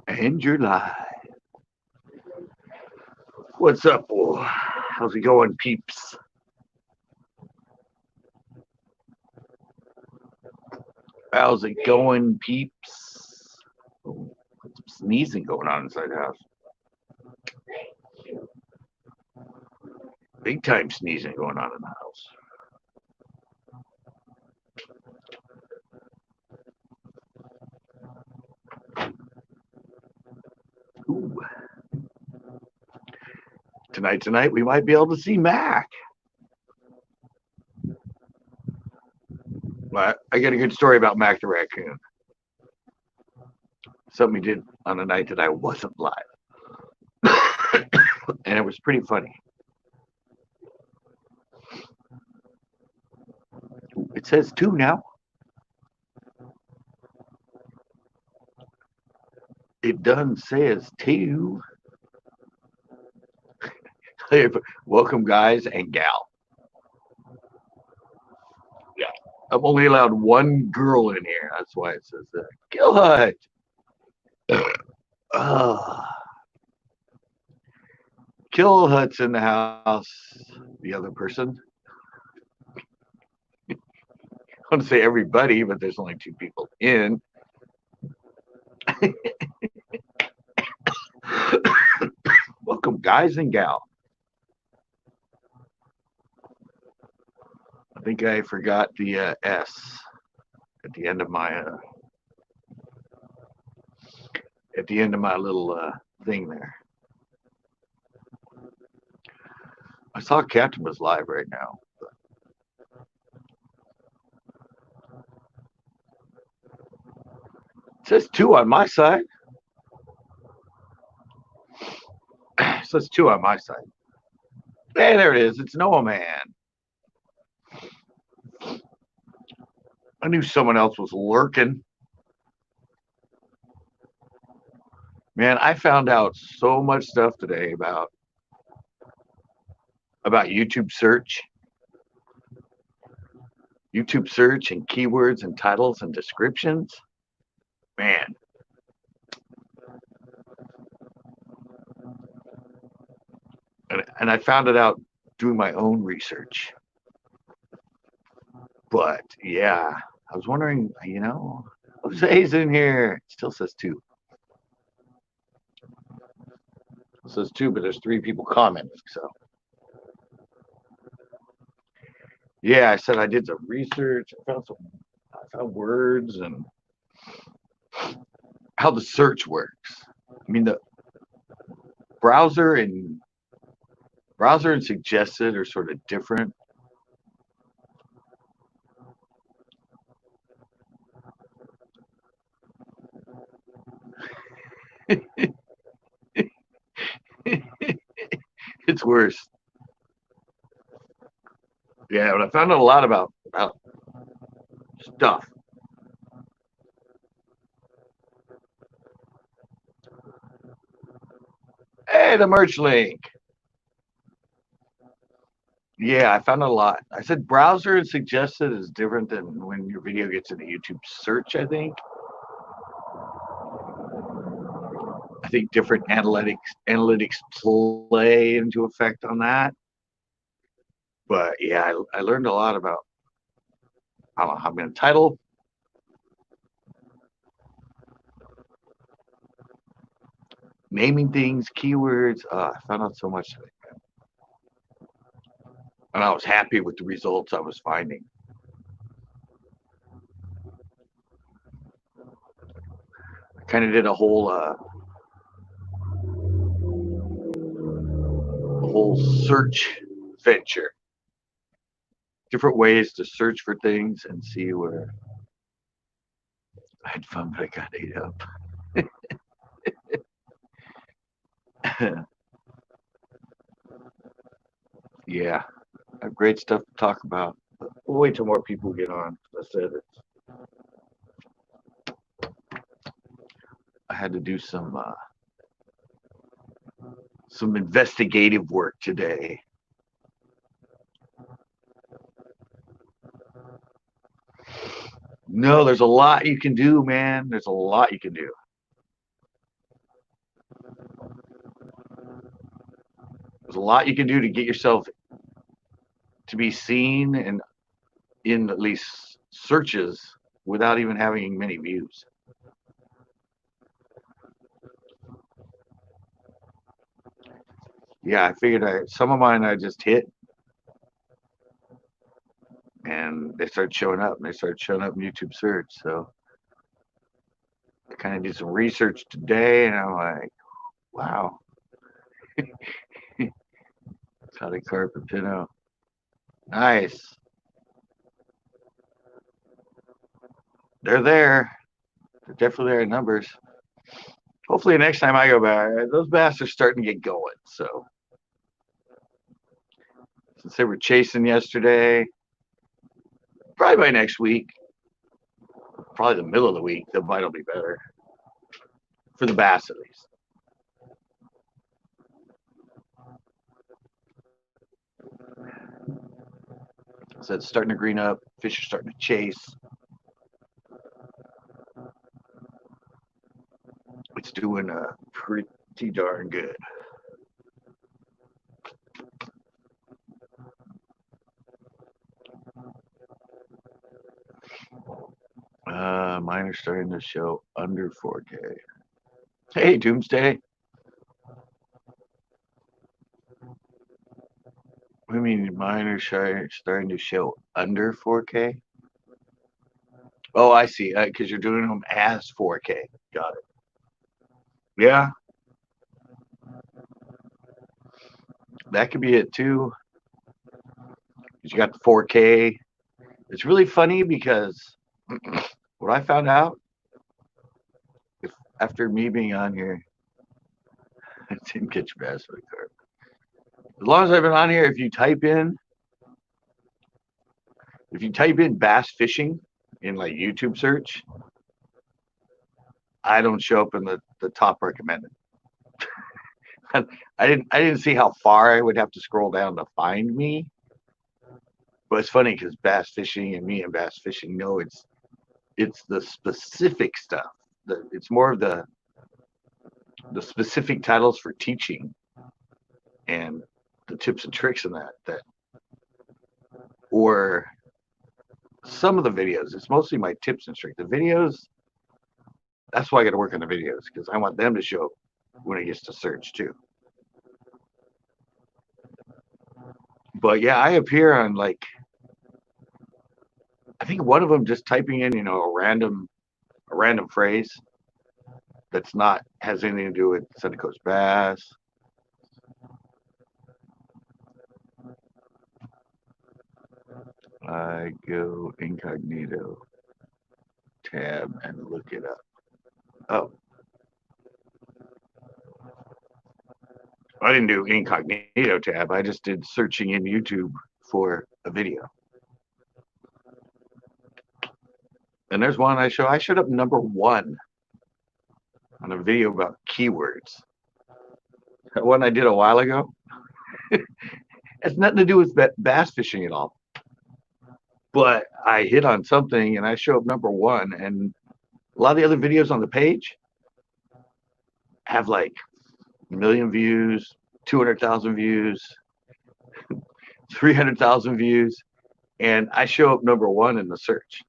And you're live. What's up, boy? How's it going, peeps? How's it going, peeps? Oh, some sneezing going on inside the house. Big time sneezing going on in the house. Ooh. Tonight, we might be able to see Mac. But I got a good story about Mac the Raccoon. Something he did on a night that I wasn't live. And it was pretty funny. It says 2 now. It done says 2. Welcome, guys and gal. Yeah, I'm only allowed one girl in here. That's why it says that. Killhut. Killhut's in the house. The other person. I want to say everybody, but there's only 2 people in. Welcome, guys and gal. I think I forgot the S at the end of my little thing there. I saw Captain was live right now. It says 2 on my side. It says 2 on my side. Hey, there it is. It's Noah Man. I knew someone else was lurking. Man, I found out so much stuff today about YouTube search. YouTube search and keywords and titles and descriptions. Man. And I found it out doing my own research. But yeah, I was wondering, Jose's in here. It still says 2. It says 2, but there's 3 people commenting. So yeah, I said I did some research. I found words and how the search works. I mean, the browser and suggested are sort of different. It's worse. Yeah, but I found out a lot about stuff. Hey, the merch link. Yeah, I found out a lot. I said browser and suggested is different than when your video gets into YouTube search, I think. I think different analytics play into effect on that. But yeah, I learned a lot about how I'm going to title. Naming things, keywords. I found out so much today. And I was happy with the results I was finding. I kind of did a whole search venture. Different ways to search for things and see where. I had fun, but I got ate up. Yeah, I have great stuff to talk about. But we'll wait till more people get on. I said I had to do some investigative work today. No, there's a lot you can do, man. There's a lot you can do. There's a lot you can do to get yourself to be seen and in at least searches without even having many views. Yeah, I figured some of mine I just hit and they started showing up and they started showing up in YouTube search. So I kind of did some research today and I'm like, wow, Cotty Carpet Pinot. Nice. They're there. They're definitely there in numbers. Hopefully next time I go back, those bass are starting to get going. So since they were chasing yesterday, probably by next week, probably the middle of the week, the bite will be better. For the bass at least. So it's starting to green up. Fish are starting to chase. It's doing pretty darn good. Mine are starting to show under 4K. Hey, Doomsday. I mean, mine are starting to show under 4K. Oh, I see. Because you're doing them as 4K. Got it. Yeah, that could be it too. You got the 4K. It's really funny because what I found out after me being on here, I didn't catch bass for the carp. As long as I've been on here, if you type in bass fishing in like YouTube search, I don't show up in the top recommended. I didn't see how far I would have to scroll down to find me. But it's funny because bass fishing and me and bass fishing know it's the specific stuff. It's more of the specific titles for teaching and the tips and tricks in that or some of the videos. It's mostly my tips and tricks. The videos, that's why I got to work on the videos because I want them to show when it gets to search too. But yeah, I appear on like, I think one of them just typing in, a random phrase that's not has anything to do with Sunday Coast bass. I go incognito tab and look it up. Oh, I didn't do incognito tab. I just did searching in YouTube for a video. And there's one I showed up number 1 on a video about keywords. That one I did a while ago. Has nothing to do with bass fishing at all. But I hit on something and I show up number 1. And a lot of the other videos on the page have like 1 million views, 200,000 views, 300,000 views. And I show up number 1 in the search.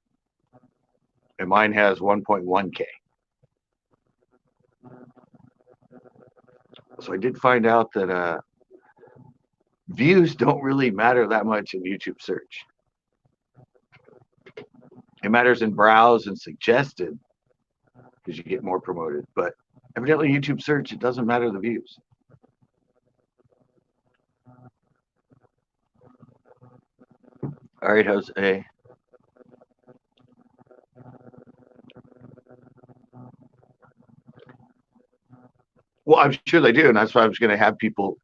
And mine has 1.1K. So I did find out that views don't really matter that much in YouTube search. It matters in browse and suggested because you get more promoted. But evidently YouTube search, it doesn't matter the views. All right, Jose. Well, I'm sure they do, and that's why I was going to have people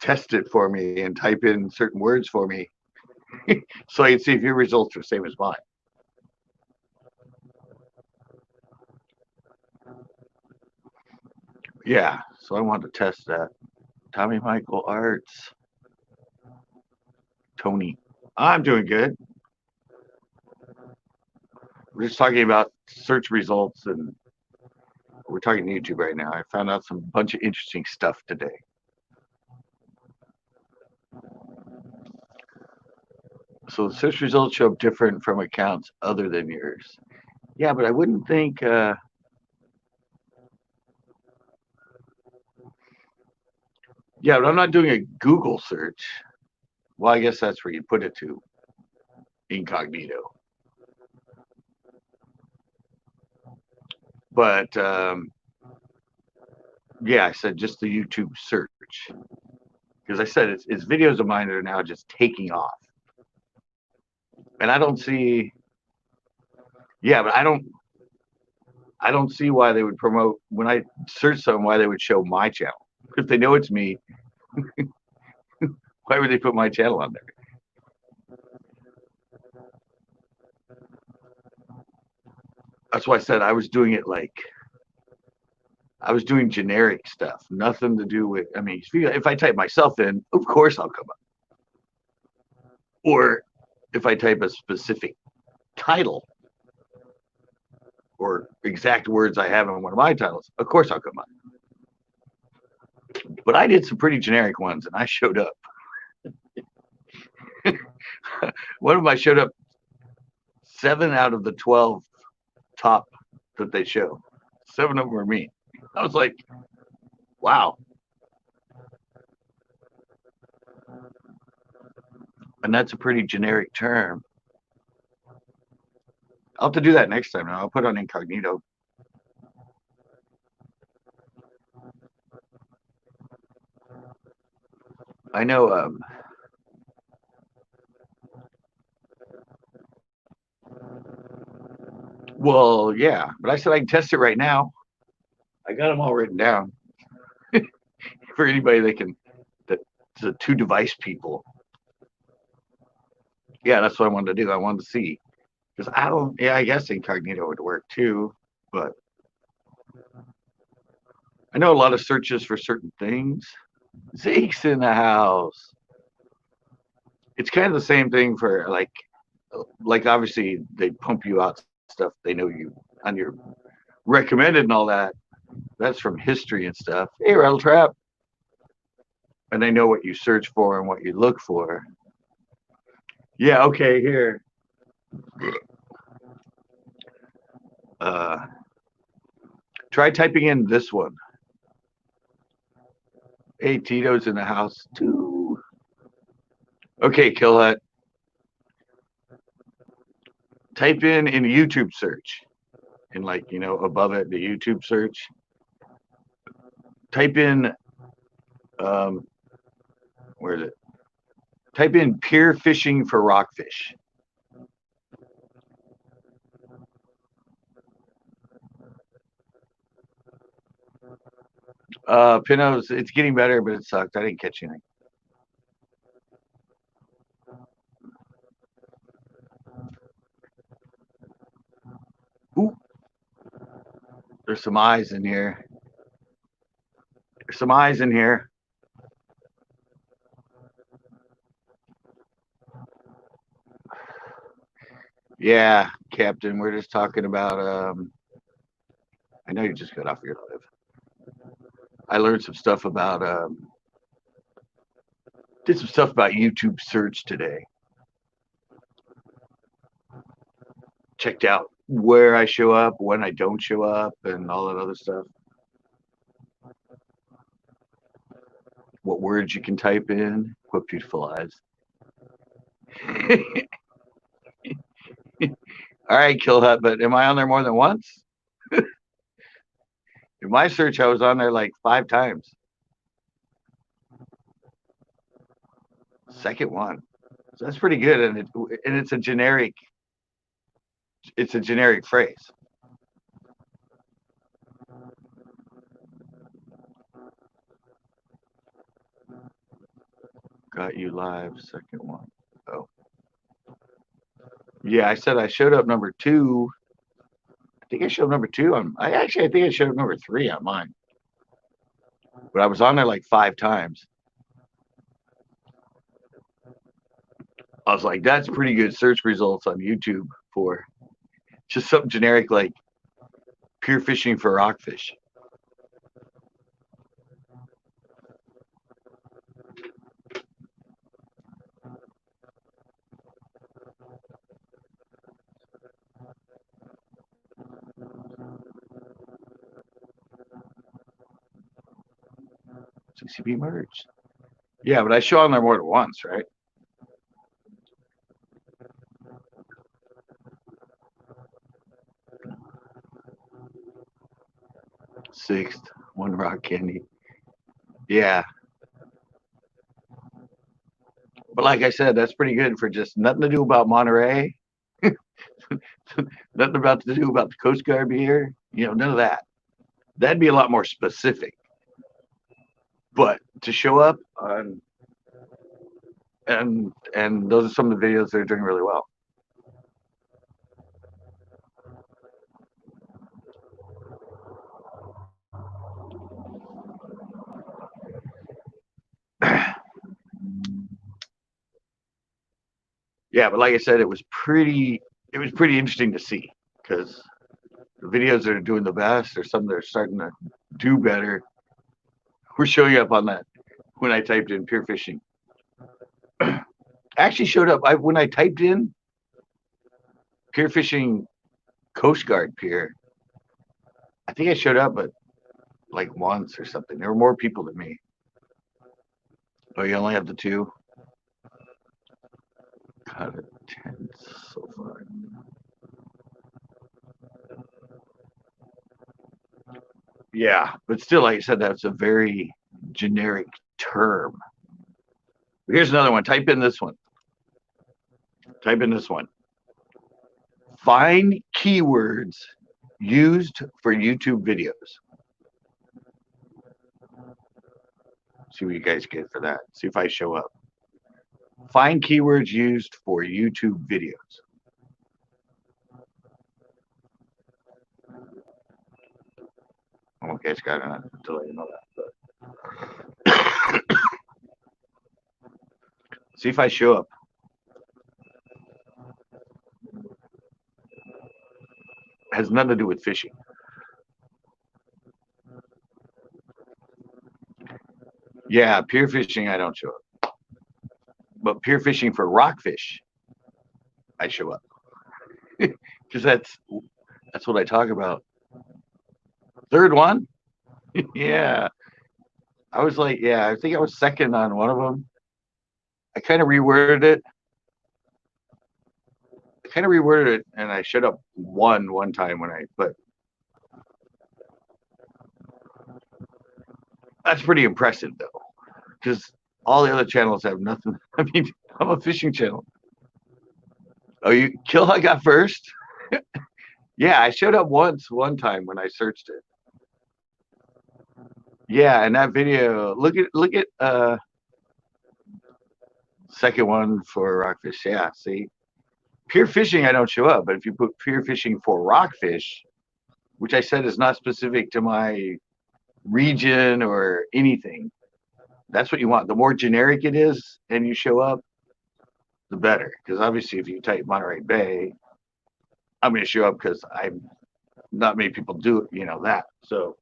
test it for me and type in certain words for me so I can see if your results are the same as mine. Yeah, so I wanted to test that. Tommy Michael Arts. Tony. I'm doing good. We're just talking about search results and we're talking YouTube right now. I found out some bunch of interesting stuff today. So the search results show up different from accounts other than yours. Yeah, but I wouldn't think. Yeah, but I'm not doing a Google search. Well, I guess that's where you put it to, incognito. But yeah, I said just the YouTube search because I said it's videos of mine that are now just taking off, and I don't see. Yeah, but I don't see why they would promote when I search something why they would show my channel. If they know it's me, why would they put my channel on there? That's why I said I was doing it like I was doing generic stuff, nothing to do with. I mean, if I type myself in, of course I'll come up. Or if I type a specific title or exact words I have in one of my titles, of course I'll come up. But I did some pretty generic ones, and I showed up. One of them I showed up 7 out of the 12 top that they show. 7 of them were me. I was like, wow. And that's a pretty generic term. I'll have to do that next time. Now I'll put on incognito. I know. Well, yeah, but I said I can test it right now. I got them all written down for anybody that's the 2 device people. Yeah, that's what I wanted to do. I wanted to see because I don't. Yeah, I guess incognito would work too, but I know a lot of searches for certain things. Zeke's in the house. It's kind of the same thing for like obviously they pump you out stuff they know you on your recommended and all that. That's from history and stuff. Hey, Rattle Trap. And they know what you search for and what you look for. Yeah, okay, here. Uh, try typing in this one. Hey, Tito's in the house too. Okay, Killhut. Type in a YouTube search. And like, above it, the YouTube search. Type in where is it? Type in pier fishing for rockfish. Pinos, it's getting better, but it sucked. I didn't catch anything. Ooh, there's some eyes in here. There's some eyes in here. Yeah, Captain, we're just talking about. I know you just got off your live. I learned some stuff about. Did some stuff about YouTube search today. Checked out where I show up, when I don't show up, and all that other stuff. What words you can type in. What beautiful eyes. All right, Killhut, but am I on there more than once? In my search, I was on there like 5 times. Second one. So that's pretty good, and it's a generic. It's a generic phrase. Got you live. Second one. Oh. Yeah, I said I showed up number 2. I think I showed up number 2 on. I think I showed up number 3 on mine. But I was on there like 5 times. I was like, that's pretty good search results on YouTube for just something generic like pier fishing for rockfish. CCB merge. Yeah, but I show on there more than once, right? Sixth, one rock candy. Yeah. But like I said, that's pretty good for just nothing to do about Monterey. Nothing about to do about the Coast Guard beer. None of that. That'd be a lot more specific. But to show up on and those are some of the videos that are doing really well. Yeah, but like I said, it was pretty interesting to see because the videos that are doing the best or some that are starting to do better were showing up on that when I typed in pure fishing. Actually showed up when I typed in pure fishing Coast Guard pier. I think I showed up but like once or something. There were more people than me. Oh, you only have the two? Got a 10 so far. Yeah, but still, like I said, that's a very generic term. Here's another one. Type in this one. Type in this one. Find keywords used for YouTube videos. See what you guys get for that. See if I show up. Find keywords used for YouTube videos. Okay, it's got a delay and all that. But see if I show up. Has nothing to do with fishing. Yeah, pier fishing, I don't show up. But pier fishing for rockfish, I show up. Because that's what I talk about. Third one? Yeah. I was like, yeah, I think I was second on one of them. I kind of reworded it. And I showed up one time when but that's pretty impressive though, because all the other channels have nothing. I mean, I'm a fishing channel. Oh, Killhut got first? Yeah, I showed up one time when I searched it. Yeah, and that video, look at second one for rockfish. Yeah, see, pier fishing I don't show up, but if you put pier fishing for rockfish, which I said is not specific to my region or anything, that's what you want. The more generic it is and you show up, the better. Because obviously, if you type Monterey Bay, I'm going to show up because I'm not many people do that. So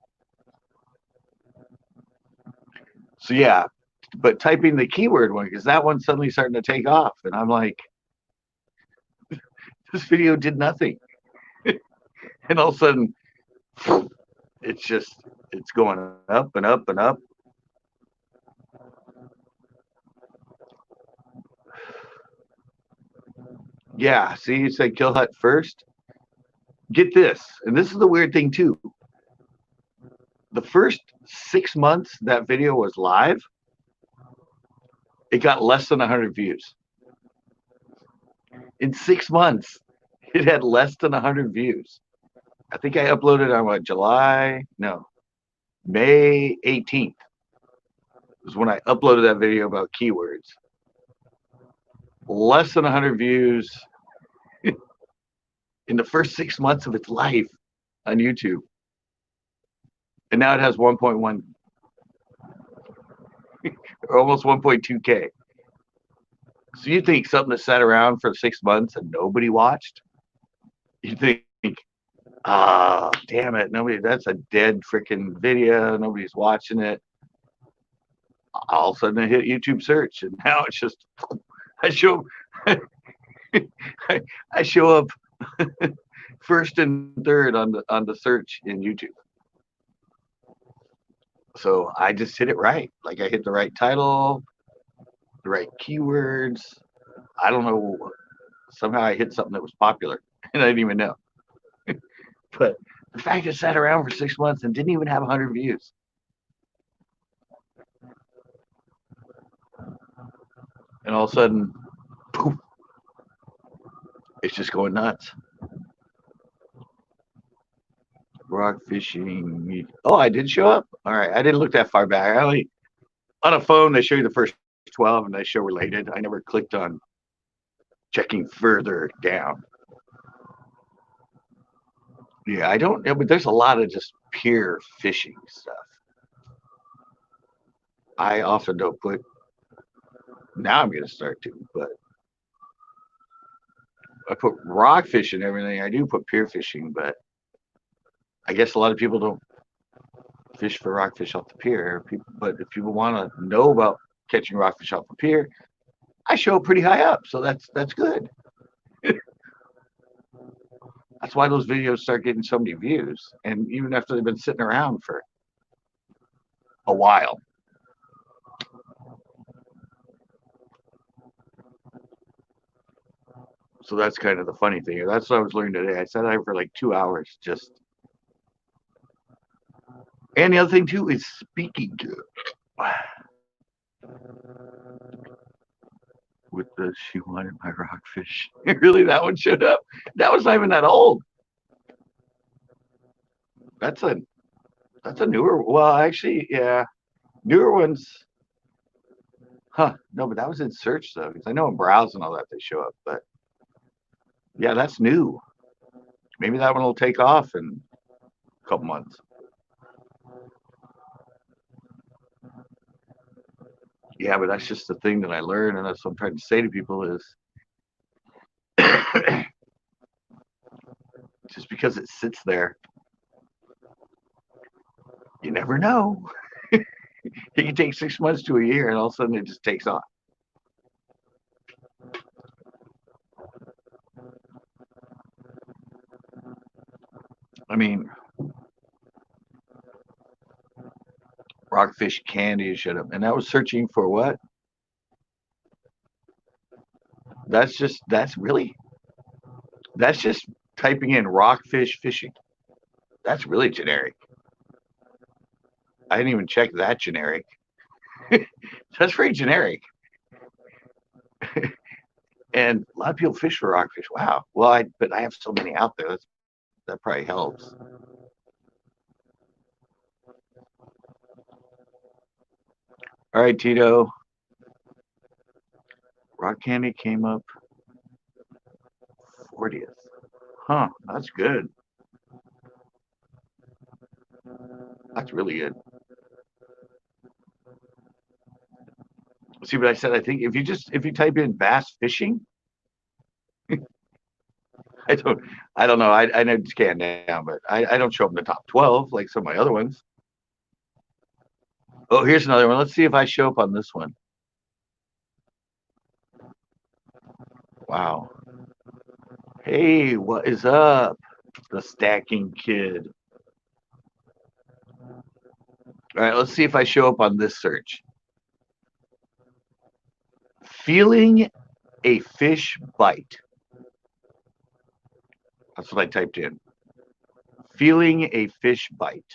yeah, but typing the keyword one, because that one's suddenly starting to take off, and I'm like, this video did nothing, and all of a sudden, it's going up and up and up. Yeah, see, you said Killhut first. Get this, and this is the weird thing too. The first 6 months that video was live, it got less than 100 views. In 6 months, it had less than 100 views. I think I uploaded on May 18th was when I uploaded that video about keywords. Less than 100 views in the first 6 months of its life on YouTube. And now it has 1.1 or almost 1.2K. So you think something that sat around for 6 months and nobody watched? You think, damn it, that's a dead freaking video. Nobody's watching it. All of a sudden I hit YouTube search and now it's just, I show up first and third on the search in YouTube. So I just hit it right. Like I hit the right title, the right keywords. I don't know. Somehow I hit something that was popular and I didn't even know. But the fact it sat around for 6 months and didn't even have 100 views. And all of a sudden, poof, it's just going nuts. Rock fishing. Oh, I did show up. All right, I didn't look that far back. I only on a phone they show you the first 12 and they show related. I never clicked on checking further down. Yeah, I don't. But there's a lot of just pure fishing stuff. I often don't put. Now I'm gonna start to, but I put rock fishing and everything. I do put pier fishing, but I guess a lot of people don't fish for rockfish off the pier. But if people want to know about catching rockfish off the pier, I show pretty high up, so that's good. That's why those videos start getting so many views, and even after they've been sitting around for a while. So that's kind of the funny thing. That's what I was learning today. I sat there for like 2 hours just. And the other thing too is speaking to with the she wanted my rockfish. Really, that one showed up. That was not even that old. That's a newer. Well, actually, yeah, newer ones. Huh? No, but that was in search though, because I know in browse and all that they show up. But yeah, that's new. Maybe that one will take off in a couple months. Yeah, but that's just the thing that I learned, and that's what I'm trying to say to people is just because it sits there, you never know. It can take 6 months to a year, and all of a sudden it just takes off. I mean, rockfish candy shut up, and I was searching for what? That's just typing in rockfish fishing. That's really generic. I didn't even check that generic. That's very generic. And a lot of people fish for rockfish. Wow. Well, but I have so many out there. That probably helps. All right, Tito. Rock candy came up 40th. Huh. That's good. That's really good. See what I said? I think if you type in bass fishing, I don't I don't know. I know it's scanned down, but I don't show up in the top 12 like some of my other ones. Oh, here's another one. Let's see if I show up on this one. Wow. Hey, what is up? The stacking kid. All right, let's see if I show up on this search. Feeling a fish bite. That's what I typed in. Feeling a fish bite.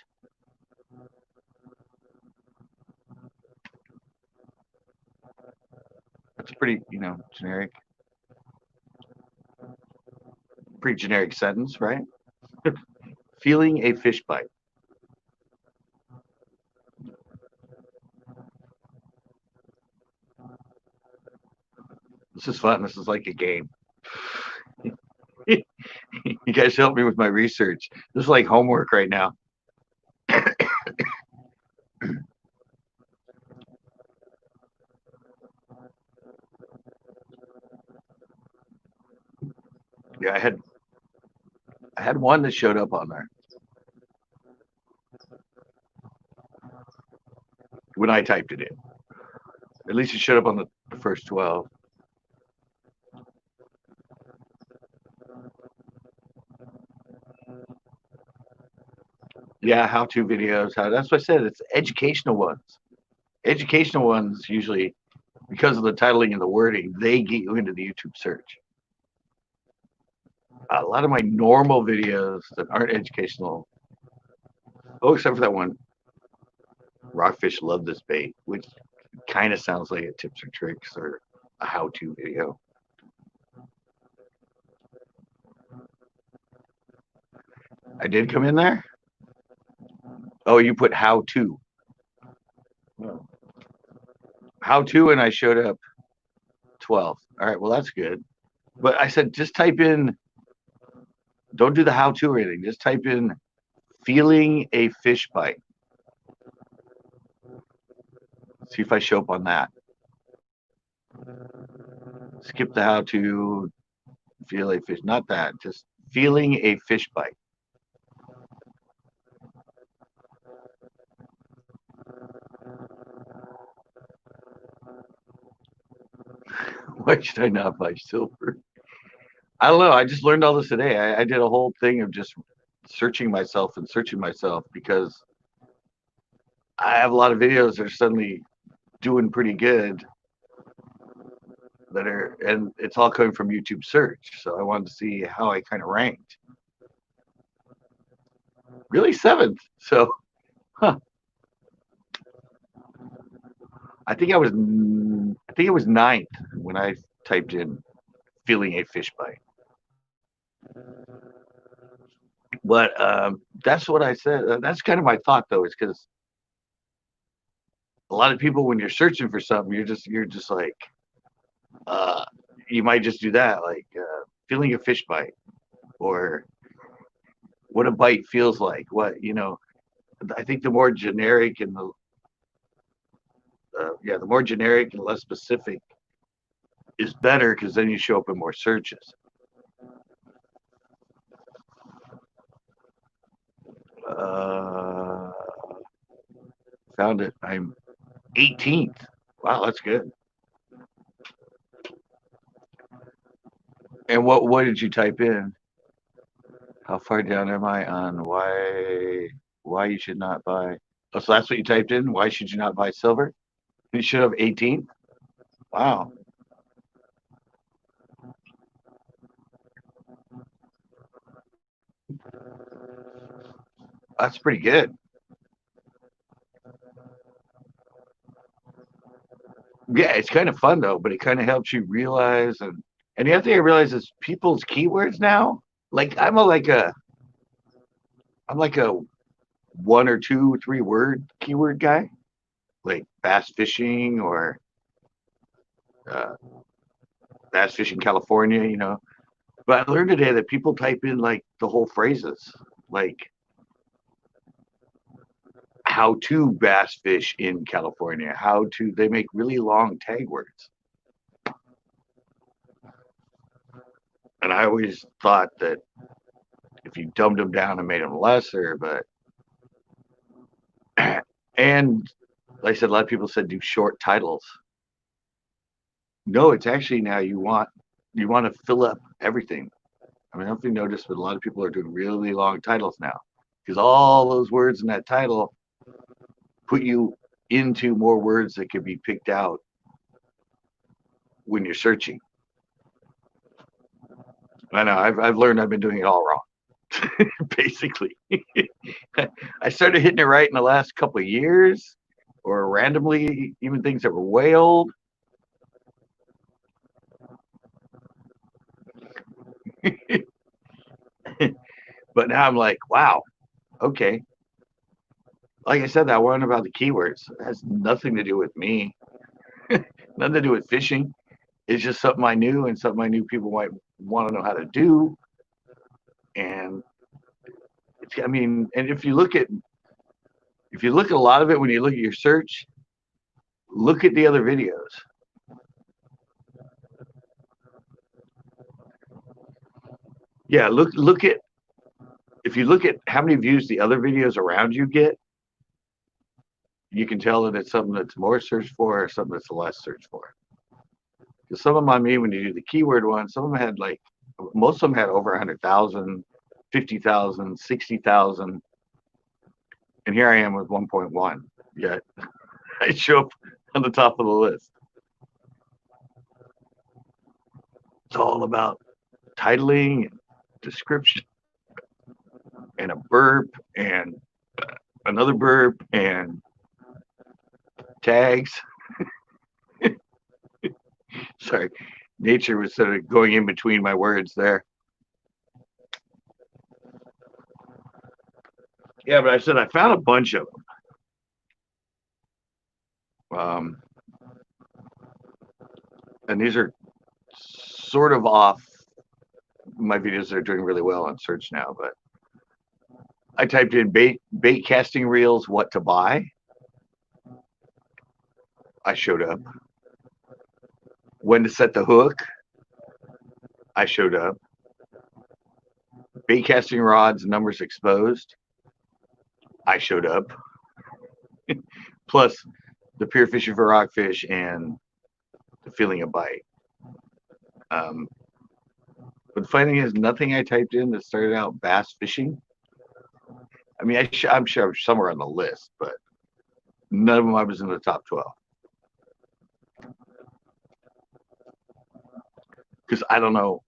That's pretty, generic. Pretty generic sentence, right? Feeling a fish bite. This is fun. This is like a game. You guys help me with my research. This is like homework right now. Yeah, I had one that showed up on there when I typed it in. At least it showed up on the first 12. Yeah, how-to videos. That's what I said. It's educational ones. Educational ones usually, because of the titling and the wording, they get you into the YouTube search. A lot of my normal videos that aren't educational, oh, except for that one, Rockfish Love This Bait, which kind of sounds like a tips or tricks or a how-to video. I did come in there. Oh, you put how-to. How-to, and I showed up 12. All right, well, that's good. But I said, just type in, don't do the how-to or anything. Just type in feeling a fish bite. See if I show up on that. Skip the how-to, feel a fish. Not that, just feeling a fish bite. Why should I not buy silver? I don't know. I just learned all this today. I did a whole thing of just searching myself and searching myself because I have a lot of videos that are suddenly doing pretty good that are, and it's all coming from YouTube search. So I wanted to see how I kind of ranked. Really, seventh. So, huh. I think it was ninth when I typed in feeling a fish bite. But that's what I said. That's kind of my thought though, is because a lot of people, when you're searching for something, you're just like, uh, you might just do that, like feeling a fish bite or what a bite feels like. What I think the more generic and the more generic and less specific is better because then you show up in more searches. Uh, Found it. I'm 18th. Wow, that's good. And what did you type in? How far down am I on why you should not buy? Oh, so that's what you typed in. Why should you not buy silver? You should have 18th. Wow, that's pretty good. Yeah, it's kind of fun though, but it kind of helps you realize and the other thing I realize is people's keywords now. Like I'm like a one or two, 3 word keyword guy, like bass fishing or uh, bass fishing California. But I learned today that people type in like the whole phrases, like how to bass fish in California, they make really long tag words. And I always thought that if you dumbed them down and made them lesser, but and like I said, a lot of people said do short titles. No, it's actually now you want to fill up everything. I mean, I don't know if you noticed, but a lot of people are doing really long titles now because all those words in that title put you into more words that could be picked out when you're searching. I know I've learned I've been doing it all wrong, basically. I started hitting it right in the last couple of years, or randomly, even things that were way old. But now I'm like, wow, okay. Like I said, that one about the keywords has nothing to do with me, nothing to do with fishing. It's just something I knew and something I knew people might want to know how to do. And I mean, and if you look at a lot of it when you look at your search, look at the other videos. Yeah, look at if you look at how many views the other videos around you get, you can tell that it's something that's more searched for or something that's less searched for. Because some of them, I mean, when you do the keyword one, some of them had like most of them had over 100,000, 50,000, 60,000. And here I am with 1.1. Yet I show up on the top of the list. It's all about titling, and description, and a burp, and another burp, and tags. Sorry, nature was sort of going in between my words there. Yeah, but I said I found a bunch of them. And these are sort of off. My videos are doing really well on search now, but I typed in bait casting reels, what to buy. I showed up. When to set the hook. I showed up. Bait casting rods, numbers exposed. I showed up. Plus the pier fishing for rockfish and the feeling a bite. But the funny thing is, nothing I typed in that started out bass fishing. I mean, I'm sure I'm somewhere on the list, but none of them I was in the top 12. Because I don't know,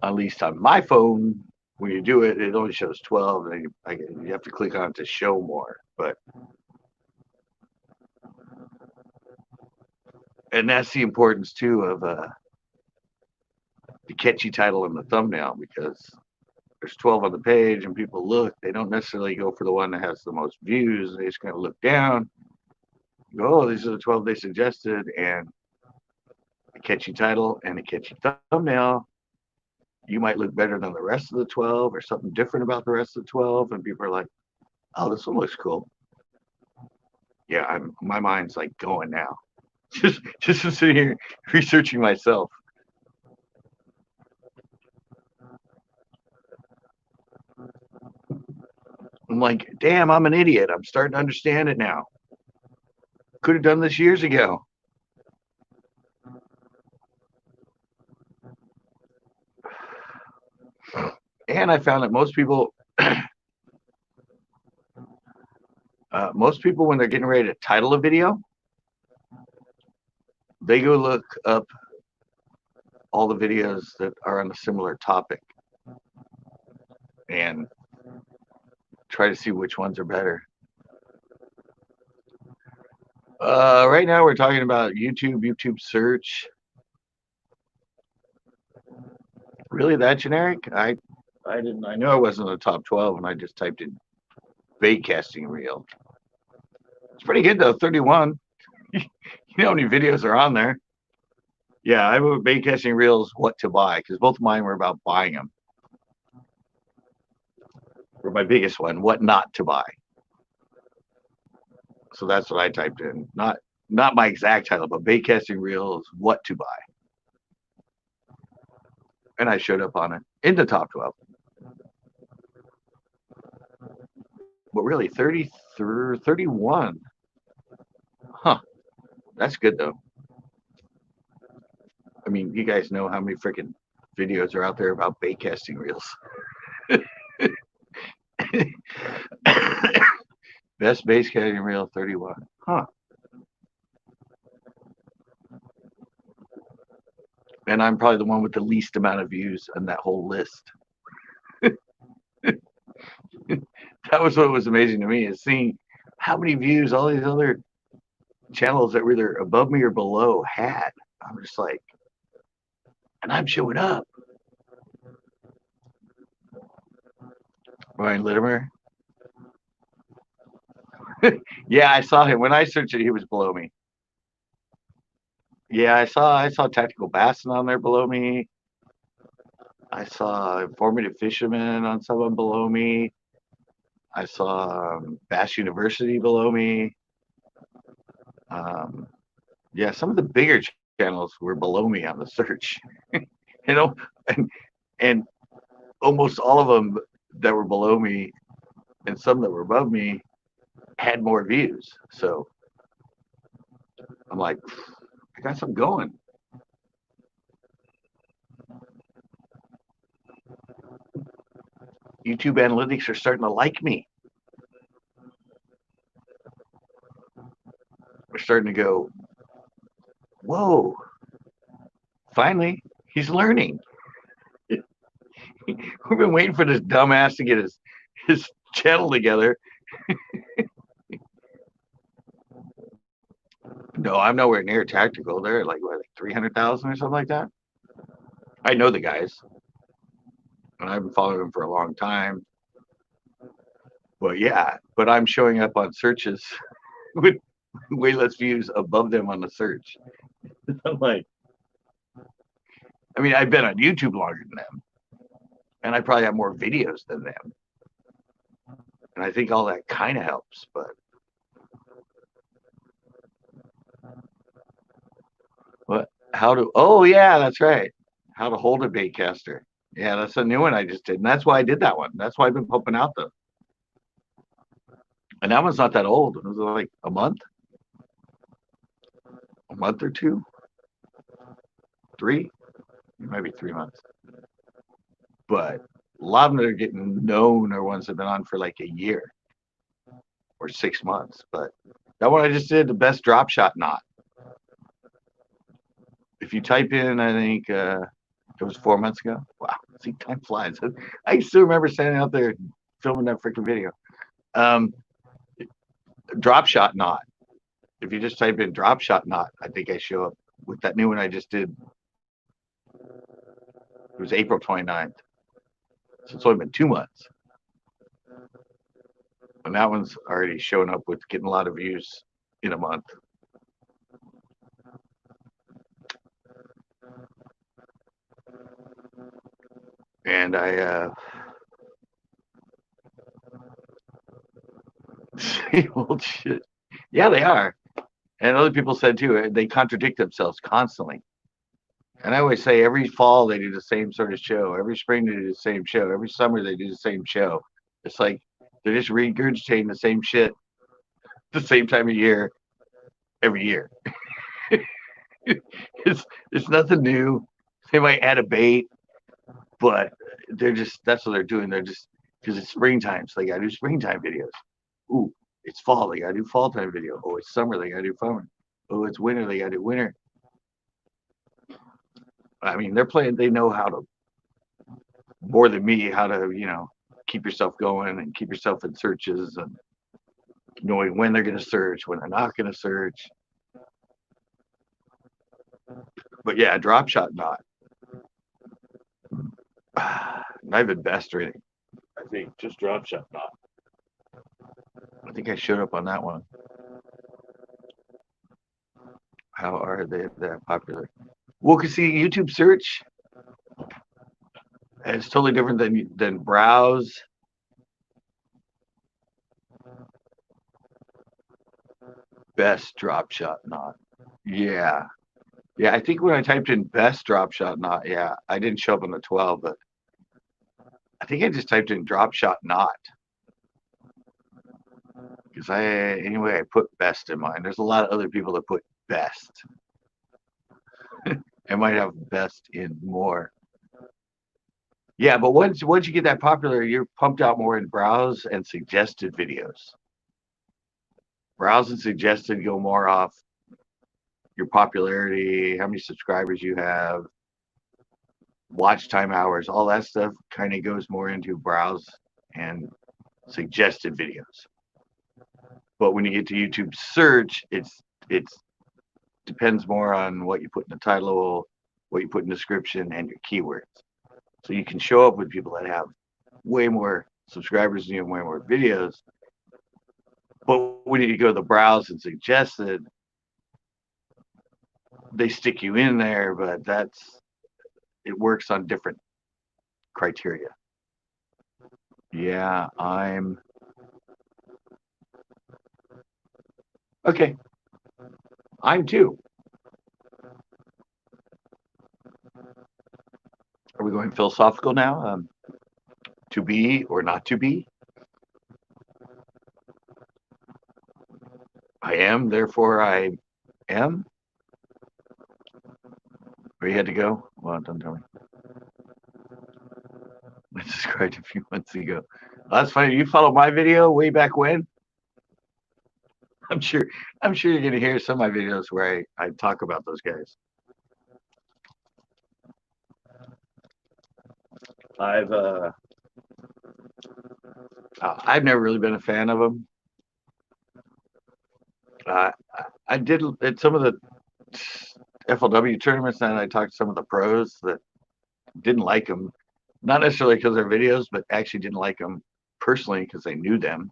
at least on my phone, when you do it, it only shows 12, and you have to click on it to show more. And that's the importance too of the catchy title and the thumbnail, because there's 12 on the page and people look, they don't necessarily go for the one that has the most views. They just kind of look down, go, oh, these are the 12 they suggested, and a catchy title and a catchy thumbnail, you might look better than the rest of the 12 or something different about the rest of the 12. And people are like, oh, this one looks cool. Yeah, my mind's like going now. Just sitting here researching myself. I'm like, damn, I'm an idiot. I'm starting to understand it now. Could have done this years ago. And I found that most people, when they're getting ready to title a video, they go look up all the videos that are on a similar topic and try to see which ones are better. Right now we're talking about YouTube search. Really that generic? I know I wasn't in the top 12 and I just typed in bait casting reel. It's pretty good though, 31. You know how many videos are on there? Yeah, I wrote bait casting reels, what to buy, because both of mine were about buying them. Or my biggest one, what not to buy. So that's what I typed in. Not my exact title, but bait casting reels, what to buy. And I showed up on it in the top 12. But really, 30 through 31. Huh. That's good though. I mean, you guys know how many freaking videos are out there about bait casting reels. Best bait casting reel 31. Huh. And I'm probably the one with the least amount of views on that whole list. That was what was amazing to me, is seeing how many views all these other channels that were either above me or below had. I'm just like, and I'm showing up. Ryan Littimer. Yeah, I saw him. When I searched it, he was below me. Yeah, I saw Tactical Bassin on there below me. I saw Informative Fisherman on someone below me. I saw Bass University below me. Yeah, some of the bigger channels were below me on the search. You know, and almost all of them that were below me and some that were above me had more views. So I'm like, I got something going. YouTube analytics are starting to like me. we're starting to go, whoa, finally, he's learning. We've been waiting for this dumbass to get his channel together. No, I'm nowhere near tactical. They're at like what, like 300,000 or something like that. I know the guys, and I've been following them for a long time. But yeah, but I'm showing up on searches with way less views above them on the search. I'm like, I mean, I've been on YouTube longer than them, and I probably have more videos than them, and I think all that kind of helps. But what? How to? Oh yeah, that's right. How to hold a bait caster. Yeah, that's a new one I just did, and that's why I did that one. That's why I've been pumping out them. And that one's not that old. It was like a month or two, three, maybe 3 months. But a lot of them that are getting known are ones that have been on for like a year or 6 months. But that one I just did, the best drop shot knot. If you type in, I think it was 4 months ago. Wow, see, time flies. I still remember standing out there filming that freaking video. Um, drop shot knot. If you just type in drop shot knot, I think I show up with that new one I just did. It was April 29th. So it's only been 2 months. And that one's already showing up with getting a lot of views in a month. And I old shit. Yeah, they are. And other people said too, they contradict themselves constantly. And I always say every fall they do the same sort of show. Every spring they do the same show. Every summer they do the same show. It's like they're just regurgitating the same shit the same time of year every year. it's nothing new. They might add a bait, but they're just that's what they're doing. They're just because it's springtime, so they gotta do springtime videos. Ooh, it's fall, they gotta do fall time video. Oh, it's summer, they gotta do summer. Oh, it's winter, they gotta do winter. I mean, they're playing. They know how to more than me how to keep yourself going and keep yourself in searches and knowing when they're going to search, when they're not going to search. But yeah, drop shot not. Not even best rating. I think just drop shot not. I think I showed up on that one. How are they that popular? Well, cause see, YouTube search is totally different than browse. Best drop shot not. Yeah. Yeah, I think when I typed in best drop shot not, yeah, I didn't show up on the 12, but I think I just typed in drop shot not. Because anyway, I put best in mine. There's a lot of other people that put best. I might have best in more. Yeah, but once you get that popular, you're pumped out more in browse and suggested videos. Browse and suggested go more off your popularity, how many subscribers you have, watch time hours, all that stuff kind of goes more into browse and suggested videos. But when you get to YouTube search, it's depends more on what you put in the title, what you put in the description, and your keywords. So you can show up with people that have way more subscribers than you and way more videos. But when you go to the browse and suggested, they stick you in there, but it works on different criteria. Yeah, I'm okay. I'm too. Are we going philosophical now? To be or not to be? I am, therefore I am. Where you had to go? Well, don't tell me. I described a few months ago. That's funny. You followed my video way back when? I'm sure I'm sure you're gonna hear some of my videos where I talk about those guys. I've uh, I've never really been a fan of them. I did at some of the FLW tournaments, and I talked to some of the pros that didn't like them, not necessarily because of their videos, but actually didn't like them personally because they knew them.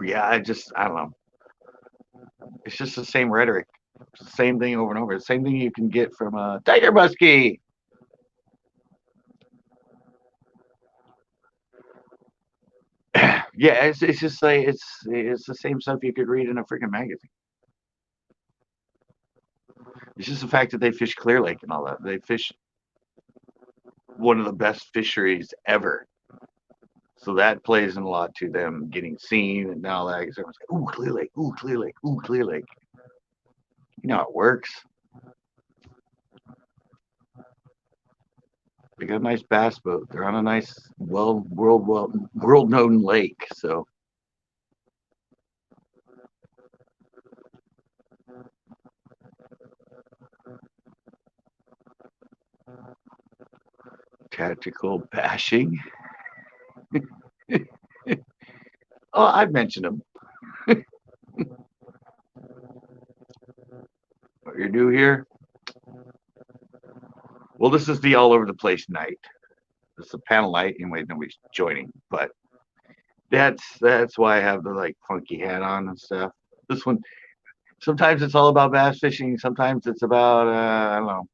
Yeah, I don't know. It's just the same rhetoric, it's the same thing over and over. The same thing you can get from Tiger Muskie. Yeah, it's just like it's the same stuff you could read in a freaking magazine. It's just the fact that they fish Clear Lake and all that. They fish one of the best fisheries ever. So that plays in a lot to them getting seen and now that everyone's like, ooh, Clear Lake, ooh, Clear Lake, ooh, Clear Lake. You know how it works. They got a nice bass boat. They're on a nice, world known lake. So tactical bashing. Oh, I've mentioned them. What you're new here? Well, this is the all over the place night. This is a panel night. Anyway, nobody's joining, but that's why I have the like funky hat on and stuff. This one, sometimes it's all about bass fishing. Sometimes it's about I don't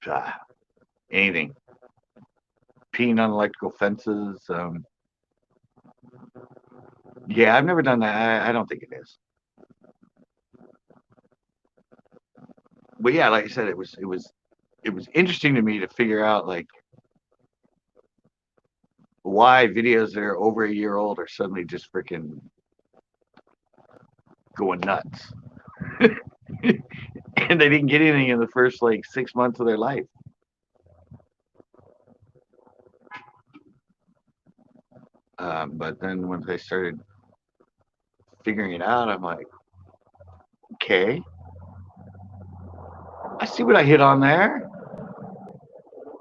know, anything. Peeing on electrical fences. Yeah, I've never done that. I don't think it is. But yeah, like I said, it was interesting to me to figure out like why videos that are over a year old are suddenly just freaking going nuts. And they didn't get anything in the first like 6 months of their life. But then once I started figuring it out, I'm like, okay, I see what I hit on there.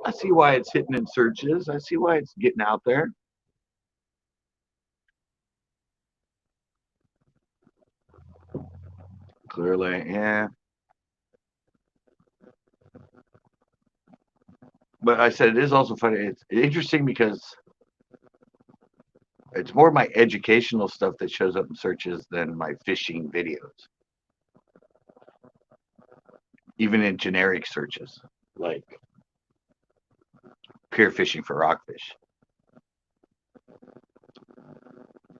I see why it's hitting in searches. I see why it's getting out there. Clearly, yeah. But I said it is also funny. It's interesting because it's more my educational stuff that shows up in searches than my fishing videos, even in generic searches like pier fishing for rockfish,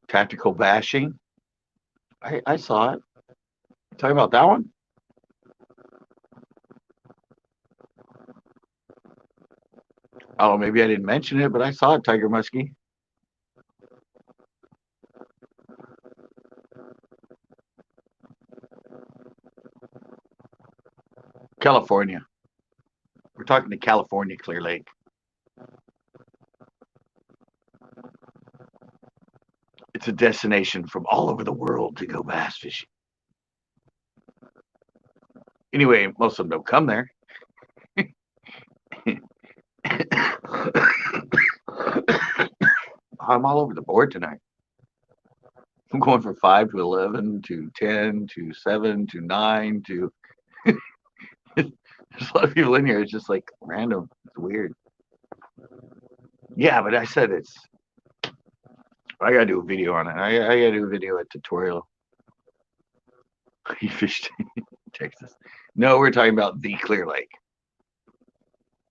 tactical bashing. I saw it. Talking about that one? Oh, maybe I didn't mention it, but I saw it, Tiger Muskie. California. We're talking to California Clear Lake. It's a destination from all over the world to go bass fishing. Anyway, most of them don't come there. I'm all over the board tonight. I'm going from 5 to 11 to 10 to 7 to 9 to. There's a lot of people in here. It's just like random. It's weird. Yeah, but I said it's. I gotta do a video on it. I gotta do a video, a tutorial. He fished in Texas. No, we're talking about the Clear Lake,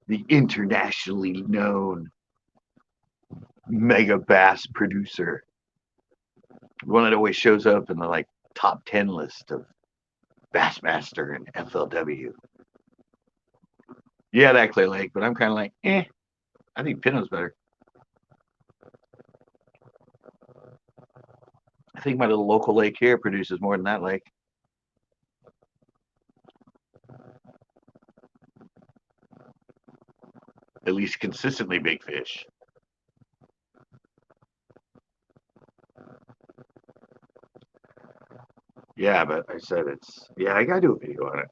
the internationally known mega bass producer, the one that always shows up in the like top 10 list of Bassmaster and FLW. Yeah, that Clear Lake, but I'm kind of like, I think Pinot's better. I think my little local lake here produces more than that lake. At least consistently big fish. Yeah, but I said yeah, I gotta do a video on it.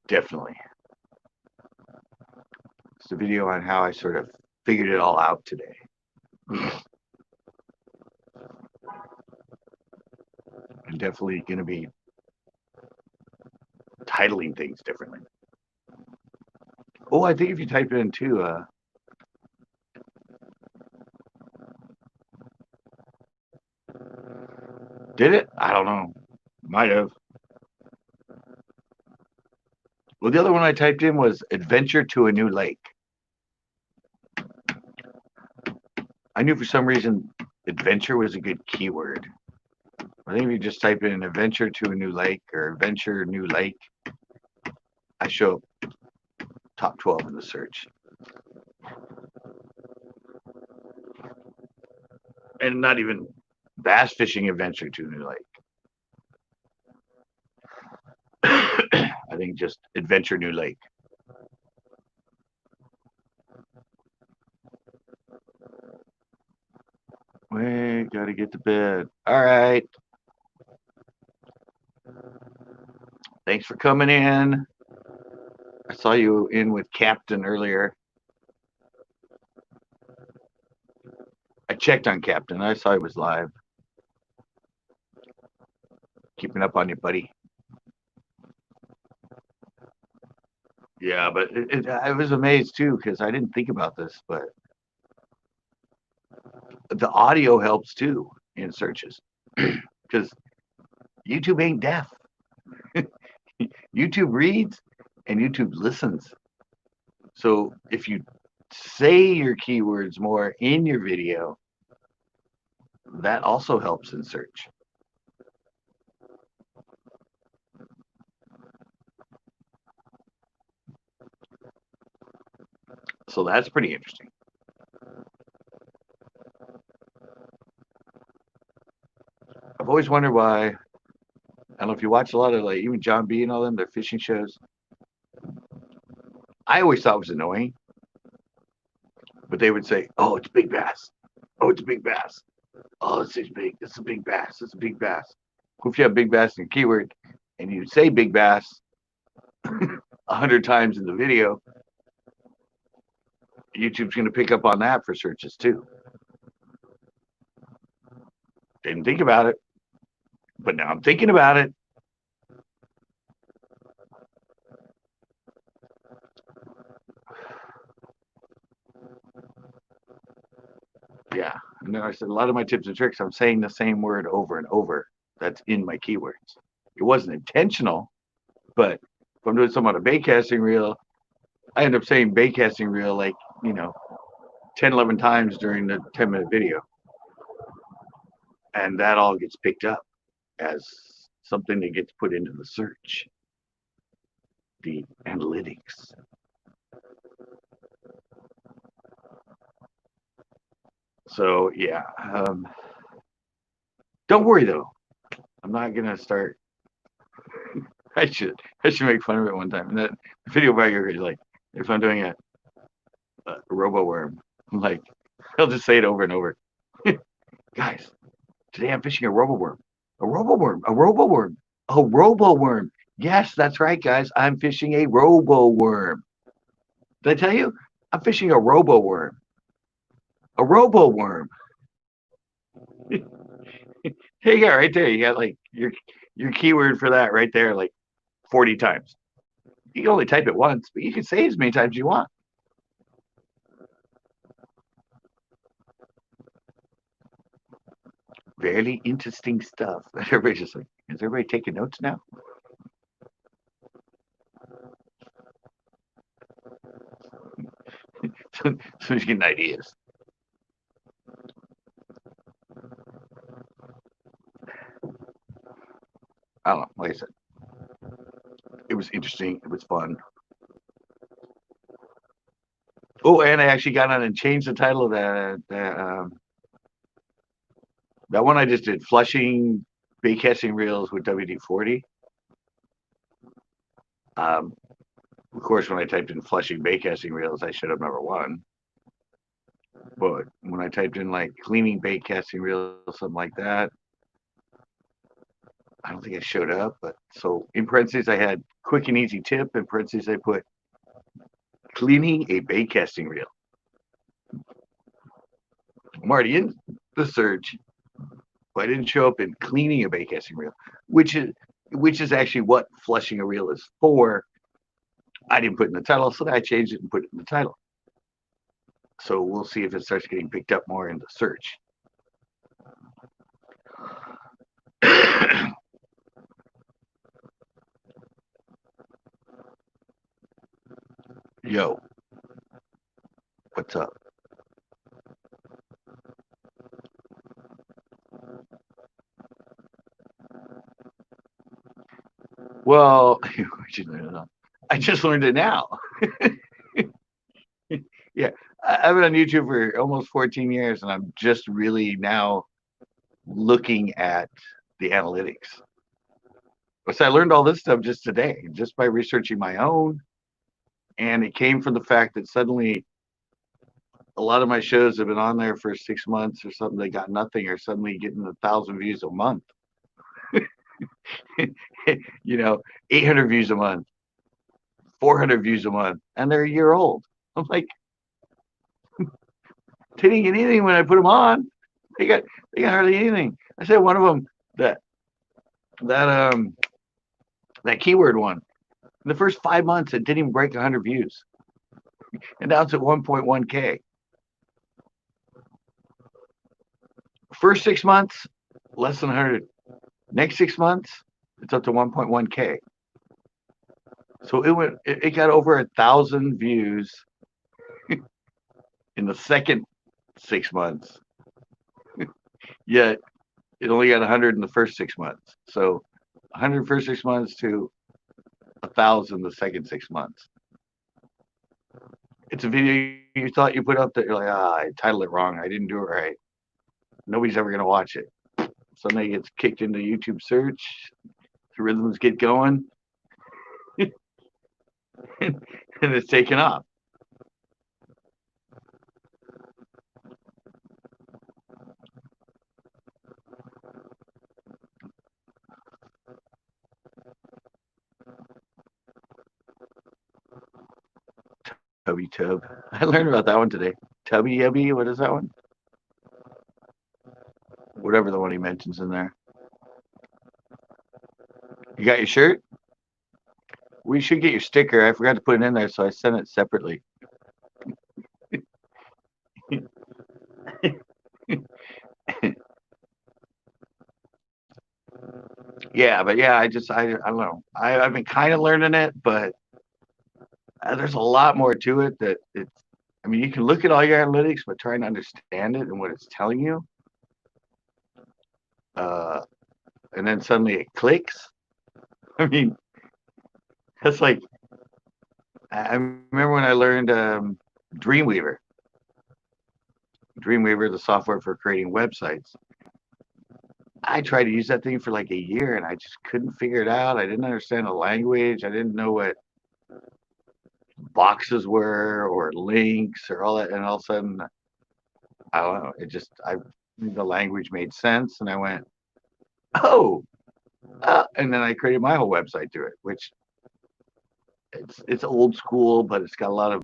Definitely. It's a video on how I sort of figured it all out today. I'm definitely going to be titling things differently. Oh, I think if you type it in too, did it? I don't know. Might have. Well, the other one I typed in was adventure to a new lake. I knew for some reason adventure was a good keyword. I think if you just type in adventure to a new lake or adventure new lake, I show up top 12 in the search. And not even bass fishing adventure to a new lake. I think just adventure new lake. We gotta get to bed. All right. Thanks for coming in. I saw you in with Captain earlier. I checked on Captain. I saw he was live. Keeping up on you, buddy. Yeah, but I was amazed too because I didn't think about this, but the audio helps too in searches because YouTube ain't deaf. YouTube reads and YouTube listens. So if you say your keywords more in your video, that also helps in search. So that's pretty interesting. I've always wondered why. I don't know if you watch a lot of like even John B and all them, their fishing shows. I always thought it was annoying, but they would say, "Oh, it's big bass. Oh, it's a big bass. Oh, it's big. It's a big bass. It's a big bass." If you have big bass in your keyword and you say big bass 100 times in the video, YouTube's going to pick up on that for searches too. Didn't think about it, but now I'm thinking about it. Yeah, and then I said a lot of my tips and tricks, I'm saying the same word over and over. That's in my keywords. It wasn't intentional, but if I'm doing something on a bait casting reel, I end up saying bait casting reel like, 10, 11 times during the 10-minute video. And that all gets picked up as something that gets put into the search, the analytics. So yeah, don't worry though. I'm not gonna start. I should make fun of it one time. And that video bagger is like, if I'm doing a robo worm, I'm like, I'll just say it over and over. Guys, today I'm fishing a robo worm. A robo worm. A robo worm. A robo worm. Yes, that's right, guys. I'm fishing a robo worm. Did I tell you? I'm fishing a robo worm. A robo worm. Hey, yeah, right there. You got like your keyword for that right there, like 40 times. You can only type it once, but you can say it as many times as you want. Very interesting stuff. Everybody's just like, is everybody taking notes now? So he's getting ideas. I don't know. Like I said, it was interesting. It was fun. Oh, and I actually got on and changed the title of that one I just did, Flushing Bait Casting Reels with WD-40. Of course, when I typed in Flushing Bait Casting Reels, I should have number one. But when I typed in like cleaning bait casting reels, something like that, I don't think it showed up, but so in parentheses I had quick and easy tip. In parentheses I put cleaning a bait casting reel. I'm already in the search, but I didn't show up in cleaning a bait casting reel, which is actually what flushing a reel is for. I didn't put in the title, so I changed it and put it in the title. So we'll see if it starts getting picked up more in the search. Yo, what's up? Well, I just learned it now. Yeah, I've been on YouTube for almost 14 years, and I'm just really now looking at the analytics. So I learned all this stuff just today, just by researching my own. And it came from the fact that suddenly a lot of my shows have been on there for 6 months or something. They got nothing, or suddenly getting 1,000 views a month. 800 views a month, 400 views a month, and they're a year old. I'm like, they didn't get anything when I put them on. They got hardly anything. I said one of them that that keyword one. In the first 5 months, it didn't even break 100 views, and now it's at 1.1K. First 6 months, less than 100. Next 6 months, it's up to 1.1K. So it got over 1,000 views in the second 6 months. Yet it only got 100 in the first 6 months. So 100 first 6 months to 1,000 the second 6 months. It's a video you thought you put up that you're like, I titled it wrong. I didn't do it right. Nobody's ever gonna watch it. Suddenly it gets kicked into YouTube search. The rhythms get going, and it's taken off. Tubby Tub. I learned about that one today. Tubby Yubby, what is that one? Whatever the one he mentions in there. You got your shirt? We should get your sticker. I forgot to put it in there, so I sent it separately. Yeah, but yeah, I don't know. I've been kind of learning it, but there's a lot more to it that it's. I mean, you can look at all your analytics, but trying to understand it and what it's telling you, and then suddenly it clicks. I mean, that's like I remember when I learned Dreamweaver. Dreamweaver, the software for creating websites. I tried to use that thing for like a year, and I just couldn't figure it out. I didn't understand the language. I didn't know what boxes were or links or all that. And all of a sudden, I don't know. The language made sense, and I went, oh, and then I created my whole website to it, which it's old school, but it's got a lot of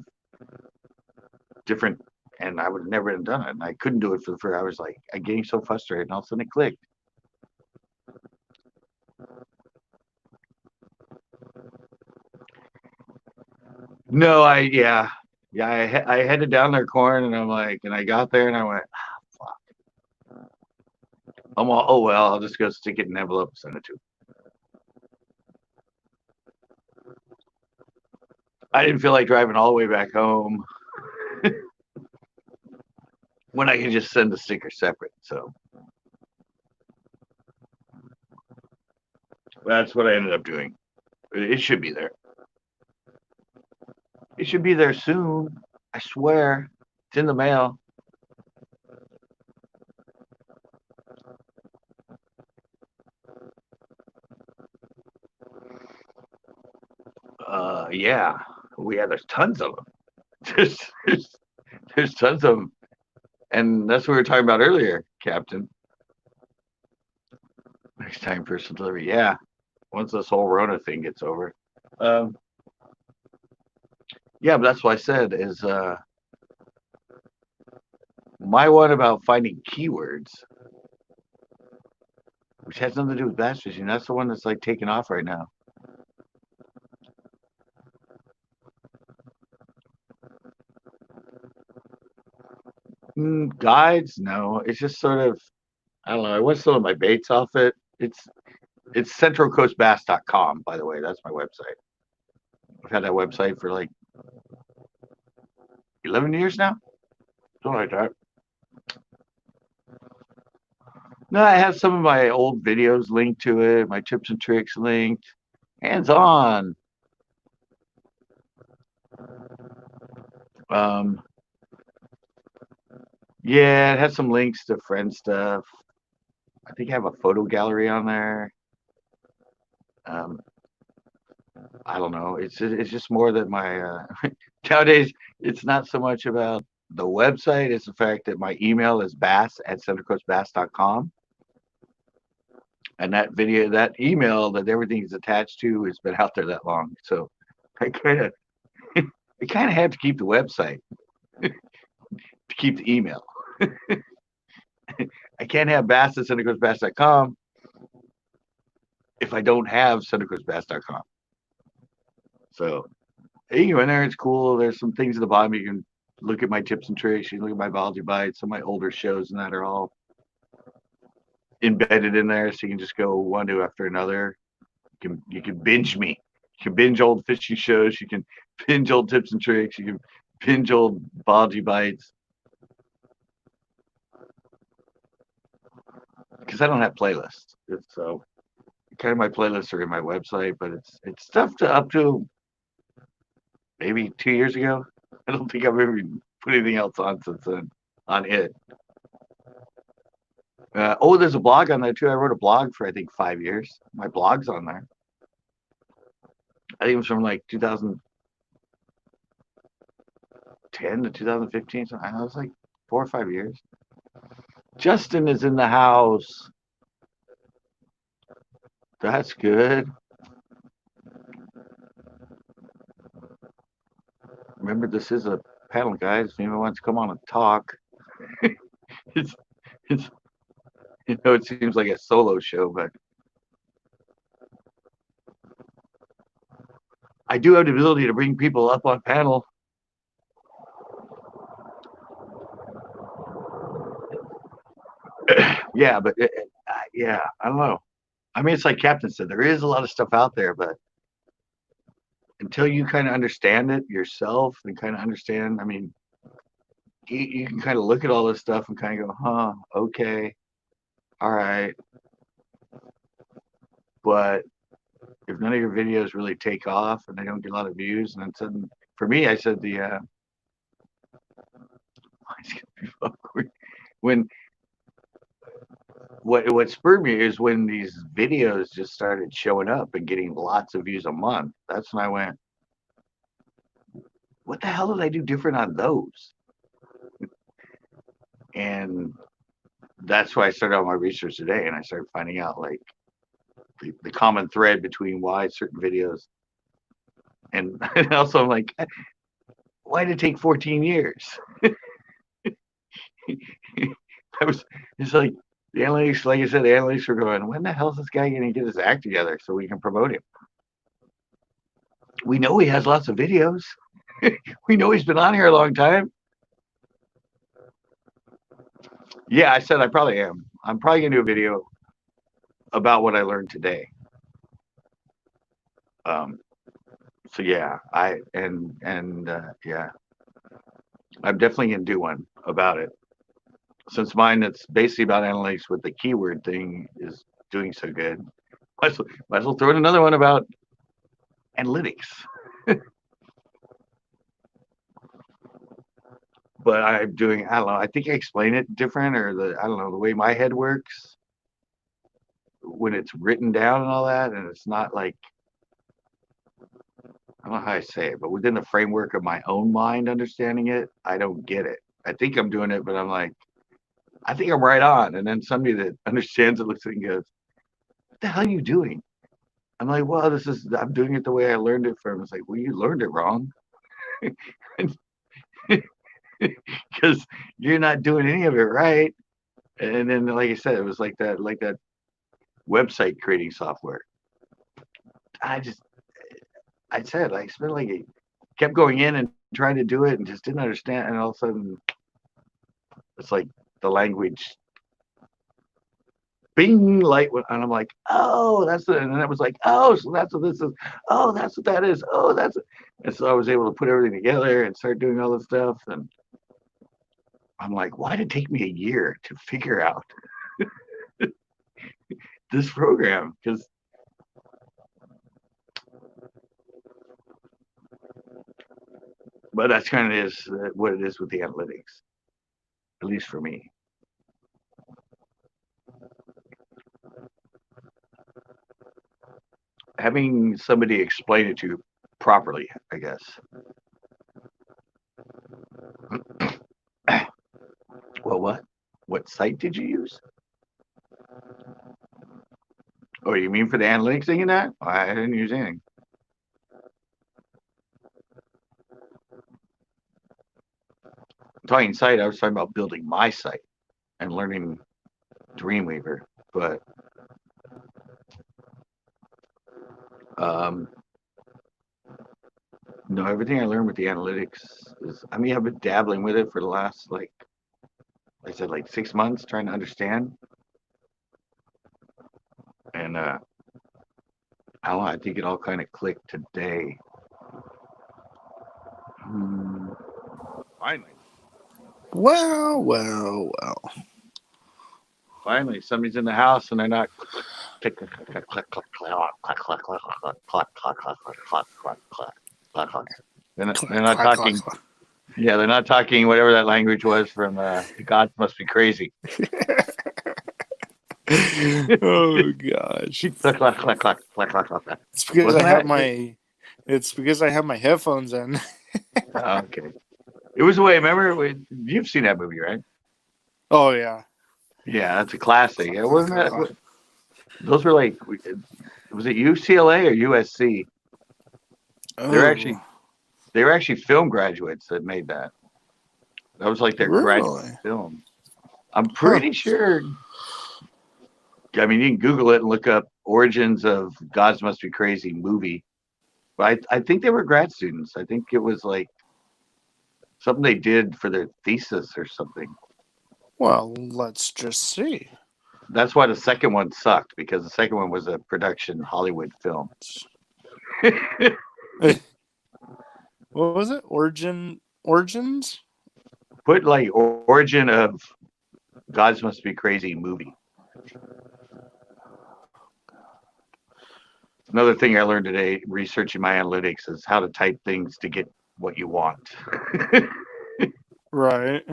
different. And I would never have done it, and I couldn't do it for the first. I was like, I'm getting so frustrated, and all of a sudden it clicked. No, I headed down there, corn, and I'm like, and I got there, and I went, fuck. I'm all, oh well, I'll just go stick it in an envelope and send it to him. I didn't feel like driving all the way back home when I could just send the sticker separate. So that's what I ended up doing. It should be there. It should be there soon. I swear. It's in the mail. Yeah. There's tons of them. There's tons of them. And that's what we were talking about earlier, Captain. Next time personal delivery. Yeah. Once this whole Rona thing gets over. Um, yeah, but that's what I said is my one about finding keywords, which has nothing to do with bass fishing. That's the one that's like taking off right now. Guides, no. It's just sort of I don't know. I went some of my baits off it. It's centralcoastbass.com, by the way. That's my website. I've had that website for like 11 years now, something like that. No, I have some of my old videos linked to it, my tips and tricks linked, hands on. Um, yeah, it has some links to friend stuff. I think I have a photo gallery on there. Um, I don't know. It's just more that my nowadays it's not so much about the website. It's the fact that my email is bass@centralcoastbass.com, and that email that everything is attached to has been out there that long. So I kind of I kind of have to keep the website to keep the email. I can't have bass@centralcoastbass.com if I don't have centralcoastbass.com. So you can go in there. It's cool. There's some things at the bottom. You can look at my tips and tricks. You can look at my biology bites. Some of my older shows and that are all embedded in there, so you can just go one to after another. You can binge me. You can binge old fishing shows. You can binge old tips and tricks. You can binge old biology bites. Because I don't have playlists. So kind of my playlists are in my website, but it's stuff to up to maybe 2 years ago. I don't think I've ever put anything else on since then on it. There's a blog on there too. I wrote a blog for I think 5 years. My blog's on there. I think it was from like 2010 to 2015. So I was like 4 or 5 years. Justin is in the house. That's good. Remember, this is a panel, guys. If anyone wants to come on and talk, it's it's it seems like a solo show, but I do have the ability to bring people up on panel. Yeah, but yeah, I don't know. I mean, it's like Captain said, there is a lot of stuff out there, but until you kind of understand it yourself and kind of understand, I mean, you can kind of look at all this stuff and kind of go, huh, okay, all right. But if none of your videos really take off and they don't get a lot of views, and then suddenly, for me, I said when what spurred me is when these videos just started showing up and getting lots of views a month. That's when I went, what the hell did I do different on those? And that's why I started all my research today, and I started finding out like the common thread between why certain videos, and also I'm like, why did it take 14 years? I was, it's like the analytics, like I said, the analytics were going, when the hell is this guy going to get his act together so we can promote him? We know he has lots of videos. We know he's been on here a long time. Yeah, I said I probably am. I'm probably gonna do a video about what I learned today. Um, so yeah, yeah, I'm definitely gonna do one about it. Since mine that's basically about analytics with the keyword thing is doing so good, might as well throw in another one about analytics. But I'm doing, I don't know, I think I explain it different, or I don't know, the way my head works when it's written down and all that, and it's not like, I don't know how I say it, but within the framework of my own mind understanding it, I don't get it. I think I'm doing it, but I'm like, I think I'm right on. And then somebody that understands it looks at it and goes, the hell are you doing? I'm like, well, I'm doing it the way I learned it from. It's like, well, you learned it wrong. Because you're not doing any of it right. And then, like I said, it was like that website creating software. I just, I said, I spent kept going in and trying to do it and just didn't understand. And all of a sudden, it's like the language, bing, light went, and I'm like, oh, that's it. And then it was like, oh, so that's what this is. Oh, that's what that is. Oh, that's it. And so I was able to put everything together and start doing all this stuff. And I'm like, why did it take me a year to figure out this program? But that's kind of is what it is with the analytics, at least for me. Having somebody explain it to you properly, I guess. Well, what? What site did you use? Oh, you mean for the analytics thing in that? I didn't use anything. Talking site, I was talking about building my site and learning Dreamweaver, but no, everything I learned with the analytics is, I mean, I've been dabbling with it for the last, like I said, like 6 months, trying to understand. And I don't know, I think it all kind of clicked today. Finally. Well. Finally, somebody's in the house and they're not click, click, click, click, click, click, click, click, click, click, click, click, click, click, click, click. They're not talking. Yeah, they're not talking whatever that language was from The Gods Must Be Crazy. Oh gosh. Click, click, click, click, click, click, click. It's because Wasn't I have that? my. It's because I have my headphones in. Okay. It was the way. Remember, you've seen that movie, right? Oh yeah. Yeah, that's a classic. It wasn't that. Those were like, was it UCLA or USC? Oh, They were actually film graduates that made that. That was like their graduate really? film. I'm Huh. pretty sure. I mean, you can Google it and look up origins of Gods Must Be Crazy movie. But I think they were grad students. I think it was like something they did for their thesis or something. Well, let's just see. That's why the second one sucked, because the second one was a production Hollywood film. What was it? Origins? Put like origin of Gods Must Be Crazy movie. Another thing I learned today researching my analytics is how to type things to get what you want. Right.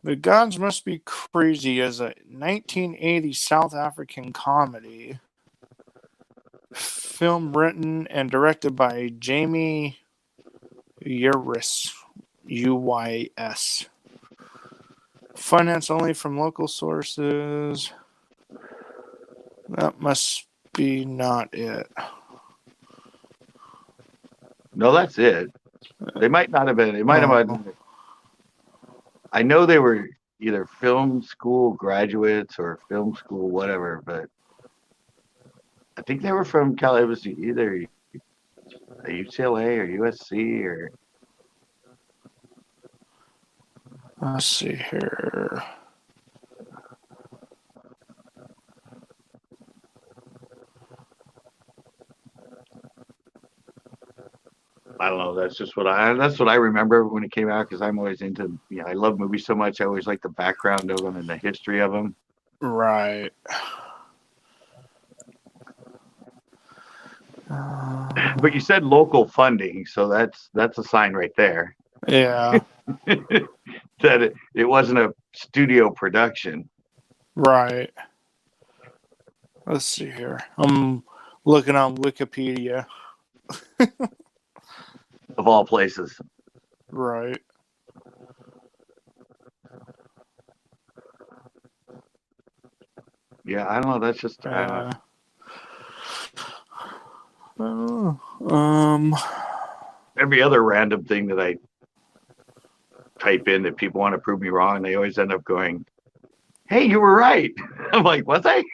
The Gods Must Be Crazy is a 1980 South African comedy. Film written and directed by Jamie Uys. UYS. Finance only from local sources. That must be not it. No, that's it. They might not have been. It might have been. I know they were either film school graduates or film school whatever, but I think they were from Cal. It was either a UCLA or USC or. Let's see here. I don't know. That's just that's what I remember when it came out, because I'm always into, I love movies so much. I always like the background of them and the history of them. Right. But you said local funding, so that's a sign right there. Yeah. That it wasn't a studio production. Right. Let's see here. I'm looking on Wikipedia. Of all places. Right. Yeah, I don't know. That's just Um. every other random thing that I type in that people want to prove me wrong. They always end up going, "Hey, you were right." I'm like, "Was I?"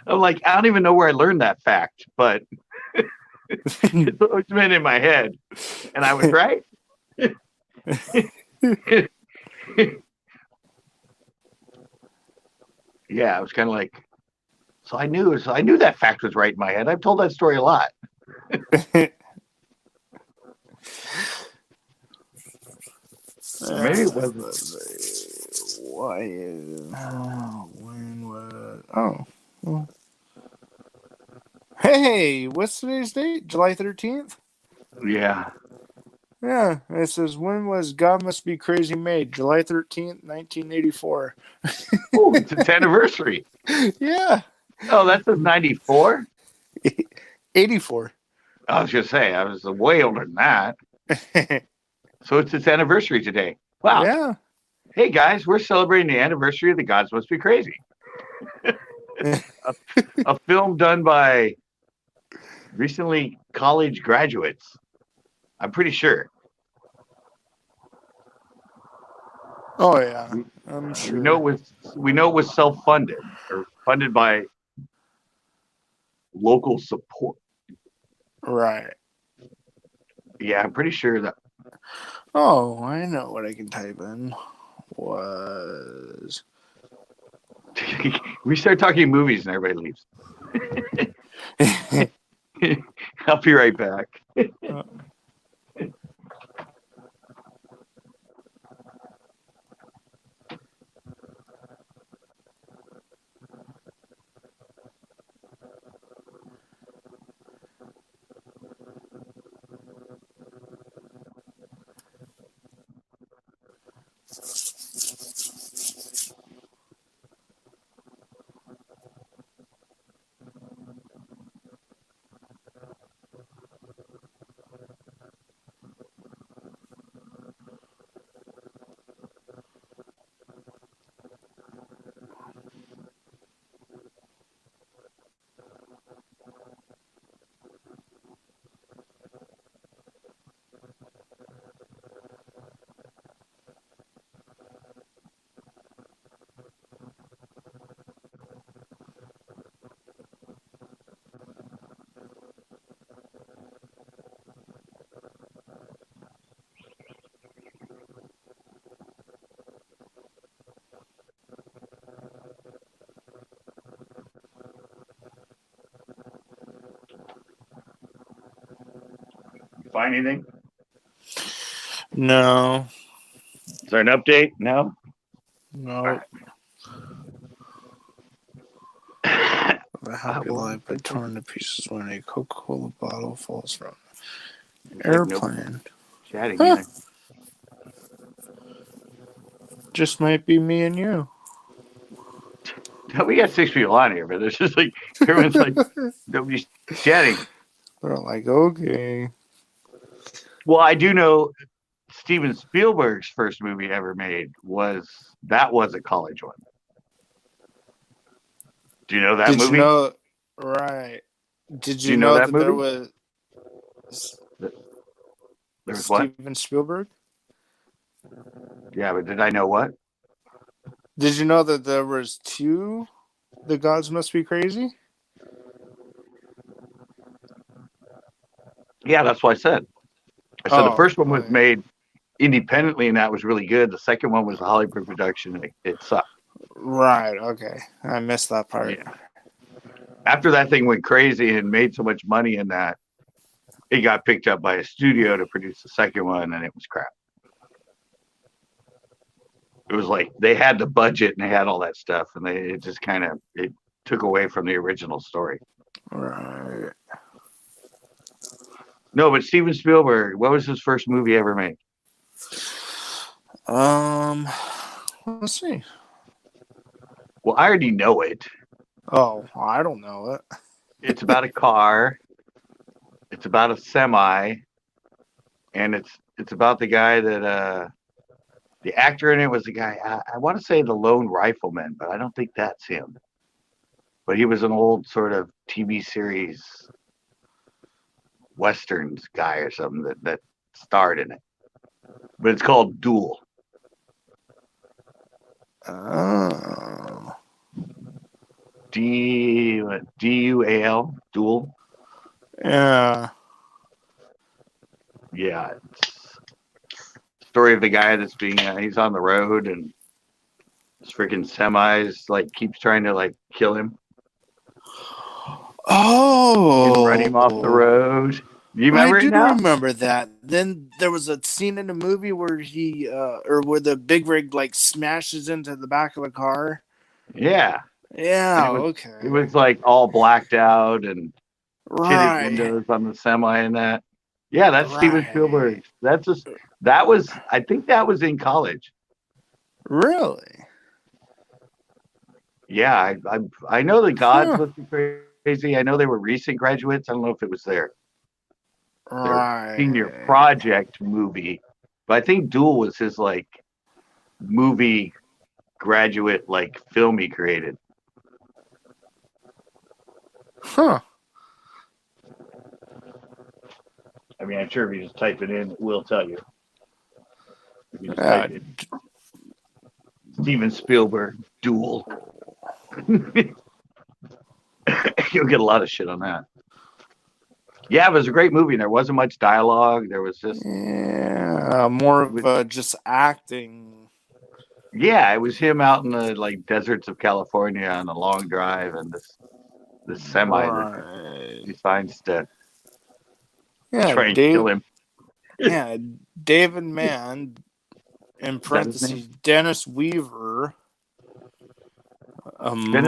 I'm like, I don't even know where I learned that fact, but it's always been in my head, and I was right. Yeah, I was kind of like, so I knew that fact was right in my head. I've told that story a lot. Or maybe it wasn't. Why? When was? Oh. Well. Hey, what's today's date? July 13th? Yeah. Yeah, it says, when was God Must Be Crazy made? July 13th, 1984. Oh, it's its anniversary. Yeah. Oh, that says 94. 84. I was gonna say I was way older than that. So it's its anniversary today. Wow. Yeah. Hey guys, we're celebrating the anniversary of The Gods Must Be Crazy. A film done by recently college graduates. I'm pretty sure. Oh, yeah. We, I'm we know sure. it was self-funded or funded by local support. Right. Yeah, I'm pretty sure that Oh, I know what I can type in. Was. we start talking movies and everybody leaves. I'll be right back. Find anything? No. Is there an update? No. No. Right. The happy Well, life but torn to pieces when a Coca-Cola bottle falls from an looks like nobody's airplane. chatting Huh. either. Just might be me and you. We got 6 people on here, but it's just like everyone's like nobody's chatting. They're like, okay. Well, I do know Steven Spielberg's first movie ever made was a college one. Do you know that Did you movie? know? Right. Did Do you you know know that that there movie? was There was what? Steven Spielberg? Yeah, but did I know what? Did you know that there was two The Gods Must Be Crazy? Yeah, that's what I said. I said the Oh, first one was okay. made independently, and that was really good. The second one was a Hollywood production. And it sucked. Right, okay. I missed that part. Yeah. After that thing went crazy and made so much money in that, it got picked up by a studio to produce the second one, and it was crap. It was like they had the budget and they had all that stuff, and it just kind of it took away from the original story. Right. No, but Steven Spielberg, what was his first movie ever made? Um, let's see. Well, I already know it. Oh, I don't know it. It's about a car. It's about a semi, and it's about the guy that The actor in it was the guy. I want to say the Lone Rifleman, but I don't think that's him. But he was an old sort of TV series westerns guy or something that starred in it. But it's called Duel. Oh. Dual. Duel. Yeah. Yeah. It's story of the guy that's being he's on the road and this freaking semis like keeps trying to like kill him and run him off the Oh. road. You I remember it do now? remember that. Then there was a scene in the movie where he or where the big rig like smashes into the back of the car. Yeah. And Yeah, it okay. was like all blacked out and tinted Right. windows on the semi and that. Yeah, that's Steven Right. Spielberg. That's just that was I think that was in college. Really? Yeah, I know the gods Huh. must be crazy. I know they were recent graduates. I don't know if it was their senior Right. project movie, but I think Duel was his like movie graduate like film he created. Huh. I mean, I'm sure if you just type it in, it will tell you. If you just Yeah. type in Steven Spielberg Duel, you'll get a lot of shit on that. Yeah, it was a great movie. There wasn't much dialogue. There was just Yeah. More it of was just acting. yeah, it was him out in the like deserts of California on a long drive, and this semi that Right. decides to Yeah, try and kill Dave. him. Yeah, David Mann, in Is that his name? parentheses, Dennis Weaver, a Dennis.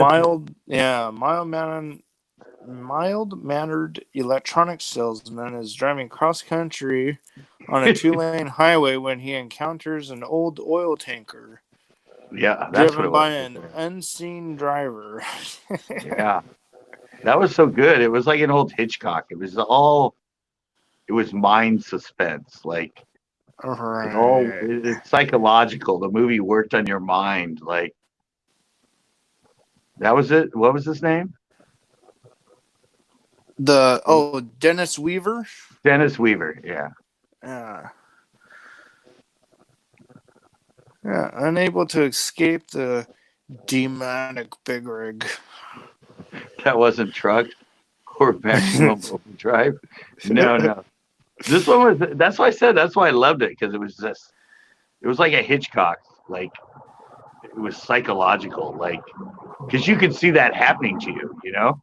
mild mannered electronics salesman is driving cross country on a 2-lane highway when he encounters an old oil tanker Yeah, that's what driven it was by right an there. unseen driver. Yeah, that was so good. It was like an old Hitchcock. It was mind suspense. Like Right. it's psychological. The movie worked on your mind. Like that was it. What was his name? Dennis Weaver. Dennis Weaver. Yeah, Yeah. Yeah, unable to escape the demonic big rig. that wasn't Trucks or Maximum Overdrive. No, no. This one was. That's why I said. That's why I loved it because it was just. It was like a Hitchcock. Like it was psychological. Like because you could see that happening to you. You know,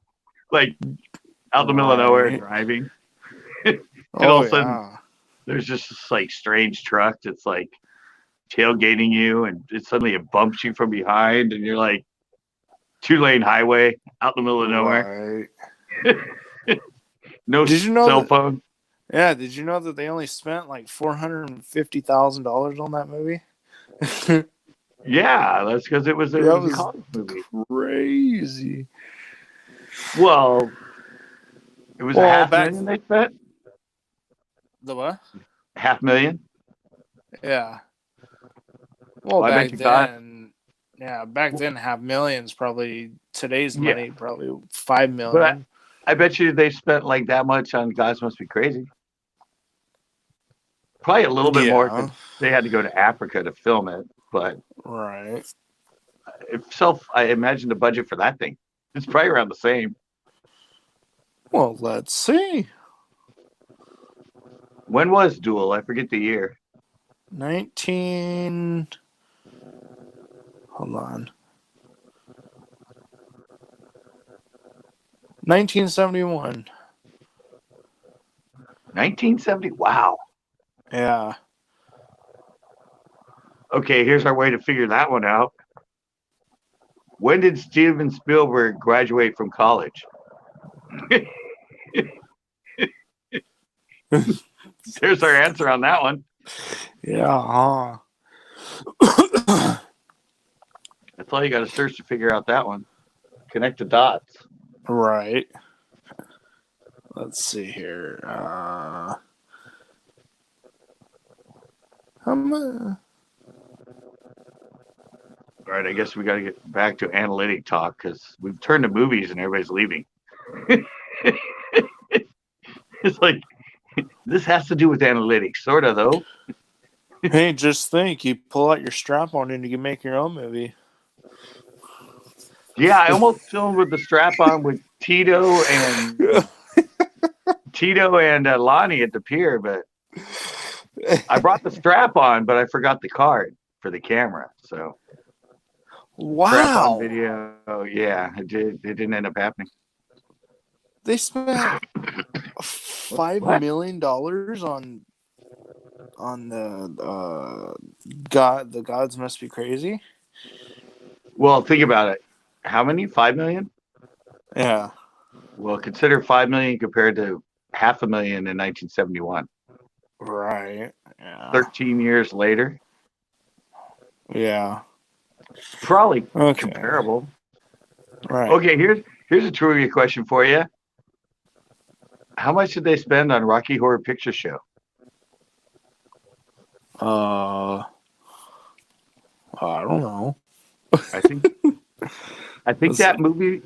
like out in the middle of nowhere Right. driving, and all Oh of a sudden yeah. there's just this like strange truck that's like tailgating you, and suddenly it bumps you from behind, and you're like 2-lane highway out in the middle of nowhere, Right. no Did you know cell that? phone. Yeah. Did you know that they only spent like $450,000 on that movie? Yeah, that's because it That was a was college movie. crazy. Well, it was a Well, half back million they spent. the what? Half million. Yeah. Well, Well, I bet back you got. then, yeah, back then, half millions probably today's Yeah, money probably 5 but million. I bet you they spent like that much on Guys Must Be Crazy. Probably a little bit more Yeah. because they had to go to Africa to film it. But Right. I imagine the budget for that thing. It's probably around the same. Well, let's see. When was Duel? I forget the year. 19. Hold on. 1971. 1970. Wow. Yeah. Okay, here's our way to figure that one out. When did Steven Spielberg graduate from college? There's our answer on that one. Yeah. That's all you got to search to figure out that one. Connect the dots. Right. Let's see here. How much? right, I guess we got to get back to analytic talk because we've turned to movies and everybody's leaving. It's like this has to do with analytics, sort of though. Hey, just think, you pull out your strap on and you can make your own movie. Yeah, I almost filmed with the strap on with Tito and Lonnie at the pier, but I brought the strap on, but I forgot the card for the camera. So strap on Wow. video, yeah, it didn't end up happening. They spent $5 What? million on the God. The gods must be crazy. Well, think about it. How many? 5 million? Yeah. Well, consider 5 million compared to 500,000 in 1971. Right. Yeah. 13 years later, Yeah. probably Okay. comparable. Right. Okay, here's a trivia question for you. How much did they spend on Rocky Horror Picture Show? I don't know. I think that movie.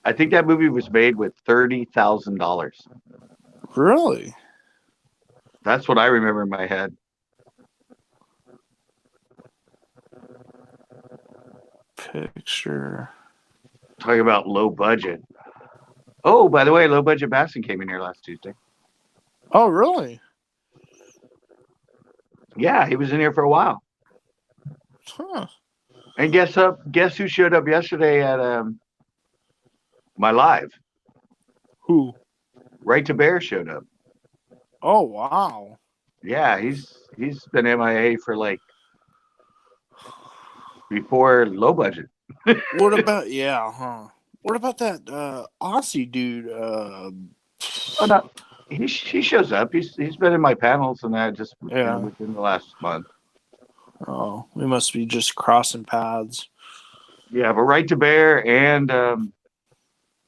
I think that movie was made with $30,000. Really? That's what I remember in my head. Picture. Talking about low budget. Oh, by the way, low budget Basson came in here last Tuesday. Oh, really? Yeah, he was in here for a while. Huh. And guess who showed up yesterday at my live? Who? Right to Bear showed up. Oh, wow. Yeah, he's been MIA for like before low budget. What about What about that Aussie dude? Oh no, he shows up. He's been in my panels and that just Yeah. within the last month. Oh, we must be just crossing paths. Yeah, but Right to Bear and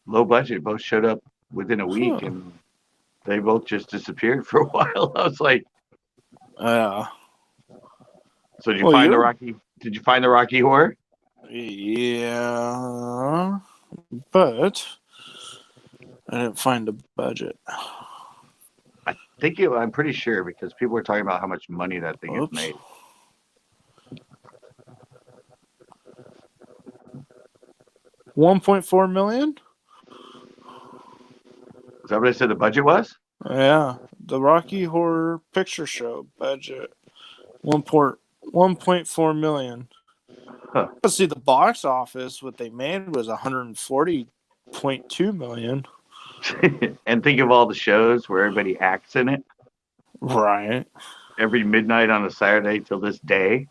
low budget both showed up within a week, and they both just disappeared for a while. I was like, Yeah. so did you find the Rocky? Did you find the Rocky Horror? Yeah, but I didn't find a budget. I'm pretty sure because people were talking about how much money that thing has made. $1.4 million? Is that what I said the budget was? Yeah. The Rocky Horror Picture Show budget. 1.4 million. Huh. But see, the box office, what they made was 140.2 million. And think of all the shows where everybody acts in it. Right. Every midnight on a Saturday till this day.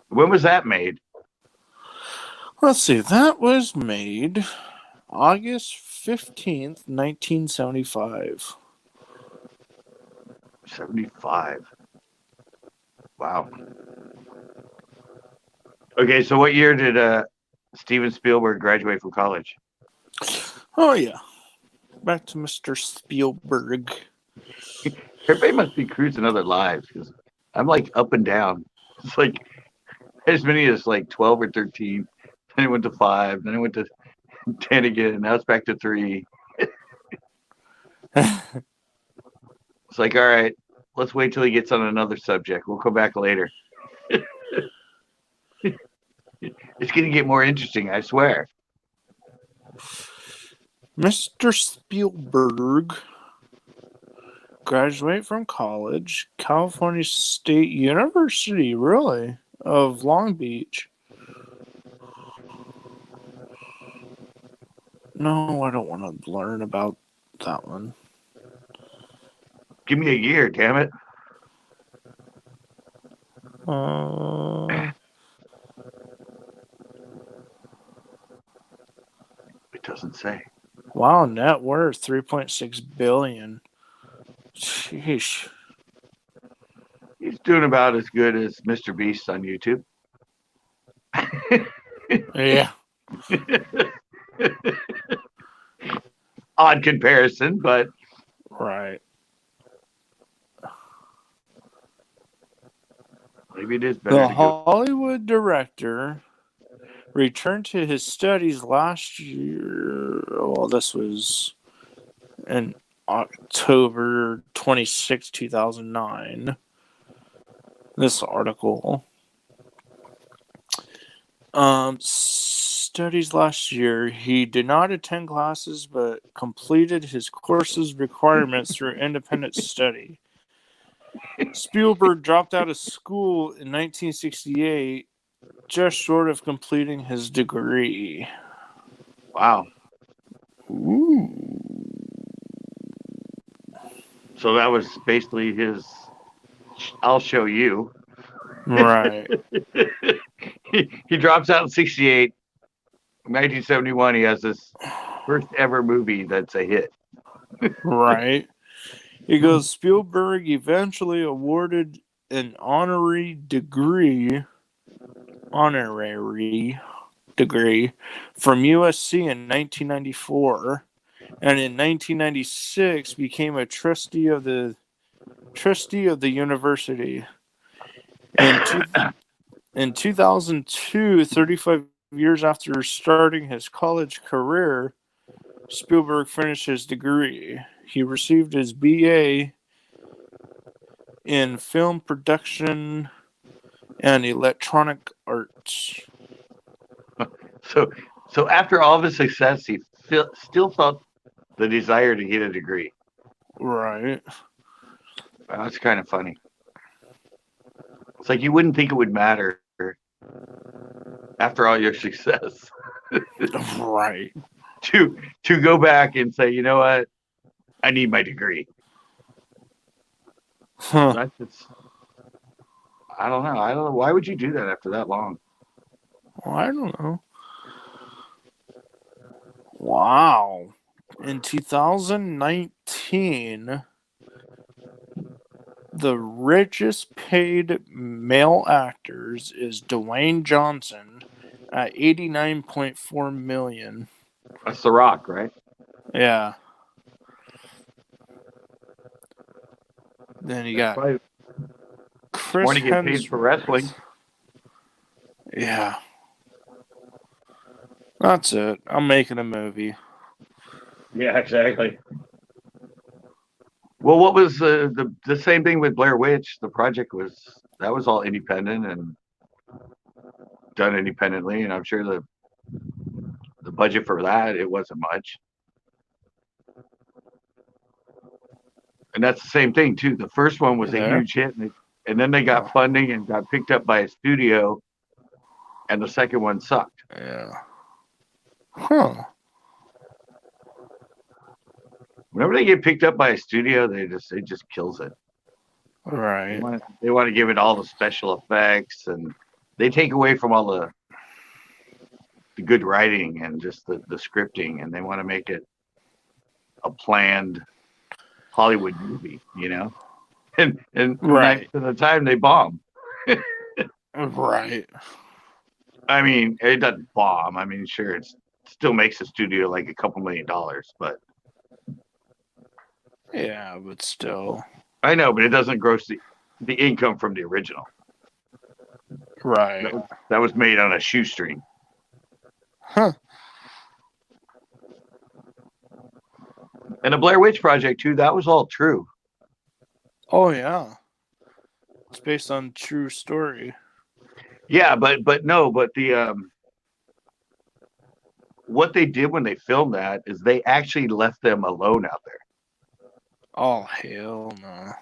When was that made? Let's see. That was made August 15th, 1975. 75. Wow. Okay, so what year did Steven Spielberg graduate from college? Oh, yeah. Back to Mr. Spielberg. Everybody must be cruising other lives because I'm like up and down. It's like as many as like 12 or 13. Then I went to 5. Then I went to 10 again. Now it's back to 3. It's like, all right, let's wait till he gets on another subject. We'll come back later. It's going to get more interesting, I swear. Mr. Spielberg graduate from college, California State University, really, of Long Beach. No, I don't want to learn about that one. Give me a year, damn it. It doesn't say. Wow, net worth $3.6 billion. Sheesh. He's doing about as good as Mr. Beast on YouTube. Yeah. Odd comparison, but Right. Maybe it is better The to go. Hollywood director returned to his studies last year. Well, this was in October 26, 2009. This article. Studies last year. He did not attend classes, but completed his course's requirements through independent study. Spielberg dropped out of school in 1968, just short of completing his degree. Wow. Ooh. So that was basically his. I'll show you. Right. He drops out in 68. 1971, he has this first ever movie that's a hit. Right. He goes, Spielberg eventually awarded an honorary degree from USC in 1994, and in 1996 became a trustee of the university. In 2002, 35 years after starting his college career, Spielberg finished his degree. He received his BA in film production and electronic arts. So after all of his success, he still felt the desire to get a degree. Right. That's kind of funny. It's like you wouldn't think it would matter after all your success Right. to go back and say, you know what, I need my degree. Huh. That's just, I don't know. Why would you do that after that long? Well, I don't know. Wow. In 2019, the richest paid male actors is Dwayne Johnson at $89.4 million. That's The Rock, right? Yeah. Then you got Probably Chris want to get paid for wrestling. Yeah. That's it. I'm making a movie. Yeah, exactly. Well, what was the same thing with Blair Witch? The project was all independent and done independently, and I'm sure the budget for that it wasn't much. And that's the same thing too. The first one was a huge hit, and then they got funding and got picked up by a studio, and the second one sucked. Yeah. Huh. Whenever they get picked up by a studio, it just kills it. Right. They want to give it all the special effects, and they take away from all the good writing and just the scripting, and they want to make it a planned Hollywood movie, you know. And Right. 9% of the time they bomb. Right. I mean, it doesn't bomb. I mean, sure, it still makes the studio like a couple $1 million, but yeah, but still. I know, but it doesn't gross the income from the original. Right. That was made on a shoestring. Huh. And the Blair Witch Project too, that was all true. Oh yeah. It's based on true story. Yeah, but the what they did when they filmed that is they actually left them alone out there. Oh hell no.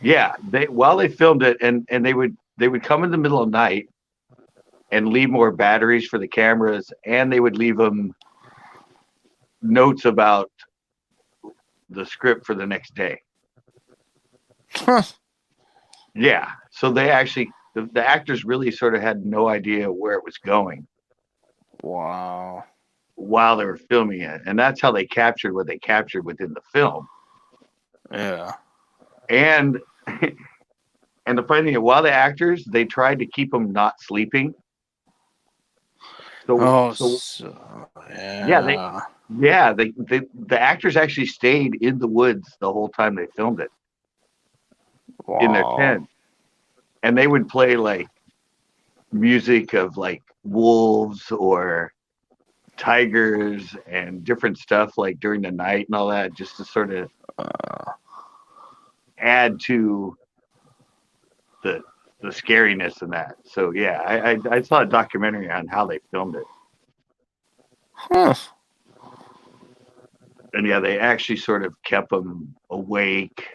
Yeah, while they filmed it, and they would come in the middle of the night and leave more batteries for the cameras, and they would leave them notes about the script for the next day. Huh. Yeah, so they actually the actors really sort of had no idea where it was going. Wow. While they were filming it, and that's how they captured what they captured within the film. Yeah. And and the funny thing, while the actors, they tried to keep them not sleeping. So yeah. The actors actually stayed in the woods the whole time they filmed it. Wow. In their tent. and they would play like music of like wolves or tigers and different stuff like during the night and all that, just to sort of add to the the scariness in that. So yeah, I saw a documentary on how they filmed it, Huh. and yeah, they actually sort of kept them awake.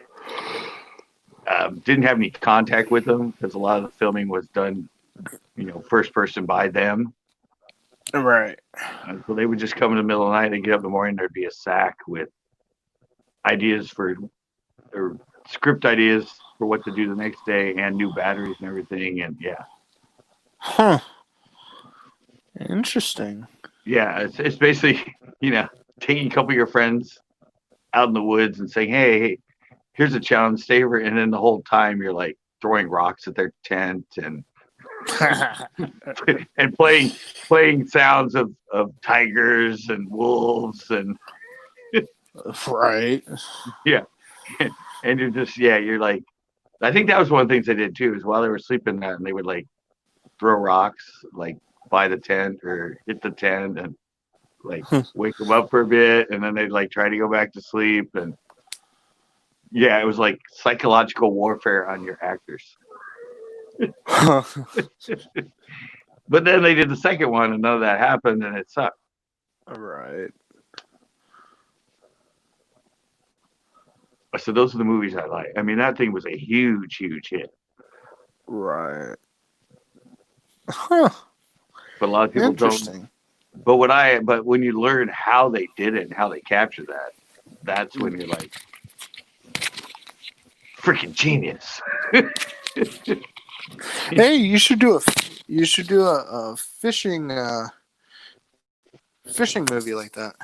Didn't have any contact with them because a lot of the filming was done, first person by them. Right. So they would just come in the middle of the night and get up in the morning. There'd be a sack with ideas for or script ideas for what to do the next day and new batteries and everything. And yeah, Huh. Interesting. yeah, it's basically taking a couple of your friends out in the woods and saying, hey, here's a challenge, stay over, and then the whole time you're like throwing rocks at their tent and and playing sounds of tigers and wolves and Right. yeah, and you're like, I think that was one of the things they did too, is while they were sleeping that, and they would like throw rocks like by the tent or hit the tent and like wake them up for a bit, and then they'd like try to go back to sleep. And yeah, it was like psychological warfare on your actors. But then they did the second one and none of that happened and it sucked. Right. So those are the movies I like. I mean, that thing was a huge hit. Right. Huh. But a lot of people don't. Interesting. But when you learn how they did it and how they captured that, that's when you're like, freaking genius. Hey, you should do a fishing movie like that.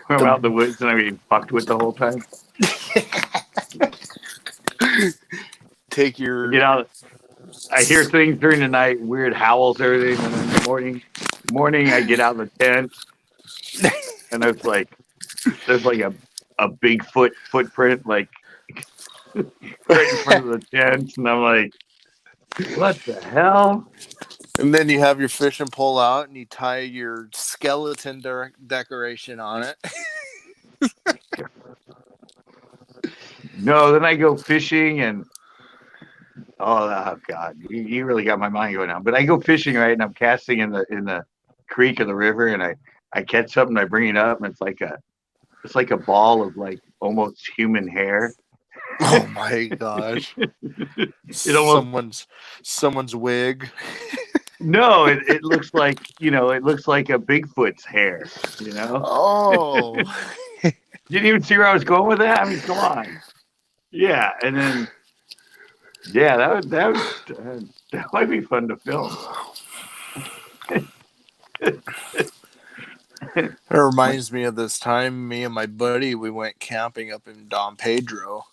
We're out in the woods and I'm being fucked with the whole time. Take your I hear things during the night, weird howls, everything, and then in the morning I get out of the tent and there's like a Bigfoot footprint like right in front of the tent, and I'm like, what the hell? And then you have your fishing pole out and you tie your skeleton decoration on it. No, then I go fishing and oh god, you really got my mind going on. But I go fishing, right, and I'm casting in the creek or the river, and I catch something, I bring it up, and it's like a ball of like almost human hair. Oh my gosh! It almost someone's wig. No, it looks like it looks like a Bigfoot's hair. Oh, You didn't even see where I was going with that. I mean, come on. Yeah, and then that might be fun to film. it reminds me of this time me and my buddy we went camping up in Don Pedro,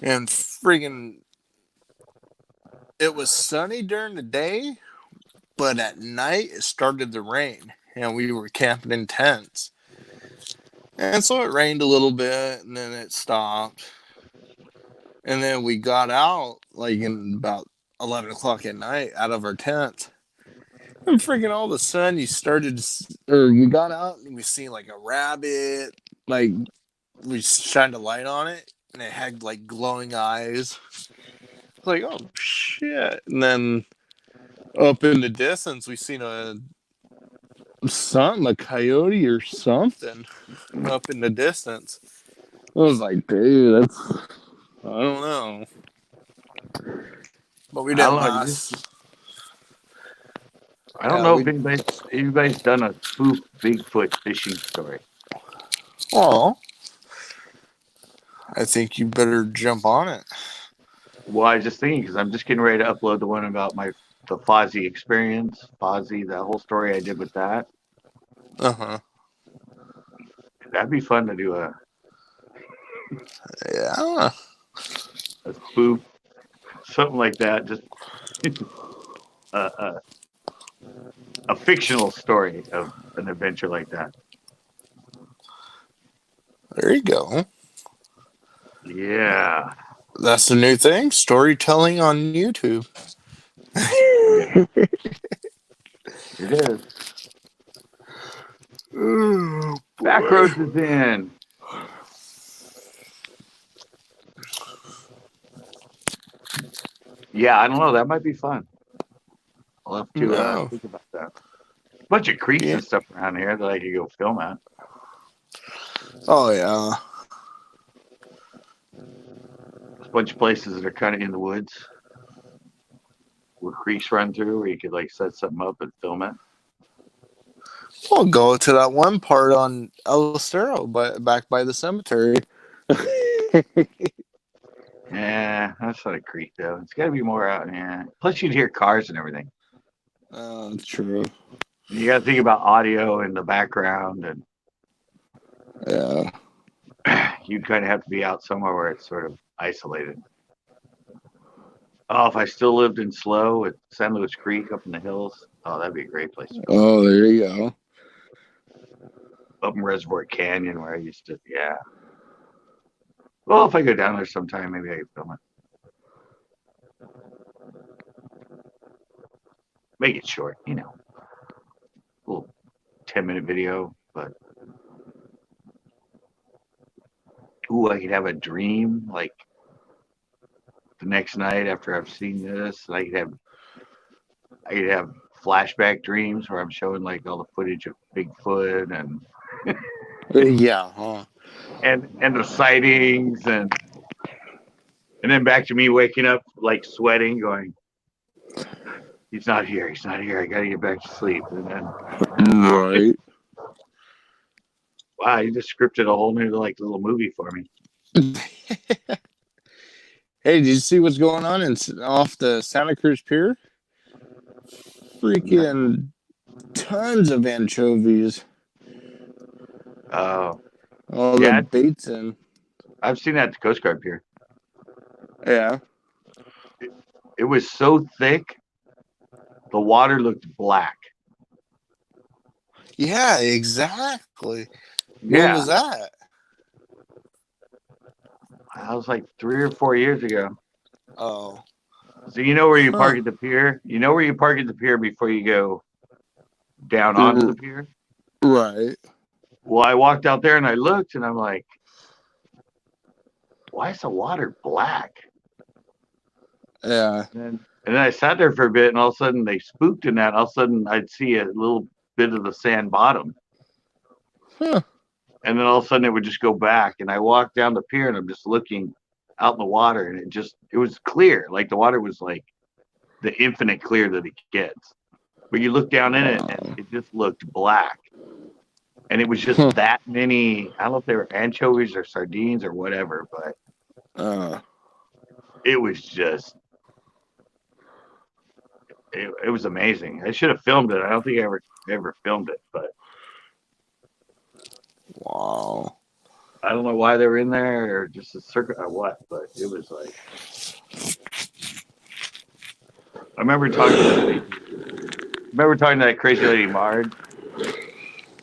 and friggin' it was sunny during the day, but at night it started to rain, and we were camping in tents, and so it rained a little bit, and then it stopped. And then we got out like in about 11 o'clock at night out of our tent. And freaking all of a sudden you got out and we seen like a rabbit. Like we shined a light on it and it had like glowing eyes. Like, oh shit. And then up in the distance we seen a coyote or something up in the distance. I was like, dude, I don't know. But we didn't last. I don't know if anybody's done a spoof Bigfoot fishing story. Well, I think you better jump on it. Well, I was just thinking because I'm just getting ready to upload the one about the Fozzie experience. Fozzie, that whole story I did with that. Uh-huh. That'd be fun to do a spoof, something like that. Just a fictional story of an adventure like that. There you go. Yeah. That's the new thing. Storytelling on YouTube. Yeah. It is. Oh boy. Backroads is in. Yeah, I don't know. That might be fun. I'll have to No. think about that. Bunch of creeks Yeah. and stuff around here that I could go film at. Oh yeah. There's a bunch of places that are kind of in the woods where creeks run through where you could like set something up and film it. We'll go to that one part on El Cerro, but back by the cemetery. Yeah, that's not a creek though. It's got to be more out. Yeah. Plus, you'd hear cars and everything. True. You got to think about audio in the background, and Yeah. you'd kind of have to be out somewhere where it's sort of isolated. Oh, if I still lived in Slow with San Luis Creek up in the hills, oh, that'd be a great place to film. Oh, there you go. Up in Reservoir Canyon where I used to, yeah. Well, if I go down there sometime, maybe I can film it. Make it short, little 10-minute video. But ooh, I could have a dream like the next night after I've seen this. And I could have flashback dreams where I'm showing like all the footage of Bigfoot Yeah. Huh. and the sightings and then back to me waking up like sweating, going, he's not here, he's not here. I gotta get back to sleep. And then Right. wow, you just scripted a whole new like little movie for me. Hey, did you see what's going on off the Santa Cruz Pier? Freaking tons of anchovies. Oh, All the yeah, baits in. I've seen that at the Coast Guard Pier. Yeah. It was so thick, the water looked black. Yeah, exactly. When Yeah, was that? I was like 3 or 4 years ago. Oh. So you know where you Huh. park at the pier? You know where you park at the pier before you go down onto R- the pier? right. Well, I walked out there and I looked and I'm like, why is the water black? Yeah. And then I sat there for a bit and all of a sudden they spooked in that. All of a sudden I'd see a little bit of the sand bottom. Huh. And then all of a sudden it would just go back. And I walked down the pier and I'm just looking out in the water and it was clear. Like the water was like the infinite clear that it gets. But you look down in it and Wow. it just looked black. And it was just Huh. that many, I don't know if they were anchovies or sardines or whatever, but Uh, it was just, it was amazing. I should have filmed it. I don't think I ever filmed it, but wow. I don't know why they were in there or just a circuit or what, but it was like, I remember talking to that lady. Remember talking to that crazy lady, Marge.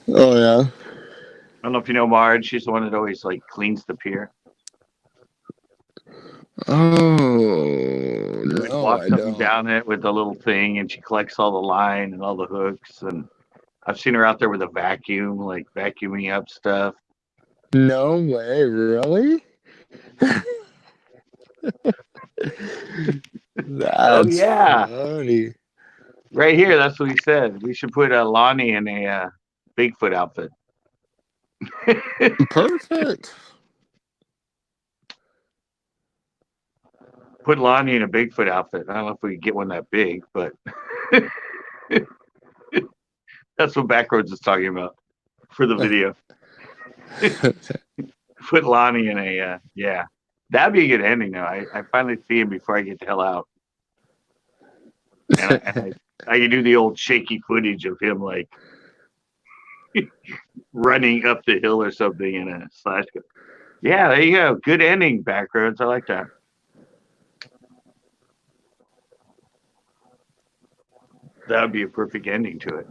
Oh, yeah. I don't know if you know Marge. She's the one that always like cleans the pier. Oh, She always no, walks I up and don't. down it with the little thing, and she collects all the line and all the hooks. And I've seen her out there with a vacuum, like vacuuming up stuff. No way, really? Oh That's yeah, funny. right here. That's what he said. We should put Lonnie in a Bigfoot outfit. Perfect. Put Lonnie in a Bigfoot outfit. I don't know if we could get one that big, but that's what Backroads is talking about for the video. Put Lonnie in a yeah. That'd be a good ending though. I finally see him before I get the hell out. And I can do the old shaky footage of him like running up the hill or something in a slash. Yeah, there you go. Good ending, Backroads. I like that. That would be a perfect ending to it.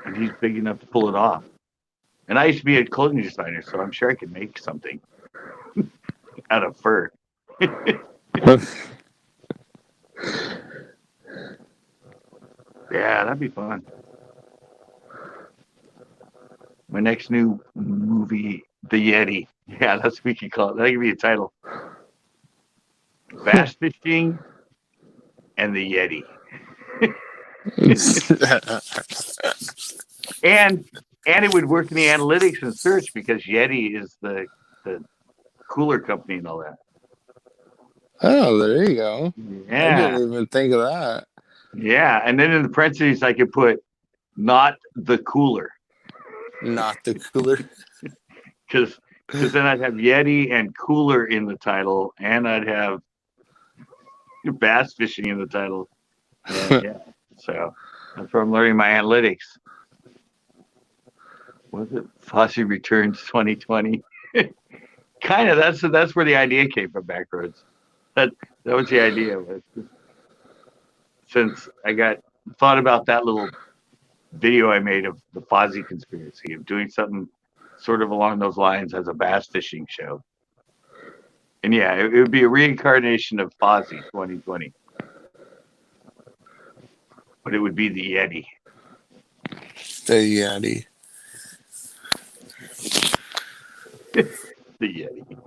And he's big enough to pull it off. And I used to be a clothing designer, so I'm sure I could make something out of fur. Yeah, that'd be fun. My next new movie, The Yeti. Yeah, that's what we could call it. That could be a title. Bass fishing and the Yeti. and and it would work in the analytics and search because Yeti is the cooler company and all that. Oh, there you go. I Yeah. didn't even think of that. Yeah. And then in the parentheses I could put not the cooler. Not the cooler. Because then I'd have Yeti and cooler in the title, and I'd have bass fishing in the title. Yeah. So that's where I'm learning my analytics. Was it Fosse Returns 2020? Kind of. That's where the idea came from. Backroads. That was the idea. Since I thought about that little video I made of the Fozzie conspiracy of doing something sort of along those lines as a bass fishing show. And yeah, it would be a reincarnation of Fozzie 2020. But it would be the Yeti. The Yeti. The Yeti.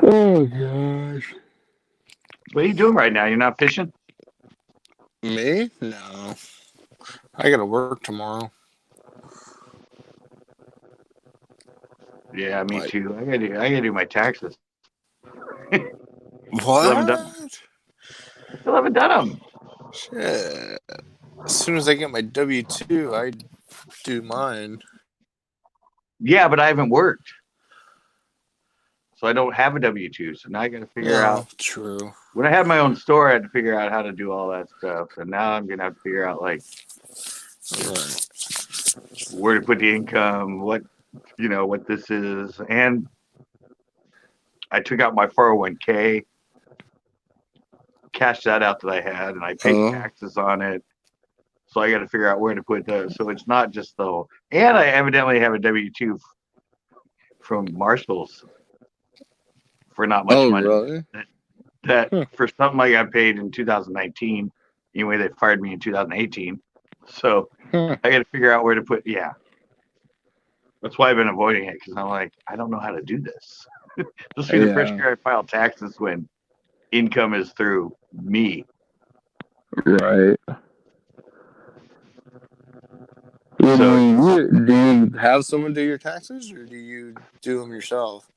Oh gosh. What are you doing right now? You're not fishing? Me? No. I gotta work tomorrow. Yeah, me What? too. I gotta do my taxes. What? Still haven't done them. Shit. As soon as I get my W-2, I do mine. Yeah, but I haven't worked. So I don't have a W-2. So now I got to figure out. True. When I had my own store, I had to figure out how to do all that stuff. And now I'm going to have to figure out, like, where to put the income, what this is. And I took out my 401k, cashed that out that I had, and I paid taxes on it. So I got to figure out where to put those. So it's not just the whole. And I evidently have a W-2 from Marshall's for not much money. Really? That for something I got paid in 2019. Anyway, they fired me in 2018. So I got to figure out where to put. Yeah, that's why I've been avoiding it because I'm like, I don't know how to do this. This will be the first year I file taxes when income is through me. Right. So do you have someone do your taxes, or do you do them yourself?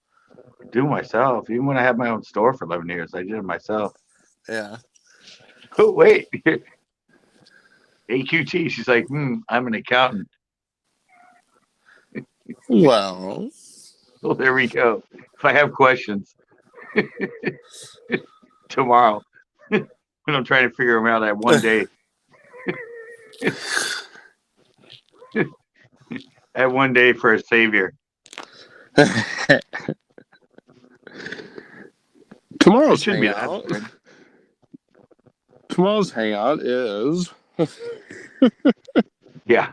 do myself. Even when I had my own store for 11 years, I did it myself. Yeah. Oh wait, AQT. She's like, I'm an accountant. Well, there we go. If I have questions tomorrow, when I'm trying to figure them out, I have one day. I have one day for a savior. Tomorrow's hangout. Tomorrow's hangout is. Yeah.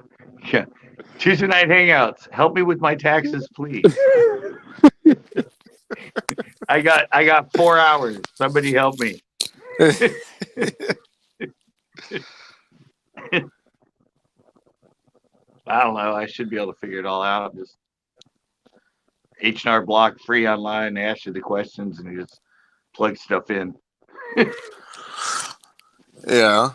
Tuesday night hangouts. Help me with my taxes, please. I got 4 hours. Somebody help me. I don't know. I should be able to figure it all out. Just H&R Block free online. They ask you the questions and you just plug stuff in. Yeah.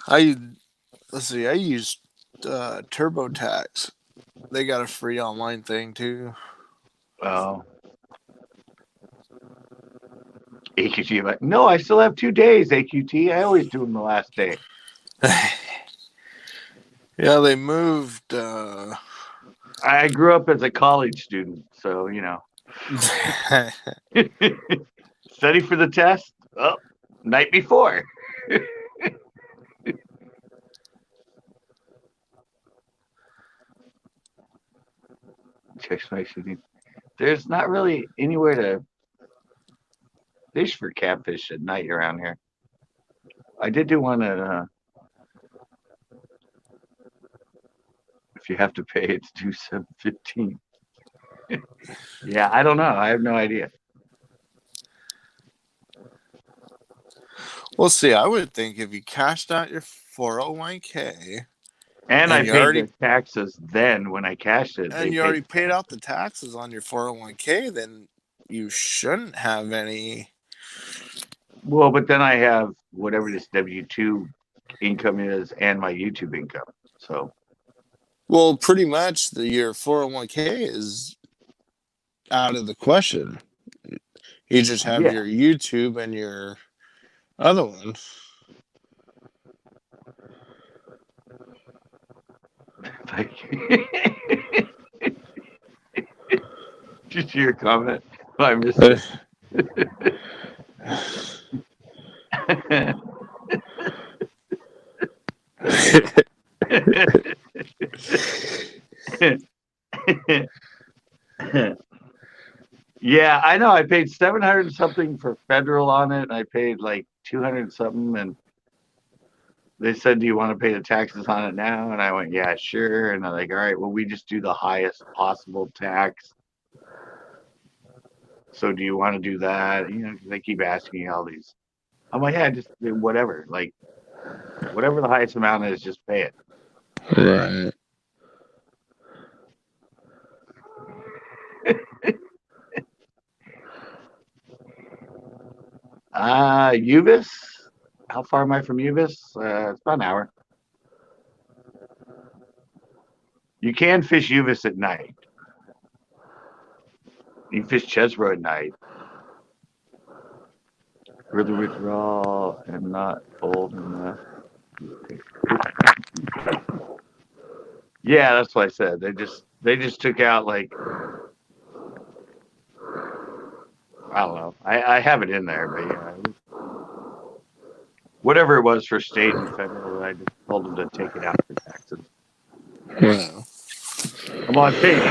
I used TurboTax. They got a free online thing too. Oh. AQT, like, no, I still have 2 days, AQT. I always do them the last day. Yeah, they moved. I grew up as a college student, so, study for the test? Oh, night before. There's not really anywhere to fish for catfish at night around here. I did do one at if you have to pay it to do 715. Yeah, I don't know. I have no idea. Well, see, I would think if you cashed out your 401k And I and you paid already the taxes then when I cashed it. They and you paid. already paid out the taxes on your 401k, then you shouldn't have any. Well, but then I have whatever this W-2 income is and my YouTube income. So Well, pretty much your 401k is out of the question. You just have yeah, your YouTube and your other one. like, just your comment. I missed it. Yeah, I know. I paid 700 something for federal on it. And I paid like 200 something, and they said, "Do you want to pay the taxes on it now?" And I went, "Yeah, sure." And they're like, "All right, well, we just do the highest possible tax. So do you want to do that?" You know, 'cause they keep asking me all these. I'm like, "Yeah, just whatever. Like, whatever the highest amount is, just pay it." Right. Uvis. How far am I from Uvis? It's about an hour. You can fish Uvis at night. You can fish Chesbro at night. Further withdrawal and not old enough. Yeah, that's what I said. They just took out like I don't know. I have it in there, but yeah, whatever it was for state and federal, I just told them to take it out for taxes. Yeah. I'm on paid.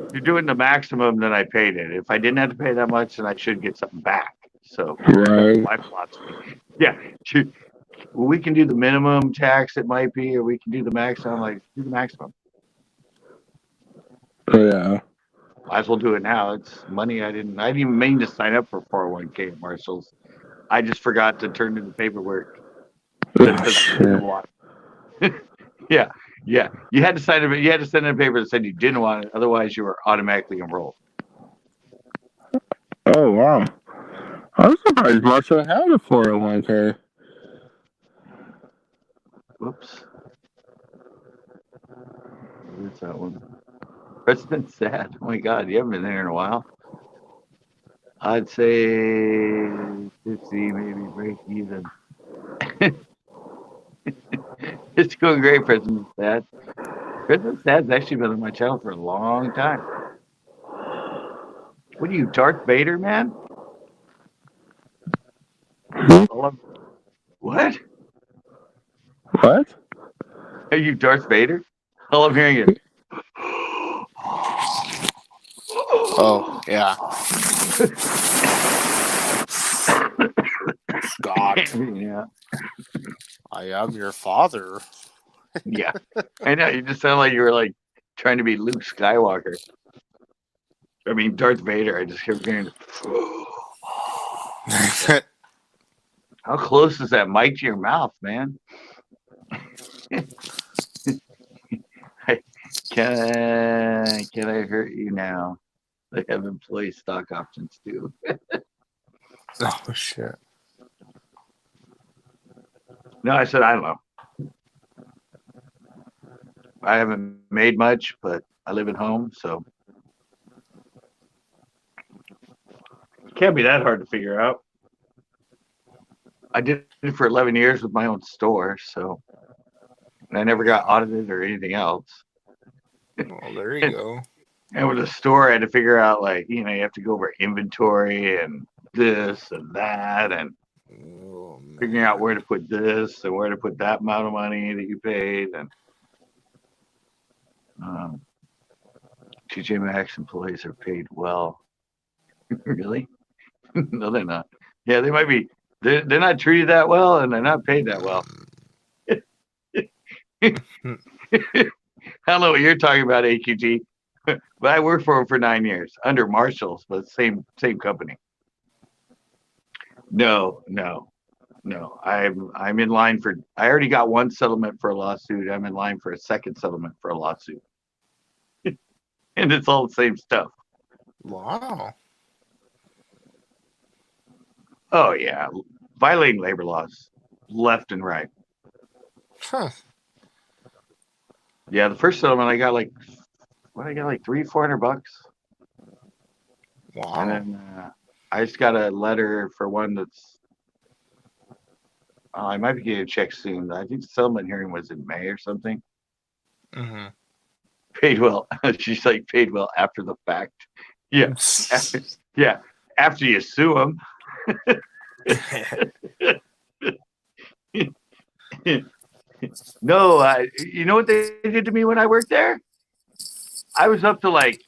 If you're doing the maximum, then I paid it. If I didn't have to pay that much, then I should get something back. So Right. my philosophy. Yeah, well, we can do the minimum tax it might be, or we can do the maximum. Like do the maximum. Yeah. Might as well do it now. It's money I didn't even mean to sign up for 401k at Marshall's. I just forgot to turn in the paperwork that Oh, says I shit. didn't want it. Yeah. You had to sign it. You had to send in a paper that said you didn't want it. Otherwise, you were automatically enrolled. Oh, wow. I'm surprised Marshall had a 401k. Whoops. Where's that one? President sad. Oh my God, you haven't been there in a while. I'd say 50, maybe break even. It's going great, President Sad. President Sad's actually been on my channel for a long time. What are you, Darth Vader, man? What? What? Are you Darth Vader? All I'm hearing is. Oh, yeah. God, Yeah. I am your father. Yeah. I know. You just sound like you were like trying to be Luke Skywalker. I mean, Darth Vader. I just kept hearing. How close is that mic to your mouth, man? Can I hurt you now? They have employee stock options too. Oh, shit. No, I said I don't know. I haven't made much, but I live at home, so it can't be that hard to figure out. I did it for 11 years with my own store, so I never got audited or anything else. Well, there you go. And with the store, I had to figure out, like, you have to go over inventory and this and that, and Oh, man. figuring out where to put this and where to put that amount of money that you paid. And TJ Maxx employees are paid well. Really? No, they're not. Yeah, they might be. They're not treated that well, and they're not paid that well. I don't know what you're talking about, AQT, but I worked for him for 9 years under Marshalls, but same company. No, no, no. I'm in line for. I already got one settlement for a lawsuit. I'm in line for a second settlement for a lawsuit, and it's all the same stuff. Wow. Oh yeah, violating labor laws, left and right. Huh. Yeah, the first settlement I got like, what I got like $300-400, Wow. and then I just got a letter for one that's. I might be getting a check soon. I think the settlement hearing was in May or something. Mm-hmm. Paid well. She's like paid well after the fact. Yeah, yeah. After you sue them. No, you know what they did to me when I worked there? I was up to like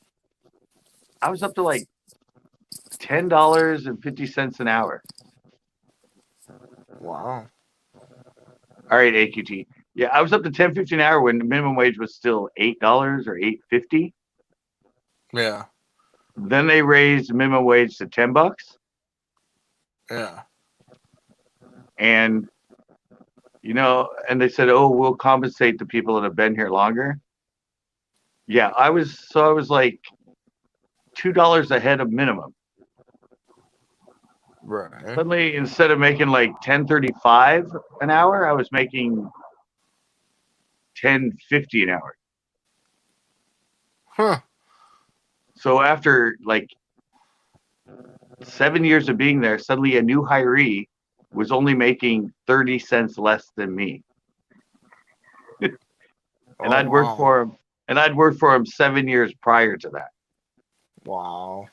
$10.50 an hour. Wow. All right, AQT. Yeah, I was up to $10.50 an hour when the minimum wage was still $8 or $8.50. Yeah. Then they raised the minimum wage to $10, Yeah. and and they said, "Oh, we'll compensate the people that have been here longer." Yeah, I was like $2 ahead of minimum. Right. Suddenly, instead of making like $10.35 an hour, I was making $10.50 an hour. Huh. So after like 7 years of being there, suddenly a new hiree was only making 30 cents less than me. And I'd worked for him, 7 years prior to that. Wow.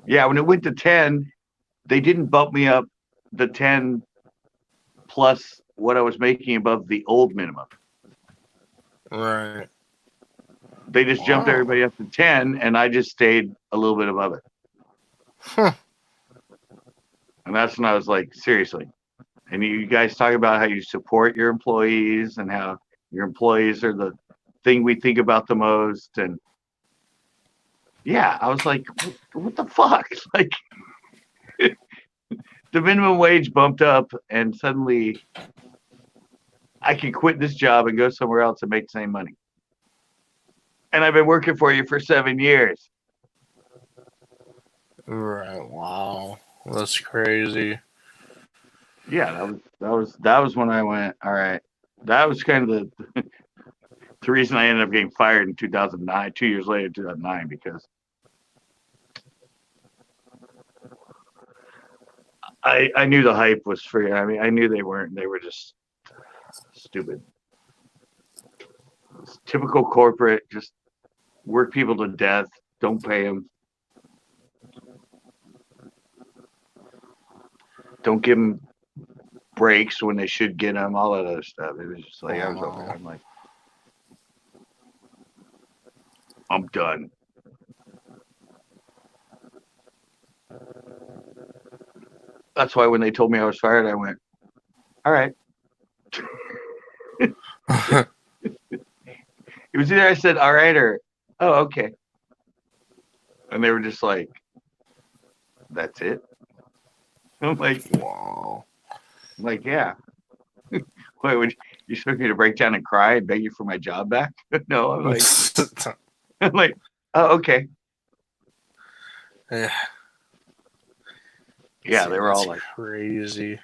Yeah, when it went to 10, they didn't bump me up the 10 plus what I was making above the old minimum. Right. They just jumped everybody up to 10, and I just stayed a little bit above it. Huh. And that's when I was like, seriously. And you guys talk about how you support your employees and how your employees are the thing we think about the most. And yeah, I was like, what the fuck? Like, the minimum wage bumped up, and suddenly I can quit this job and go somewhere else and make the same money. And I've been working for you for 7 years. Right. Wow. That's crazy. Yeah, that was when I went, all right. That was kind of the reason I ended up getting fired in 2009, 2 years later, 2009, because I knew the hype was free. I mean, I knew they were just stupid. It's typical corporate, just work people to death, don't pay them. Don't give them breaks when they should get them, all that other stuff. It was just like, I was over there. I'm like, I'm done. That's why when they told me I was fired, I went, all right. It was either I said, all right, or, oh, okay. And they were just like, that's it. I'm like, Wow. yeah. Wait, would you expect me to break down and cry and beg you for my job back? No, I'm like, oh, okay. Yeah. Yeah, they were all like, crazy.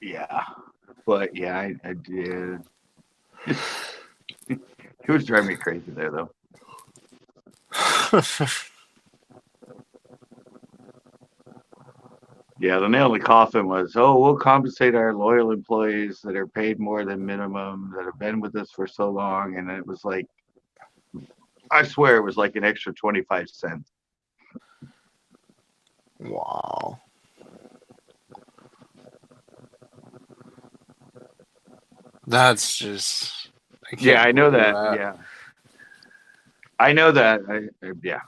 yeah. But yeah, I did. It was driving me crazy there, though. Yeah, the nail in the coffin was, oh, we'll compensate our loyal employees that are paid more than minimum, that have been with us for so long. And it was like, I swear it was like an extra 25 cents. Wow. That's just. Yeah, I know that. Yeah. I know that. Yeah.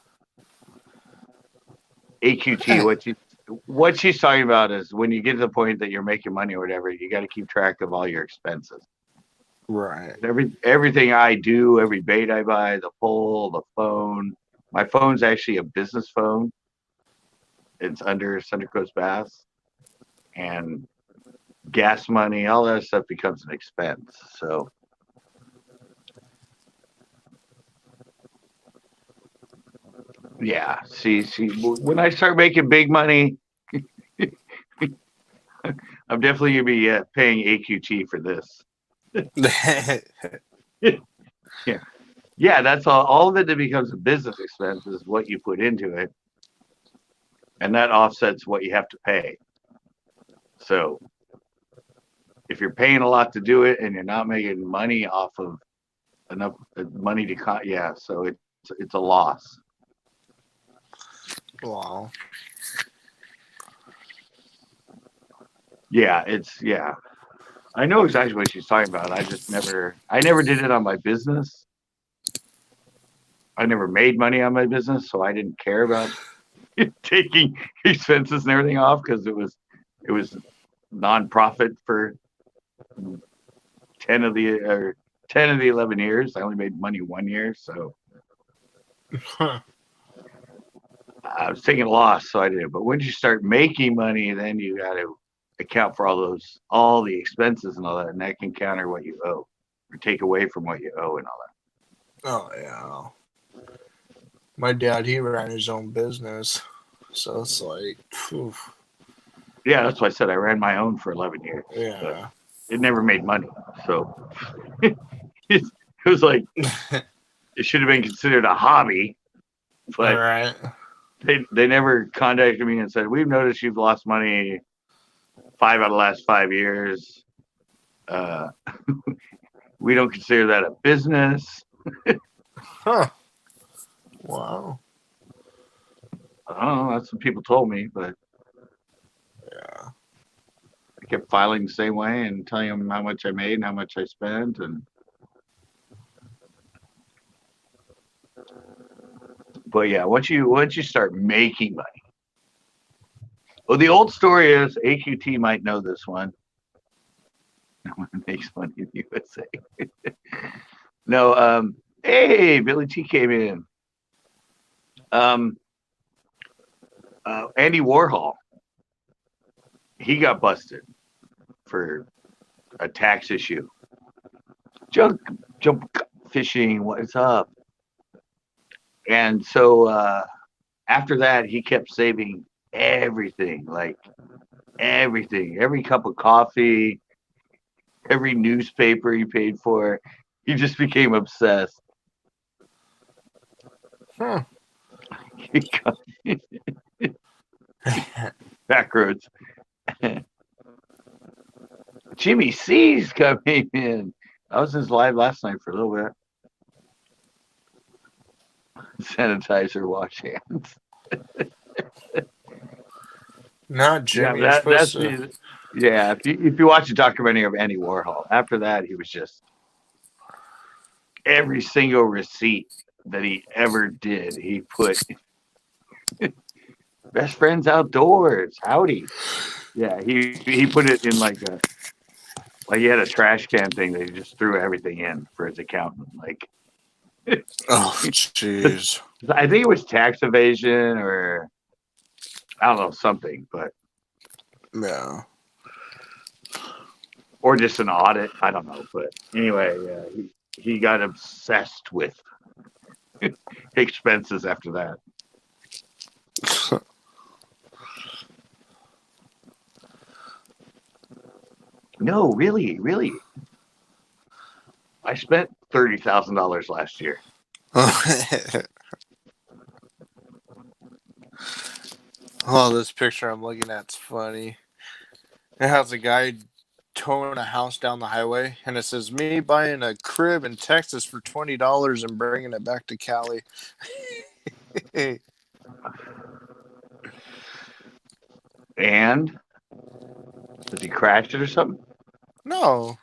AQT, what she's talking about is when you get to the point that you're making money or whatever, you got to keep track of all your expenses. Right. Everything I do, every bait I buy, the pole, the phone. My phone's actually a business phone. It's under Center Coast Bass, and gas money, all that stuff becomes an expense. So yeah, see, when I start making big money, I'm definitely gonna be paying AQT for this. Yeah, yeah, that's all. All of it that becomes a business expense is what you put into it, and that offsets what you have to pay. So if you're paying a lot to do it and you're not making money off of enough money to yeah, so it's a loss. Wow. Yeah, yeah. I know exactly what she's talking about. I never did it on my business. I never made money on my business, so I didn't care about taking expenses and everything off because it was nonprofit for 10 of the 11 years. I only made money 1 year, so I was taking a loss, so I did it. But once you start making money, then you got to account for all the expenses and all that, and that can counter what you owe or take away from what you owe and all that. Oh yeah. My dad, he ran his own business, so it's like, phew. Yeah, that's why I said I ran my own for 11 years. Yeah. It never made money, so it was like it should have been considered a hobby, but All right. they never contacted me and said, we've noticed you've lost money 5 out of the last 5 years. We don't consider that a business. Huh. Wow. I don't know. That's what people told me, but Yeah. I kept filing the same way and telling them how much I made and how much I spent. But yeah, once you start making money. Well, the old story is AQT might know this one. No one makes money in the USA. No, hey, Billy T came in. Andy Warhol, he got busted for a tax issue. Jump fishing, what is up? And so after that, he kept saving everything, like everything, every cup of coffee, every newspaper he paid for. He just became obsessed. Huh. Back roads. Jimmy C's coming in. I was his live last night for a little bit. Sanitizer, wash hands. Not Jimmy. Yeah, that's to... yeah. If you watch a documentary of Andy Warhol, after that he was just every single receipt that he ever did, he put best friends outdoors. Howdy. Yeah, he put it in like he had a trash can thing that he just threw everything in for his accountant. Like, Oh, jeez. I think it was tax evasion or I don't know something, but Yeah. or just an audit. I don't know, but anyway, yeah, he got obsessed with expenses after that. No, really. I spent $30,000 last year. Oh, this picture I'm looking at's funny. It has a guy towing a house down the highway, and it says, me buying a crib in Texas for $20 and bringing it back to Cali. And has he crashed it or something? No,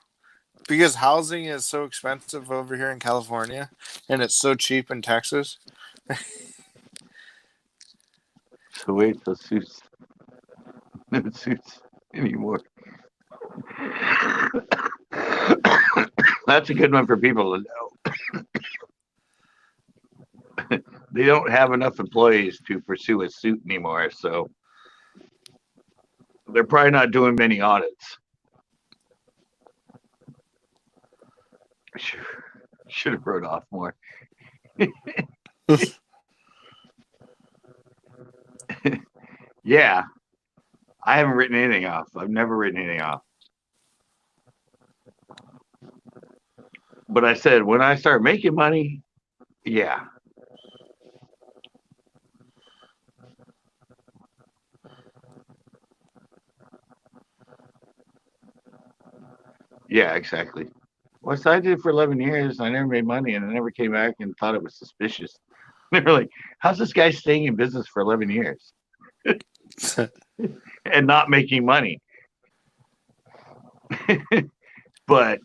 because housing is so expensive over here in California, and it's so cheap in Texas. So wait, so Sue's no suits anymore. That's a good one for people to know. They don't have enough employees to pursue a suit anymore, so they're probably not doing many audits. Should have wrote off more. Yeah, I haven't written anything off. I've never written anything off. But I said when I start making money, yeah. Yeah, exactly. Well, so I did it for 11 years. I never made money, and I never came back and thought it was suspicious. They were like, "How's this guy staying in business for 11 years and not making money?" But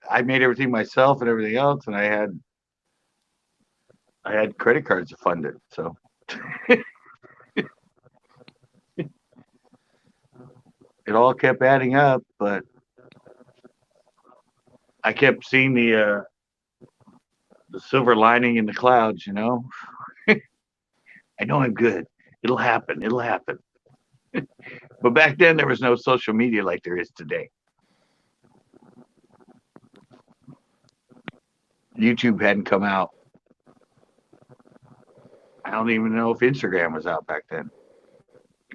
I made everything myself and everything else, and I had credit cards to fund it. So it all kept adding up. But I kept seeing the silver lining in the clouds. I know I'm good. It'll happen. It'll happen. But back then there was no social media like there is today. YouTube hadn't come out. I don't even know if Instagram was out back then.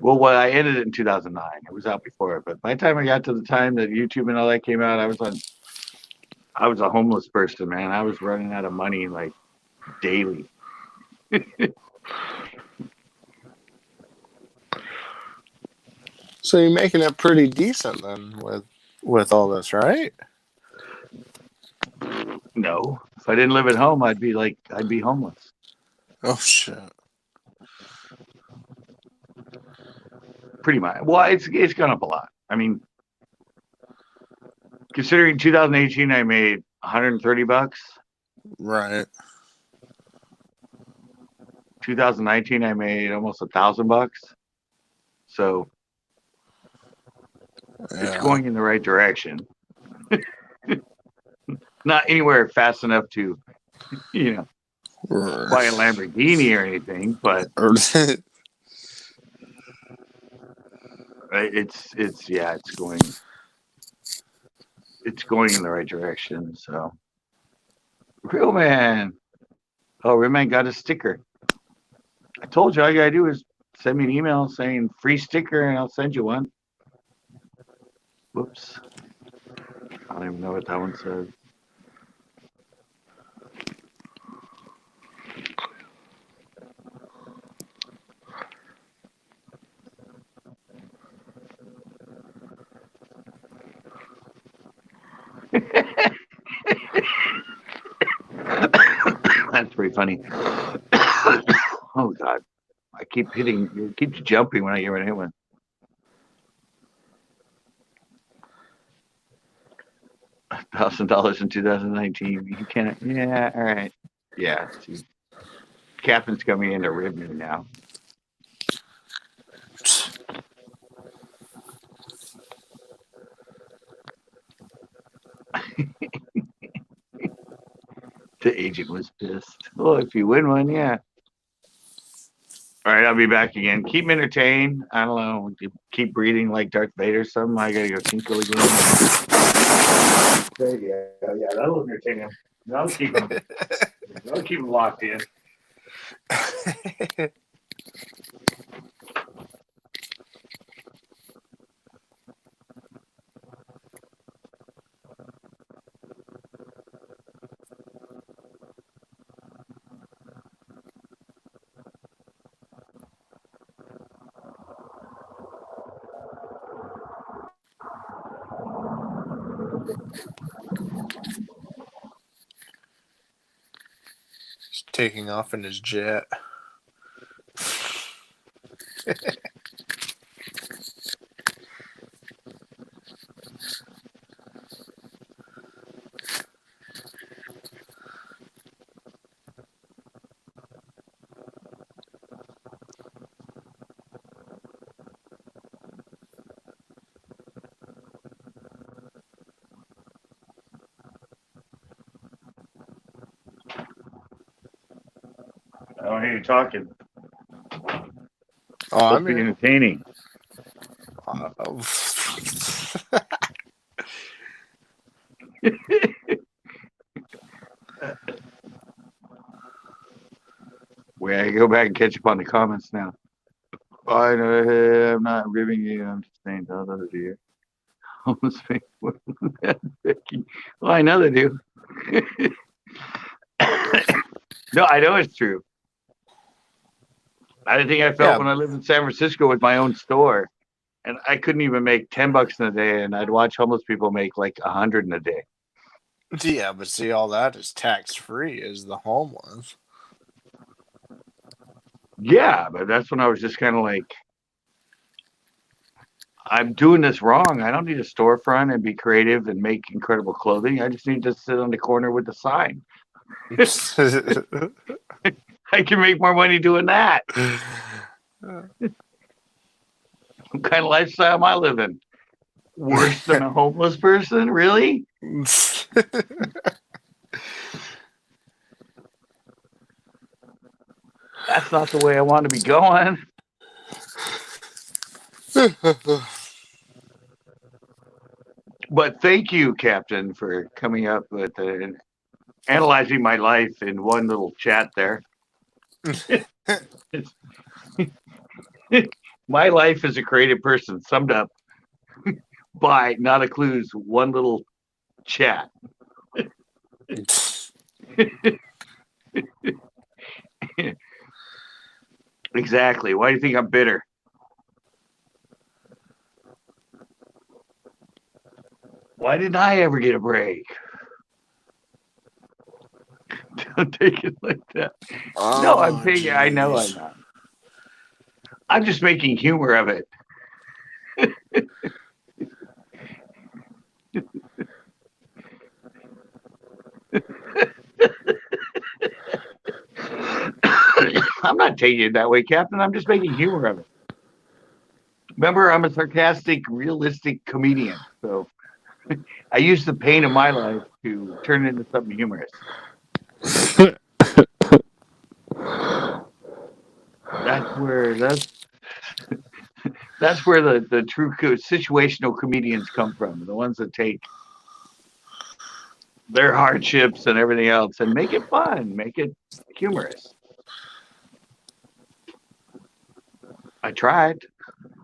Well, I ended it in 2009. It was out before, but by the time I got to the time that YouTube and all that came out, I was a homeless person, man. I was running out of money like daily. So you're making it pretty decent then with all this, right? No, if I didn't live at home, I'd be homeless. Oh shit. Pretty much. Well, it's gone up a lot. I mean, considering 2018, I made 130 bucks. Right. 2019, I made almost $1,000. So it's Yeah. going in the right direction. Not anywhere fast enough to, buy a Lamborghini or anything, but it's going in the right direction. So, Real Man. Oh, Real Man got a sticker. I told you all you gotta do is send me an email saying free sticker, and I'll send you one. Whoops. I don't even know what that one says. That's pretty funny. Oh God, I keep hitting, it keeps jumping when I get ready to hit one. $1,000 in 2019. You can't. Yeah, all right. Yeah. See, Captain's coming in to rib me now. The agent was pissed. Well, if you win one, yeah. All right, I'll be back again. Keep me entertained. I don't know. Keep breathing like Darth Vader or something. I gotta go tinkle again. Yeah, that'll entertain him. That'll keep him locked in. He's taking off in his jet. I hear you talking. Oh, Must be entertaining. Wait, I go back and catch up on the comments now. I know I'm not ribbing you. I'm just saying to others here. Almost well, I know they do. No, I know it's true. I think I felt when I lived in San Francisco with my own store, and I couldn't even make $10 in a day, and I'd watch homeless people make like 100 in a day. Yeah, but see, all that is tax free, is the homeless. Yeah, but that's when I was just kind of like, I'm doing this wrong. I don't need a storefront and be creative and make incredible clothing. I just need to sit on the corner with the sign. I can make more money doing that. What kind of lifestyle am I living? Worse than a homeless person? Really? That's not the way I want to be going. But thank you, Captain, for coming up with and analyzing my life in one little chat there. My life as a creative person summed up by not a clue's one little chat. Exactly. Why do you think I'm bitter? Why didn't I ever get a break? Don't take it like that. No, I'm taking. I know. I'm just making humor of it. I'm not taking it that way, Captain. I'm just making humor of it. Remember, I'm a sarcastic, realistic comedian. So I use the pain of my life to turn it into something humorous. That's where the true situational comedians come from. The ones that take their hardships and everything else and make it fun, make it humorous. I tried,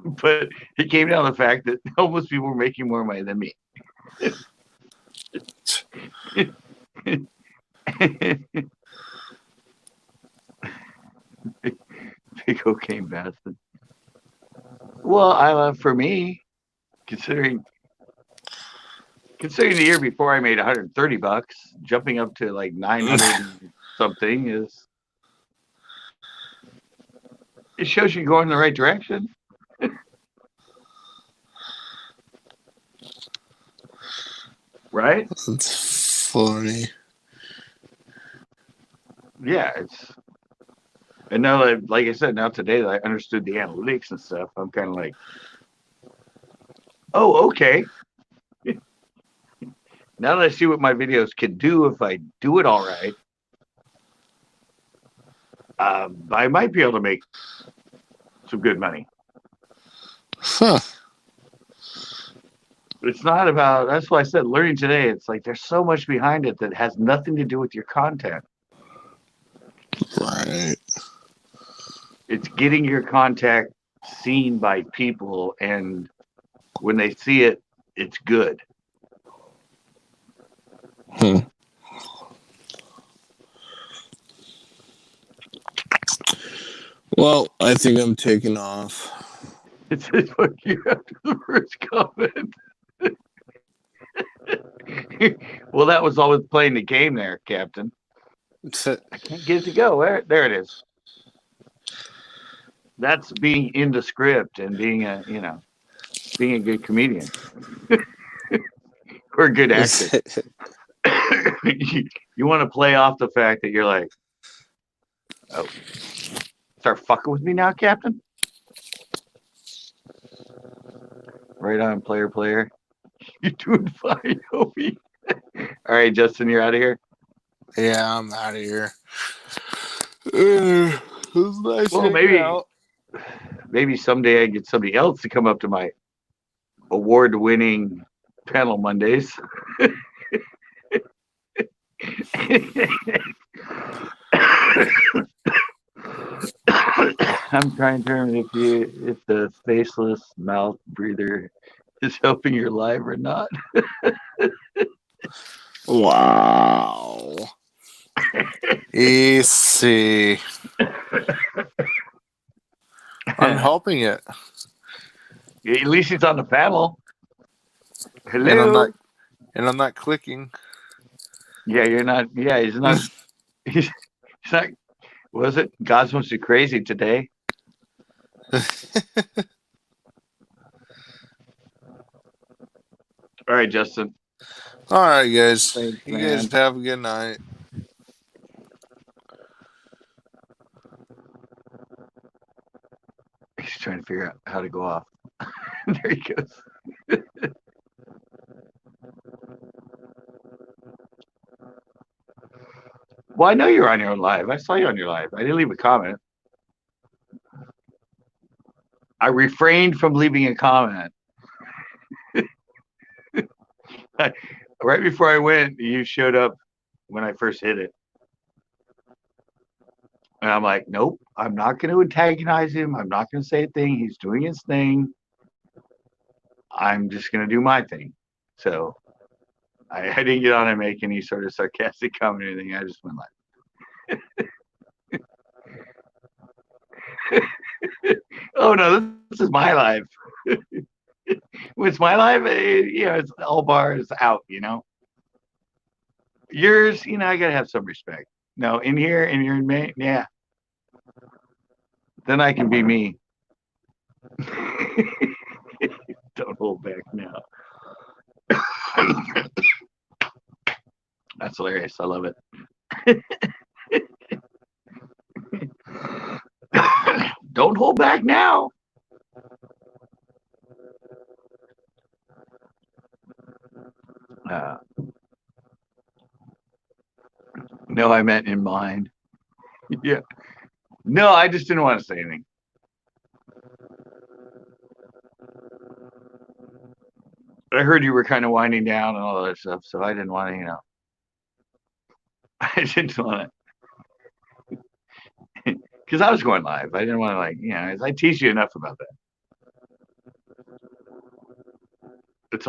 but it came down to the fact that homeless people were making more money than me. Big cocaine bastard. Well, for me, considering the year before I made $130, jumping up to like 900 something is. It shows you going in the right direction. Right? That's funny. Yeah, and now that, like I said, now today that I understood the analytics and stuff, I'm kind of like, oh, okay. Now that I see what my videos can do if I do it all right, I might be able to make some good money. Huh. It's not about, that's why I said learning today, it's like there's so much behind it that has nothing to do with your content. Right. It's getting your content seen by people, and when they see it, it's good. Well, I think I'm taking off. It says fuck you after the first comment. Well, that was always playing the game there, Captain. I can't get it to go. There it is. That's being in the script and being a good comedian or a good actor. You want to play off the fact that you're like, oh, start fucking with me now, Captain? Right on, player. You're doing fine, Hobie. All right, Justin, you're out of here. Yeah, I'm out of here. It was nice Well, hanging out. maybe someday I get somebody else to come up to my award-winning panel Mondays. I'm trying to determine if the faceless mouth breather is helping your live or not. Wow. Easy. I'm helping it. At least he's on the panel. And I'm Hello. not clicking. Yeah, you're not. Yeah, he's not. He's not. Was it? God's must be crazy today. All right, Justin. All right, guys. Thanks, You guys man. have a good night. He's trying to figure out how to go off. There he goes. Well, I know you're on your own live. I saw you on your live. I didn't leave a comment. I refrained from leaving a comment. Right before I went, you showed up when I first hit it. And I'm like, nope, I'm not going to antagonize him. I'm not going to say a thing. He's doing his thing. I'm just going to do my thing. So I didn't get on and make any sort of sarcastic comment or anything. I just went like, oh no, this is my life. When it's my life, it's all bars out, Yours, I gotta have some respect. No, in here, and you're in May, yeah. Then I can be me. Don't hold back now. That's hilarious. I love it. Don't hold back now. No, I meant in mind. Yeah. No, I just didn't want to say anything. I heard you were kind of winding down and all that stuff, so I didn't want to, I didn't want to, because I was going live. I didn't want to, I teach you enough about that. It's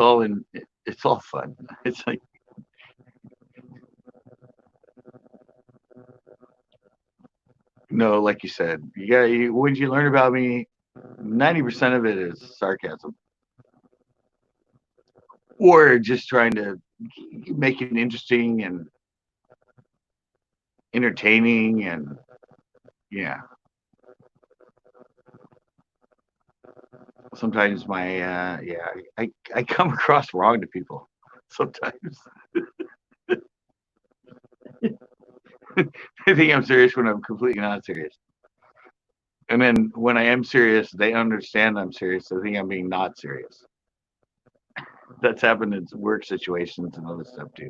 all fun. It's like, no, like you said, what did you learn about me? 90% of it is sarcasm. Or just trying to make it interesting and entertaining and yeah. Sometimes I come across wrong to people. Sometimes. They think I'm serious when I'm completely not serious. And then when I am serious, they understand I'm serious. They think I'm being not serious. That's happened in work situations and other stuff too.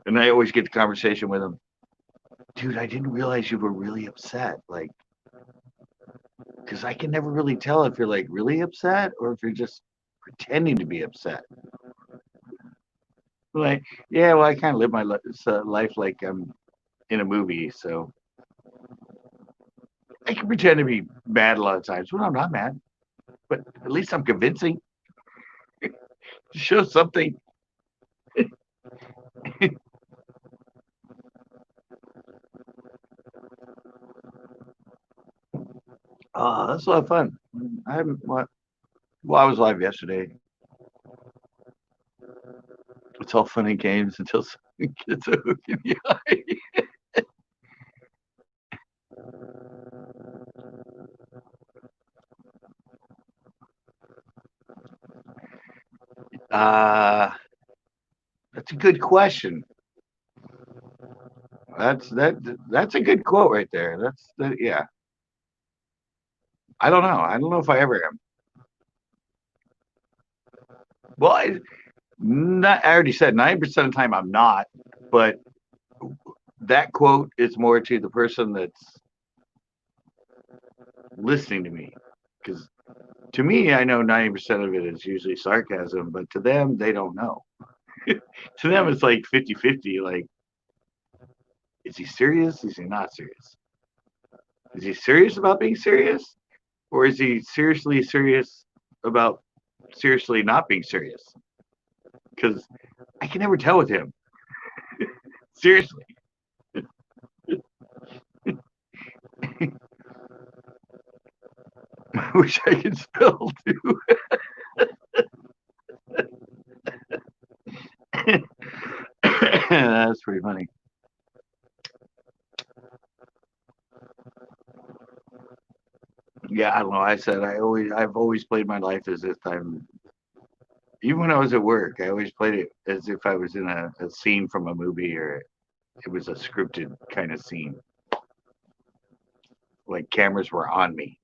And I always get the conversation with them. Dude, I didn't realize you were really upset. Like, because I can never really tell if you're like really upset or if you're just pretending to be upset. Like, yeah, well, I kind of live my life like I'm in a movie, so I can pretend to be mad a lot of times. Well, I'm not mad, but at least I'm convincing. Show something. Oh, that's a lot of fun. I haven't. Well, I was live yesterday. It's all fun and games until someone gets a hook in the eye. That's a good question. That's a good quote right there. Yeah. I don't know. I don't know if I ever am. Well, I already said 90% of the time I'm not, but that quote is more to the person that's listening to me. Because to me, I know 90% of it is usually sarcasm, but to them, they don't know. To them, it's like 50-50. Like, is he serious? Is he not serious? Is he serious about being serious? Or is he seriously serious about seriously not being serious? Because I can never tell with him. Seriously. I wish I could spell too. That's pretty funny. Yeah, I don't know. I've always played my life as if I'm. Even when I was at work, I always played it as if I was in a scene from a movie or it was a scripted kind of scene. Like cameras were on me,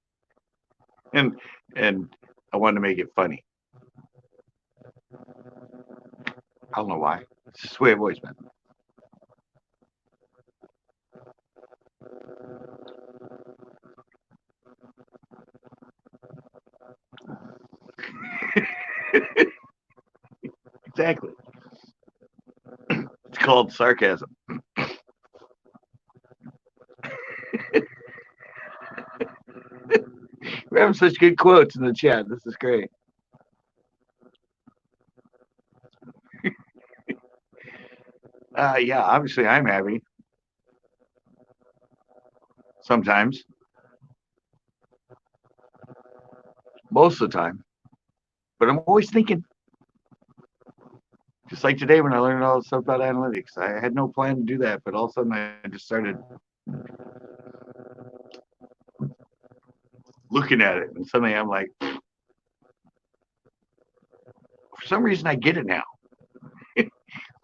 and and I wanted to make it funny. I don't know why. It's just the way I've always been. Exactly. It's called sarcasm. We're having such good quotes in the chat. This is great. Yeah, obviously I'm happy. Sometimes. Most of the time. But I'm always thinking. Just like today when I learned all this stuff about analytics. I had no plan to do that, but all of a sudden I just started looking at it. And suddenly I'm like, for some reason I get it now.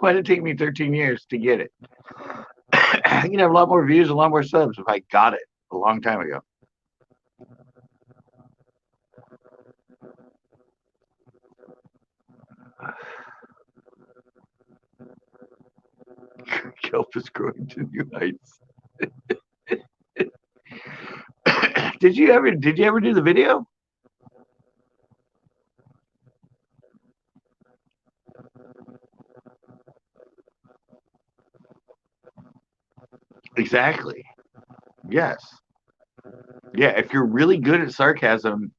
Why did it take me 13 years to get it? I can have a lot more views, a lot more subs if I got it a long time ago. Kelp is growing to new heights. Did you ever do the video? Exactly. Yes. Yeah, if you're really good at sarcasm,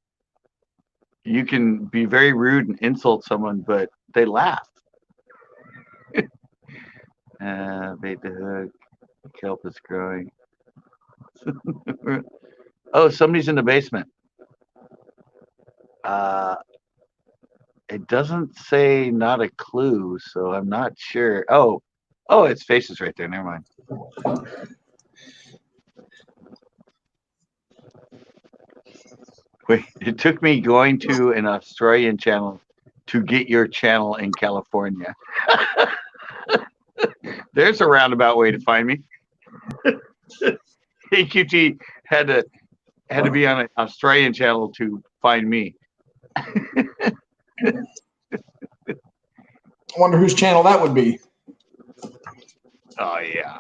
you can be very rude and insult someone, but they laugh. Bait the hook. Kelp is growing. Oh, somebody's in the basement. It doesn't say not a clue, so I'm not sure. Oh, it's faces right there. Never mind. Wait, it took me going to an Australian channel to get your channel in California. There's a roundabout way to find me. AQT had to be on an Australian channel to find me. I wonder whose channel that would be. Oh yeah,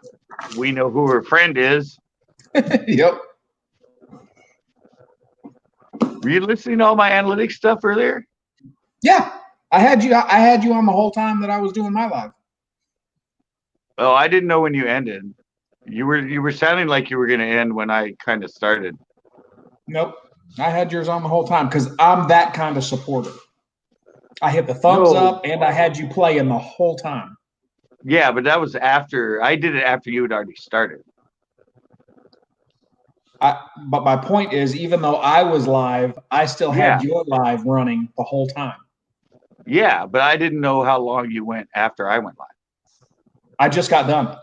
we know who her friend is. Yep. Were you listening to all my analytics stuff earlier? Yeah. I had you on the whole time that I was doing my live. Oh, I didn't know when you ended. You were sounding like you were going to end when I kind of started. Nope. I had yours on the whole time because I'm that kind of supporter. I hit the thumbs up and I had you playing the whole time. Yeah, but that was after I did it after you had already started. But my point is, even though I was live, I still had your live running the whole time. Yeah, but I didn't know how long you went after I went live. I just got done.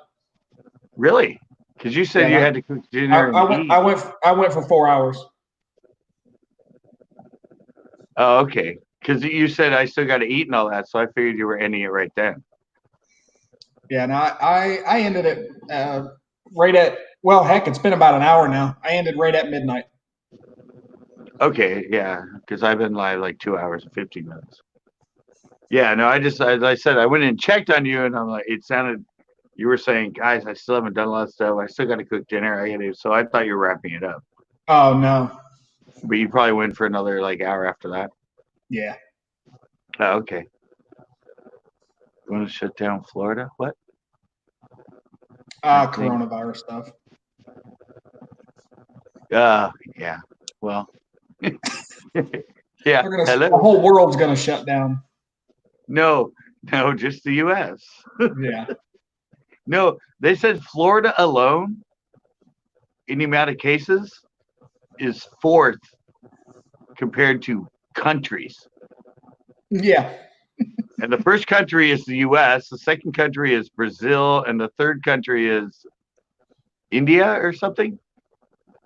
Really? Because you said you had to cook dinner. I went for 4 hours. Oh, okay. Because you said I still got to eat and all that, so I figured you were ending it right then. Yeah, no, I ended it right at, well, heck, it's been about an hour now. I ended right at midnight. Okay, yeah, because I've been live like 2 hours and 15 minutes. Yeah, no, as I said, I went and checked on you, and I'm like, it sounded You were saying, guys, I still haven't done a lot of stuff. I still got to cook dinner. So I thought you were wrapping it up. Oh no. But you probably went for another like hour after that. Yeah. Oh, okay. You want to shut down Florida? What? Coronavirus stuff. Yeah. Well. Yeah. The whole world's gonna shut down. No, just the U.S. Yeah. No, they said Florida alone, in the amount of cases, is fourth compared to countries. Yeah. And the first country is the U.S., the second country is Brazil, and the third country is India or something.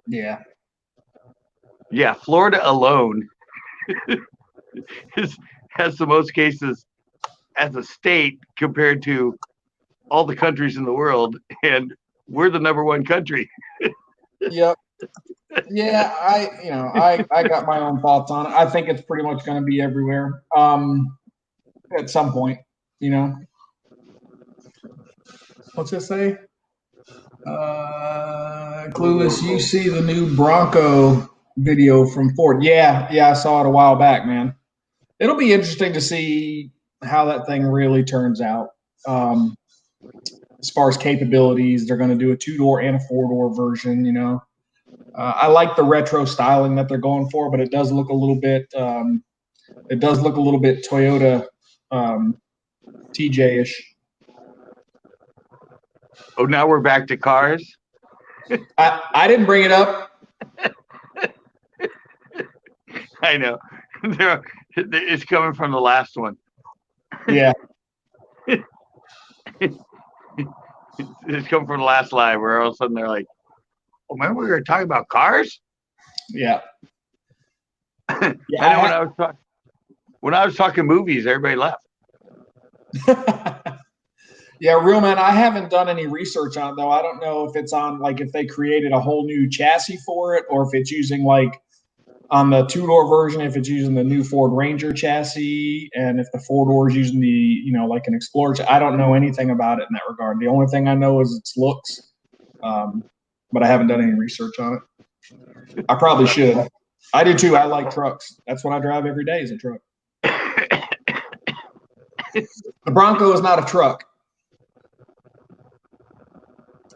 Yeah. Yeah, Florida alone has the most cases as a state compared to all the countries in the world, and we're the number one country. Yep. Yeah, I got my own thoughts on it. I think it's pretty much going to be everywhere. At some point, What's it say? Clueless, you see the new Bronco video from Ford? Yeah, I saw it a while back, man. It'll be interesting to see how that thing really turns out. As far as capabilities, they're going to do a 2-door and a 4-door version. I like the retro styling that they're going for, but it does look a little bit. It does look a little bit Toyota TJ-ish. Oh, now we're back to cars. I didn't bring it up. I know. It's coming from the last one. Yeah. It's coming from the last live where all of a sudden they're like, "Oh, remember we were talking about cars?" Yeah. I know when I was talking movies, everybody left. Yeah, real man. I haven't done any research on it though. I don't know if it's on if they created a whole new chassis for it, or if it's using on the 2-door version, if it's using the new Ford Ranger chassis, and if the 4-door is using the an Explorer. I don't know anything about it in that regard. The only thing I know is its looks, but I haven't done any research on it. I probably should. I do too. I like trucks. That's what I drive every day is a truck. The Bronco is not a truck.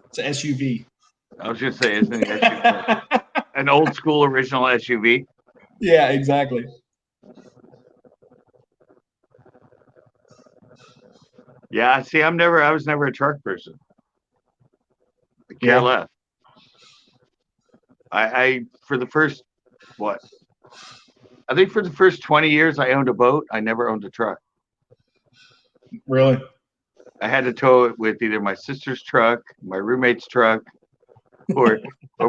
It's an SUV. I was just saying, isn't it SUV? An old school original SUV? Yeah, exactly. Yeah, see, I was never a truck person. I care less. I for the first, I think for the first 20 years I owned a boat. I never owned a truck. Really? I had to tow it with either my sister's truck, my roommate's truck, or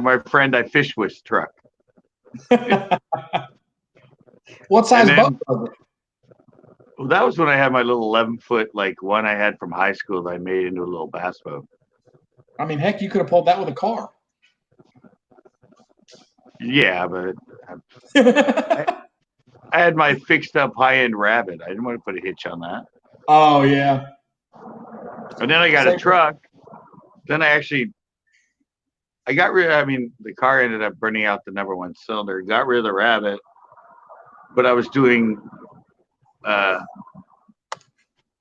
my friend I fished with's truck. What size boat was it? Well, that was when I had my little 11-foot one I had from high school that I made into a little bass boat. I mean, heck, you could have pulled that with a car. Yeah, but I had my fixed up high-end Rabbit. I didn't want to put a hitch on that. Oh, yeah. And then I got a truck. Then I got rid of, the car ended up burning out the number one cylinder. Got rid of the Rabbit. But I was doing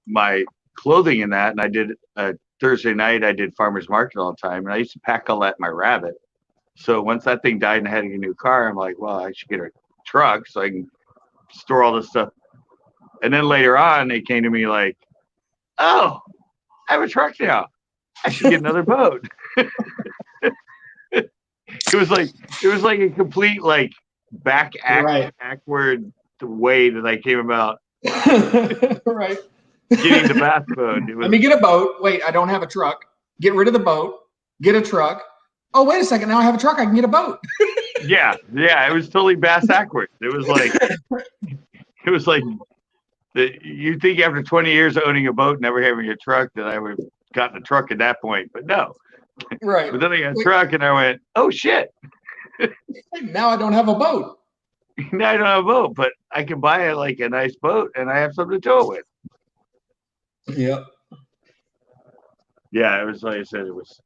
my clothing in that, and I did Thursday night, I did farmer's market all the time, and I used to pack all that in my Rabbit. So once that thing died and I had to get a new car, I'm like, well, I should get a truck so I can store all this stuff. And then later on, they came to me like, oh, I have a truck now. I should get another boat. It was like a complete backward way that I came about. Right. Getting the bass boat. Let me get a boat. Wait, I don't have a truck. Get rid of the boat. Get a truck. Oh, wait a second. Now I have a truck. I can get a boat. Yeah. It was totally bass backwards. It was like you think after 20 years of owning a boat, never having a truck, that I would have gotten a truck at that point. But no. Right. But then I got a truck and I went, oh shit. Now I don't have a boat. Now I don't have a boat, but I can buy a nice boat and I have something to tow it with. Yep. Yeah, it was like I said, it was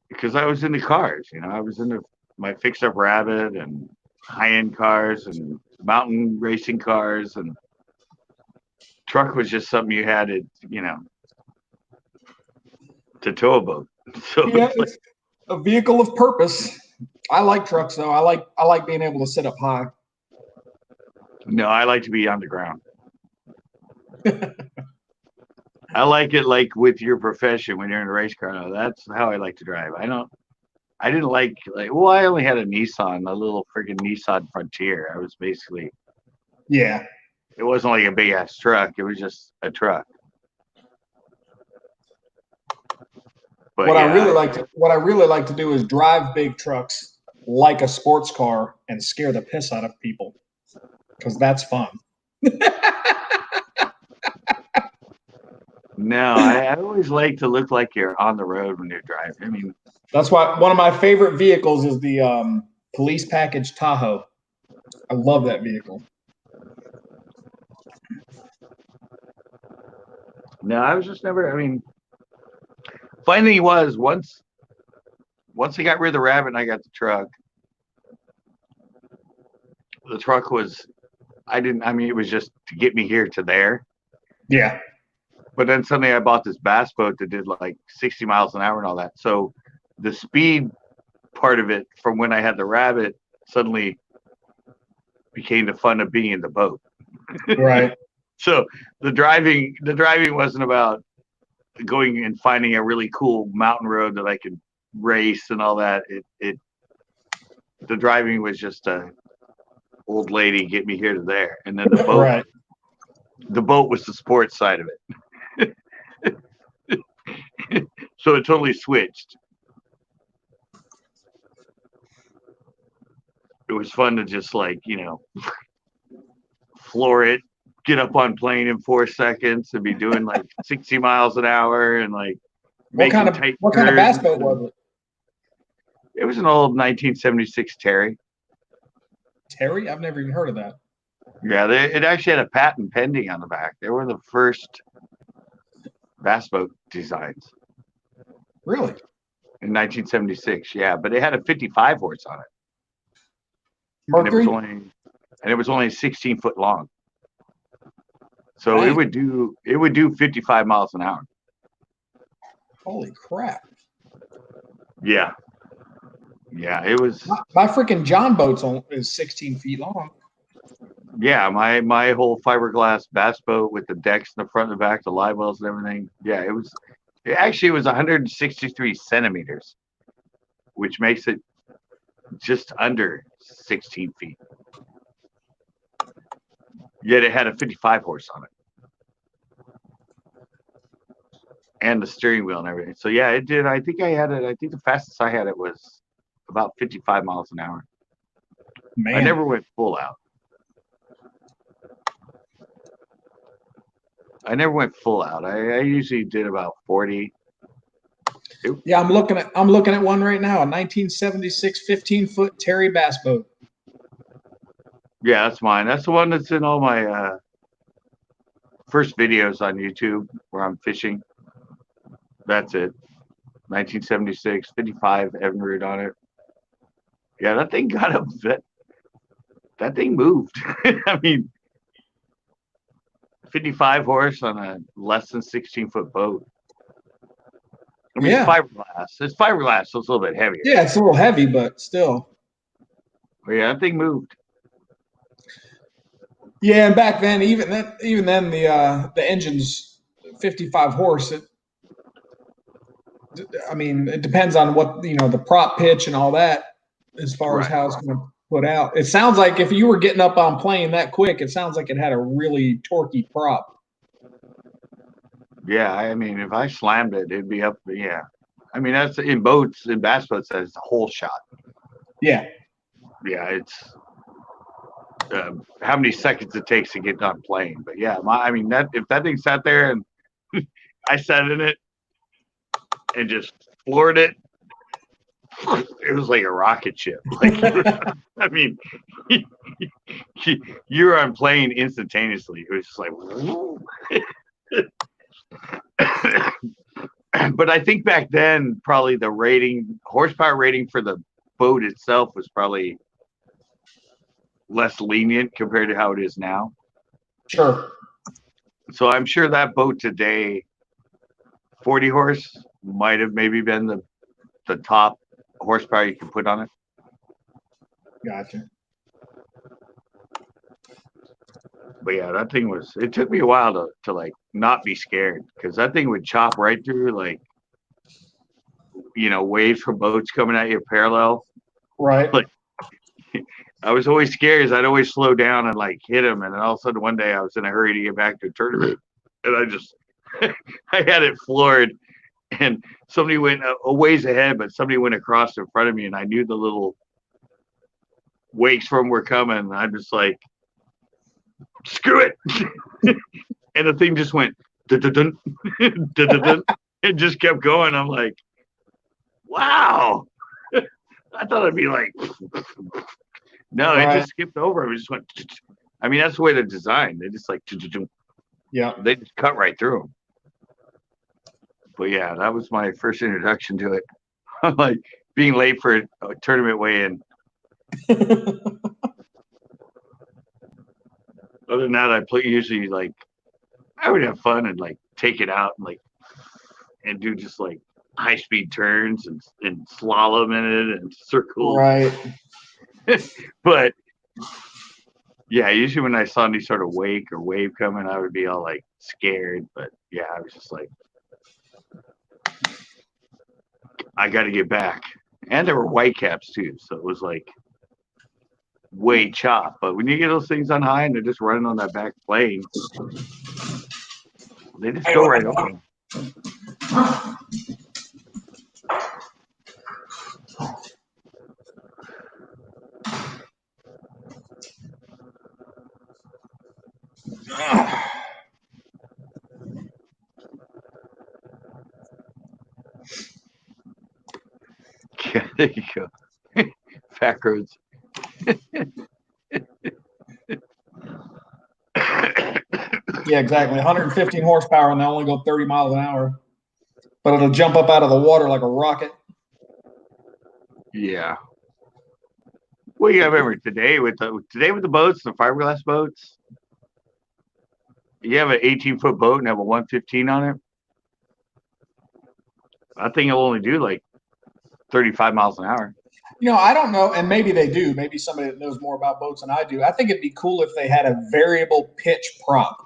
because I was into cars. I was into my fix-up Rabbit and high-end cars and mountain racing cars, and truck was just something you had to tow a boat. So Yeah, it's like, it's a vehicle of purpose. I like trucks though. I like being able to sit up high. no, I like to be on the ground. I like it like with your profession when you're in a race car. No, that's how I like to drive. I didn't like well, I only had a Nissan, a little freaking Nissan Frontier. I was basically, Yeah. it wasn't like a big ass truck. It was just a truck. But What yeah, I really like to do is drive big trucks like a sports car and scare the piss out of people because that's fun. no, I always like to look like you're on the road when you're driving. I mean, That's why one of my favorite vehicles is the police package Tahoe. I love that vehicle. no, I was just never. I mean, funny thing was once I got rid of the Rabbit and I got the truck. The truck was, I didn't. I mean, it was just to get me here to there. Yeah. But then suddenly I bought this bass boat that did like 60 miles an hour and all that. So the speed part of it from when I had the Rabbit suddenly became the fun of being in the boat. Right. So the driving wasn't about going and finding a really cool mountain road that I could race and all that. The driving was just a old lady get me here to there, and then Right. the boat was the sports side of it. So it totally switched. It was fun to just floor it, get up on plane in 4 seconds and be doing like 60 miles an hour and like making tight what kind of bass turns. boat was it? It was an old 1976 Terry. Terry? I've never even heard of that. Yeah, it actually had a patent pending on the back. They were the first bass boat designs Really? in 1976. Yeah, but it had a 55 horse on it. Mercury? And it was only 16 foot long. So Dang. it would do 55 miles an hour. Holy crap. Yeah. Yeah, it was. My freaking John boat's is 16 feet long. Yeah, my whole fiberglass bass boat with the decks in the front and the back, the live wells and everything. Yeah, it was 163 centimeters, which makes it just under 16 feet. Yet it had a 55 horse on it. And the steering wheel and everything. So yeah, it did. I think the fastest I had it was about 55 miles an hour. Man. I never went full out. I usually did about 40. Yeah, I'm looking at one right now, a 1976 15-foot Terry bass boat. Yeah, that's mine. That's the one that's in all my first videos on YouTube where I'm fishing. That's it. 1976, 55 Evinrude on it. Yeah, that thing got a bit. That thing moved. I mean, 55 horse on a less than 16-foot boat. I mean, Yeah. It's fiberglass, so it's a little bit heavier. Yeah, it's a little heavy, but still. But yeah, that thing moved. Yeah, and back then, even then, the engine's 55 horse. I mean, it depends on what the prop pitch and all that, as far as how it's going to put out. It sounds like if you were getting up on plane that quick, it sounds like it had a really torquey prop. Yeah, I mean, if I slammed it, it'd be up. Yeah, I mean that's in bass boats. That's a whole shot. Yeah. Yeah, it's how many seconds it takes to get on plane. But yeah, I mean that if that thing sat there and I sat in it and just floored it, it was like a rocket ship. Like, I mean, you were on plane instantaneously. It was just like, but I think back then, probably the horsepower rating for the boat itself was probably less lenient compared to how it is now. Sure. So I'm sure that boat today, 40 horse, might have maybe been the top horsepower you can put on it. Gotcha. But yeah, that thing it took me a while to like not be scared, because that thing would chop right through, like, waves from boats coming at you parallel. Right. Like, I was always scared, as I'd always slow down and like hit him, and then all of a sudden one day I was in a hurry to get back to a tournament, and I just I had it floored, and somebody went a ways ahead, but somebody went across in front of me, and I knew the little wakes from were coming, and I'm just like, screw it. And the thing just went dun-dun-dun, dun-dun-dun, and just kept going. I'm like, wow. I thought it'd be like, no, it just skipped over. It just went. I mean, that's the way they're designed. They just like, yeah, they just cut right through them. But yeah, that was my first introduction to it. I'm like being late for a tournament weigh-in. Other than that, I usually like, I would have fun and like take it out and like, and do just like high speed turns and slalom in it and circles. Right. But yeah, usually when I saw any sort of wake or wave coming, I would be all like scared. But yeah, I was just like, I got to get back. And there were white caps too, so it was like way chop. But when you get those things on high and they're just running on that back plane, they just go right over them. Yeah, there you go. Back roads. Yeah, exactly. 115 horsepower, and they only go 30 miles an hour. But it'll jump up out of the water like a rocket. Yeah. Well, you gotta remember today with the boats, the fiberglass boats, you have an 18-foot boat and have a 115 on it. I think it'll only do like 35 miles an hour. I don't know, and maybe they do. Maybe somebody that knows more about boats than I do. I think it'd be cool if they had a variable pitch prop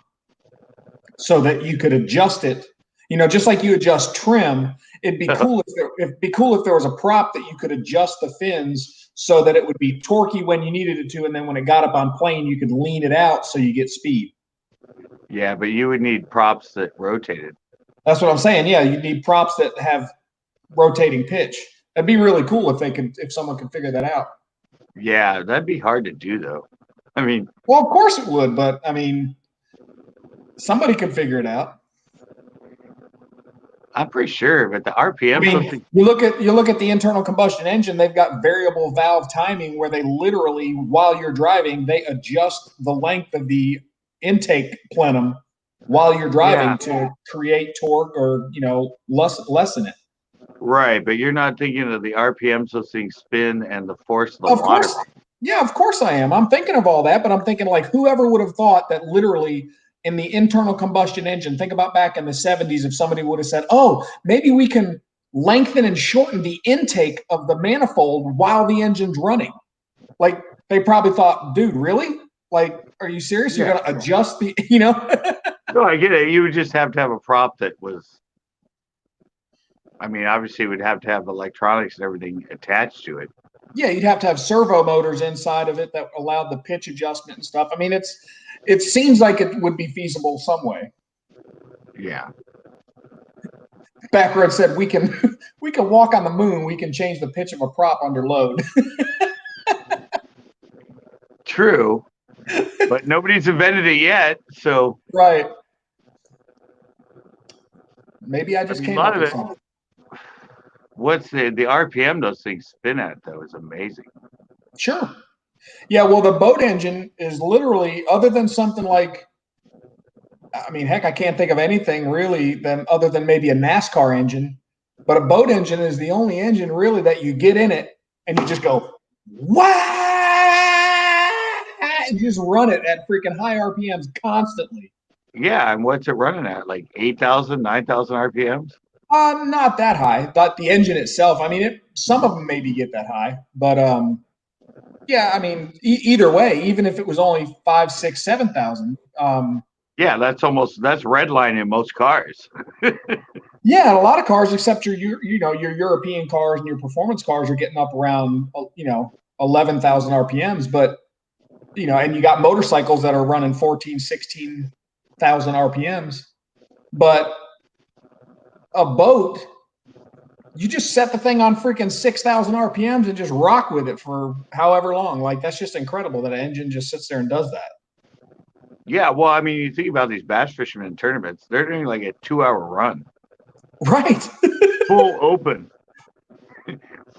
so that you could adjust it. Just like you adjust trim. It'd be cool if there was a prop that you could adjust the fins so that it would be torquey when you needed it to, and then when it got up on plane, you could lean it out so you get speed. Yeah, but you would need props that rotated. That's what I'm saying. Yeah, you need props that have rotating pitch. That'd be really cool if someone could figure that out. Yeah, that'd be hard to do though. I mean, well, of course it would, but I mean, somebody could figure it out. I'm pretty sure, but the RPM. I mean, you look at the internal combustion engine. They've got variable valve timing where they literally, while you're driving, they adjust the length of the intake plenum while you're driving to create torque or lessen it. Right, but you're not thinking of the RPMs those things spin and the force of the water. Course. Yeah, of course I am. I'm thinking of all that, but I'm thinking like whoever would have thought that literally in the internal combustion engine, think about back in the 70s if somebody would have said, oh, maybe we can lengthen and shorten the intake of the manifold while the engine's running. Like they probably thought, dude, really? Like, are you serious? You're going to adjust the, No, I get it. You would just have to have a prop that was, I mean, obviously it would have to have electronics and everything attached to it. Yeah, you'd have to have servo motors inside of it that allowed the pitch adjustment and stuff. I mean, it seems like it would be feasible some way. Yeah. Backroad said we can walk on the moon. We can change the pitch of a prop under load. True, but nobody's invented it yet. So right. Maybe I just came up with something. What's the RPM those things spin at though is amazing. Sure. Yeah, well, the boat engine is literally, other than something like, I mean, heck, I can't think of anything really other than maybe a NASCAR engine. But a boat engine is the only engine really that you get in it and you just go, wah! And you just run it at freaking high RPMs constantly. Yeah, and what's it running at? Like 8,000, 9,000 RPMs? Not that high. But the engine itself, I mean, some of them maybe get that high, but yeah, I mean, either way, even if it was only 5, 6, 7,000, Yeah, that's redline in most cars. yeah, and a lot of cars, except your European cars and your performance cars, are getting up around 11,000 RPMs. But and you got motorcycles that are running 14, 16,000 RPMs. But a boat, you just set the thing on freaking 6,000 RPMs and just rock with it for however long. Like, that's just incredible that an engine just sits there and does that. Yeah, well, I mean, you think about these bass fishermen tournaments, they're doing like a 2-hour run. Right. Full open.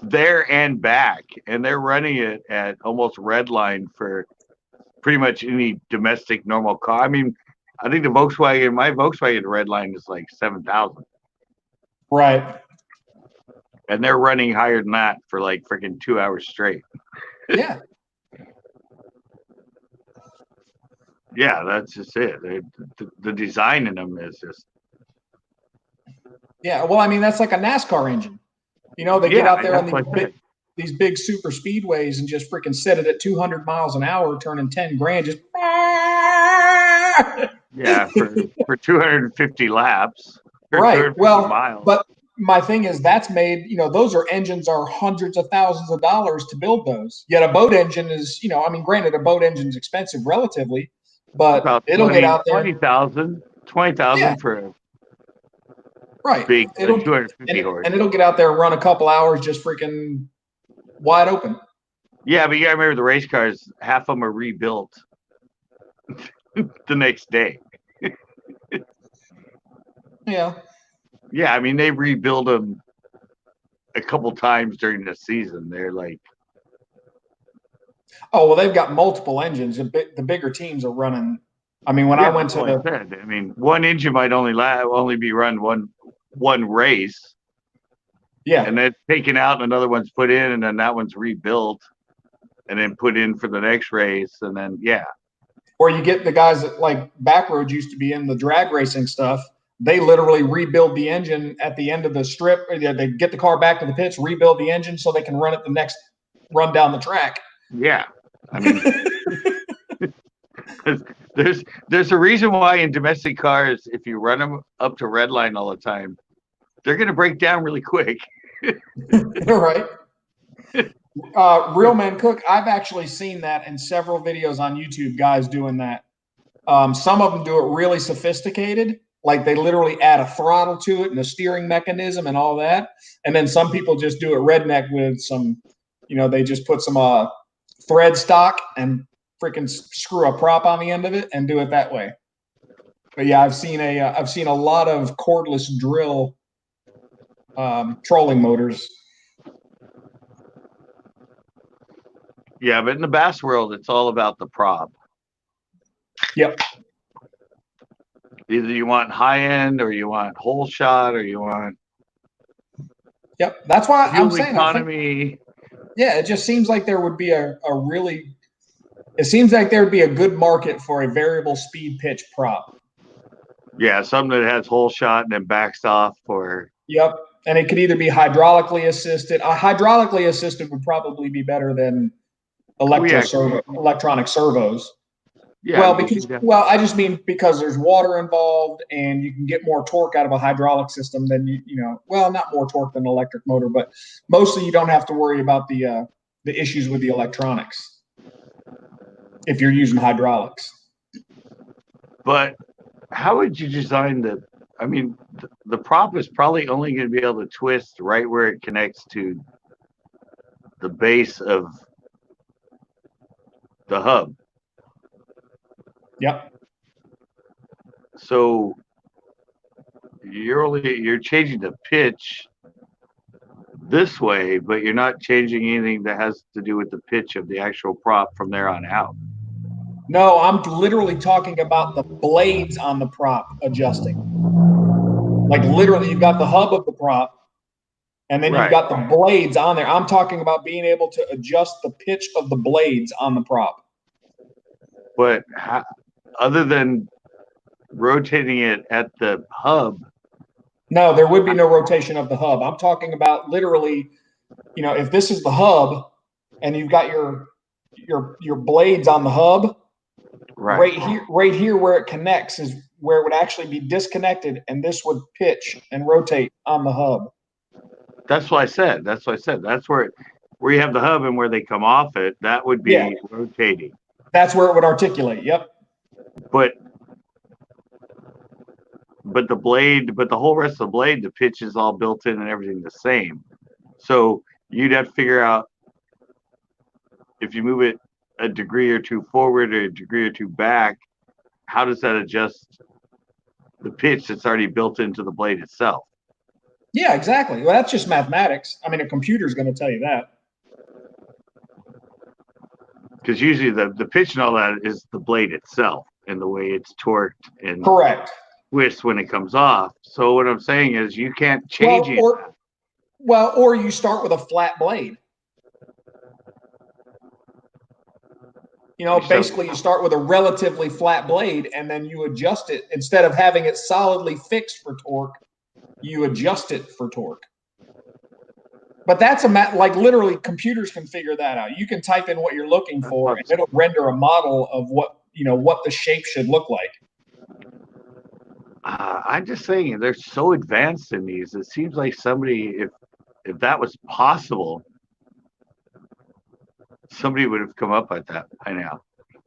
There and back. And they're running it at almost red line for pretty much any domestic normal car. I mean, I think my Volkswagen red line is like 7,000. Right. And they're running higher than that for like freaking 2 hours straight. Yeah. Yeah, that's just it. The design in them is just. Yeah. Well, I mean, that's like a NASCAR engine. They get out there on these big super speedways and just freaking set it at 200 miles an hour, turning 10 grand. Just. Yeah, for 250 laps. Right. Well, miles. but my thing is that's made, those engines are hundreds of thousands of dollars to build those. Yet a boat engine is, I mean, granted, a boat engine is expensive relatively, but about it'll get out there. 20,000 for a right. big 250 horse. And it'll get out there and run a couple hours just freaking wide open. Yeah, but you gotta remember the race cars, half of them are rebuilt the next day. Yeah. Yeah, I mean, they rebuild them a couple times during the season. They're like, oh, well, they've got multiple engines. The bigger teams are running. I mean, when I went to I mean, one engine might only be run one race. Yeah. And then taken out and another one's put in, and then that one's rebuilt and then put in for the next race. And then, yeah. Or you get the guys that like Backroads used to be in the drag racing stuff. They literally rebuild the engine at the end of the strip. They get the car back to the pits, rebuild the engine so they can run it the next run down the track. Yeah. I mean, there's a reason why in domestic cars, if you run them up to red line all the time, they're going to break down really quick. Right. Real Man Cook, I've actually seen that in several videos on YouTube, guys doing that. Some of them do it really sophisticated, like they literally add a throttle to it and a steering mechanism and all that. And then some people just do it redneck with some, they just put some thread stock and freaking screw a prop on the end of it and do it that way. But yeah, I've seen a lot of cordless drill trolling motors. Yeah, but in the bass world, it's all about the prop. Yep. Either you want high end, or you want whole shot, or you want. Yep, that's why I'm saying economy. Yeah, it just seems like there would be a really. It seems like there would be a good market for a variable speed pitch prop. Yeah, something that has whole shot and then backs off for. Yep, and it could either be hydraulically assisted. Hydraulically assisted would probably be better than electronic servos. Yeah. I just mean because there's water involved and you can get more torque out of a hydraulic system than not more torque than an electric motor, but mostly you don't have to worry about the issues with the electronics if you're using hydraulics. But how would you design the prop is probably only going to be able to twist right where it connects to the base of the hub. Yep. So you're changing the pitch this way, but you're not changing anything that has to do with the pitch of the actual prop from there on out. No, I'm literally talking about the blades on the prop adjusting. Like literally, you've got the hub of the prop, and then you've Right. got the blades on there. I'm talking about being able to adjust the pitch of the blades on the prop. But other than rotating it at the hub, No, there would be no rotation of the hub. I'm talking about literally, if this is the hub and you've got your blades on the hub, right? right here where it connects is where it would actually be disconnected, and this would pitch and rotate on the hub. That's what I said. That's where you have the hub and where they come off it. That would be rotating. That's where it would articulate. Yep. But the whole rest of the blade, the pitch is all built in and everything the same. So you'd have to figure out if you move it a degree or two forward or a degree or two back, how does that adjust the pitch that's already built into the blade itself? Yeah, exactly. Well, that's just mathematics. I mean, a computer's going to tell you that. Because usually the pitch and all that is the blade itself and the way it's torqued and correct twists when it comes off. So what I'm saying is you can't change it. Or you start with a flat blade. Basically you start with a relatively flat blade and then you adjust it. Instead of having it solidly fixed for torque, you adjust it for torque. But that's like literally computers can figure that out. You can type in what you're looking for and it'll render a model of what the shape should look like. I'm just saying they're so advanced in these. It seems like somebody, if that was possible, somebody would have come up with that by now.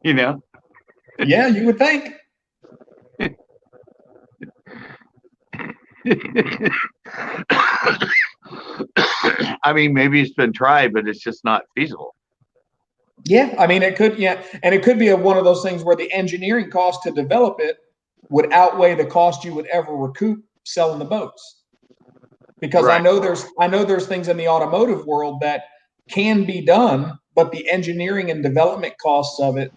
Yeah, you would think. I mean, maybe it's been tried, but it's just not feasible. Yeah, I mean, it could. Yeah, and it could be one of those things where the engineering cost to develop it would outweigh the cost you would ever recoup selling the boats. Because right. I know there's things in the automotive world that can be done, but the engineering and development costs of it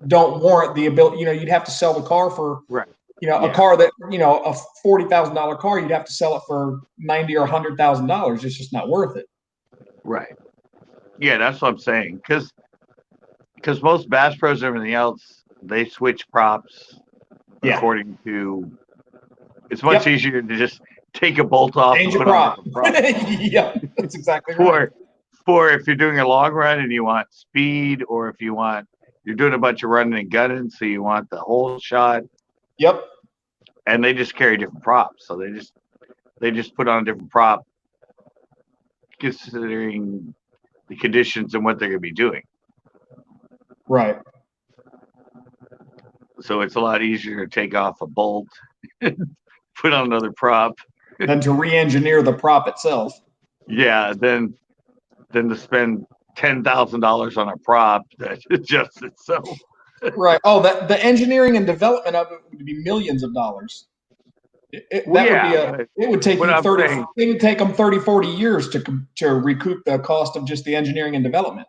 don't warrant the ability. You'd have to sell the car for right. A car that a $40,000 car, you'd have to sell it for $90,000 or $100,000. It's just not worth it. Right. Yeah, that's what I'm saying. Because most Bass Pros and everything else, they switch props according to. It's much easier to just take a bolt off and put prop. on a prop. Yeah, that's exactly right. For if you're doing a long run and you want speed, or if you're doing a bunch of running and gunning, so you want the whole shot. Yep. And they just carry different props, so they just put on a different prop, considering the conditions and what they're going to be doing. Right. So it's a lot easier to take off a bolt, put on another prop, than to re-engineer the prop itself. Yeah, then to spend $10,000 on a prop that adjusts itself. Right. Oh, the engineering and development of it would be millions of dollars. It would take you 30. It would take them 30, 40 years to recoup the cost of just the engineering and development.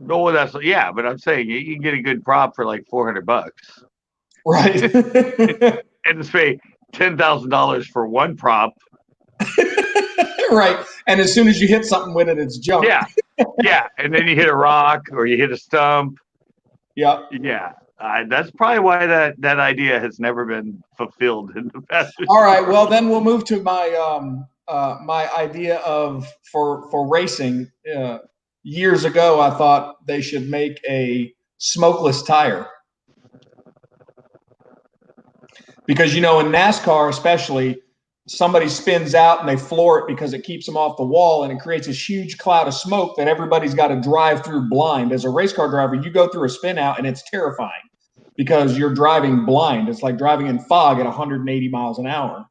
No, but I'm saying you can get a good prop for like $400. Right. And to pay $10,000 for one prop. Right. And as soon as you hit something with it, it's junk. Yeah. Yeah. And then you hit a rock or you hit a stump. Yeah. Yeah. That's probably why that idea has never been fulfilled in the past. All right. Well, then we'll move to my my idea of for racing. Years ago, I thought they should make a smokeless tire. Because, in NASCAR especially, somebody spins out and they floor it because it keeps them off the wall, and it creates this huge cloud of smoke that everybody's got to drive through blind. As a race car driver, you go through a spin out and it's terrifying because you're driving blind. It's like driving in fog at 180 miles an hour.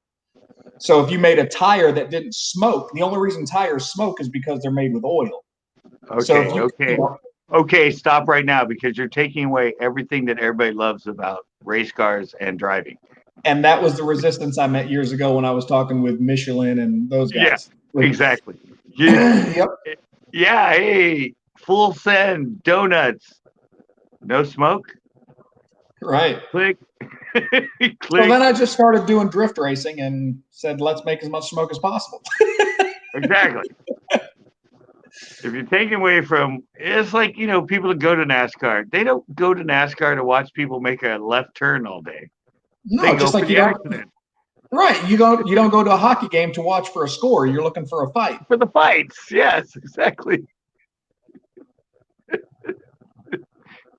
So if you made a tire that didn't smoke, the only reason tires smoke is because they're made with oil. Okay, stop right now, because you're taking away everything that everybody loves about race cars and driving. And that was the resistance I met years ago when I was talking with Michelin and those guys. Yeah, exactly. Yep. Yeah, hey, full send, donuts, no smoke? Right. Click. So Click. then I just started doing drift racing and said, let's make as much smoke as possible. Exactly. If you're taking away from, it's like, people that go to NASCAR, they don't go to NASCAR to watch people make a left turn all day. No, They go just for like you the don't. accident. Right. You don't go to a hockey game to watch for a score. You're looking for a fight. For the fights. Yes, exactly.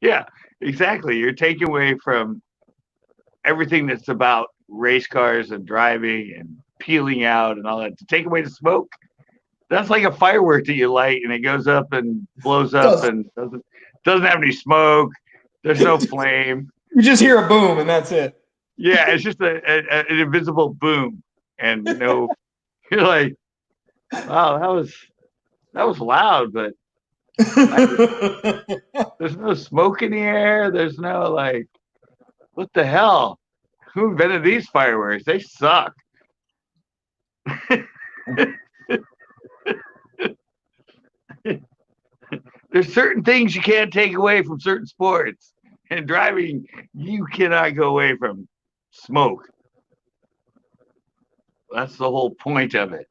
Yeah, exactly. You're taking away from everything that's about race cars and driving and peeling out and all that. To take away the smoke, that's like a firework that you light and it goes up and blows up and doesn't have any smoke. There's no flame. You just hear a boom and that's it. Yeah, it's just an invisible boom, and no, you're like, wow, that was loud, but there's no smoke in the air. There's no like, what the hell? Who invented these fireworks? They suck. There's certain things you can't take away from certain sports. And driving, you cannot go away from smoke. That's the whole point of it.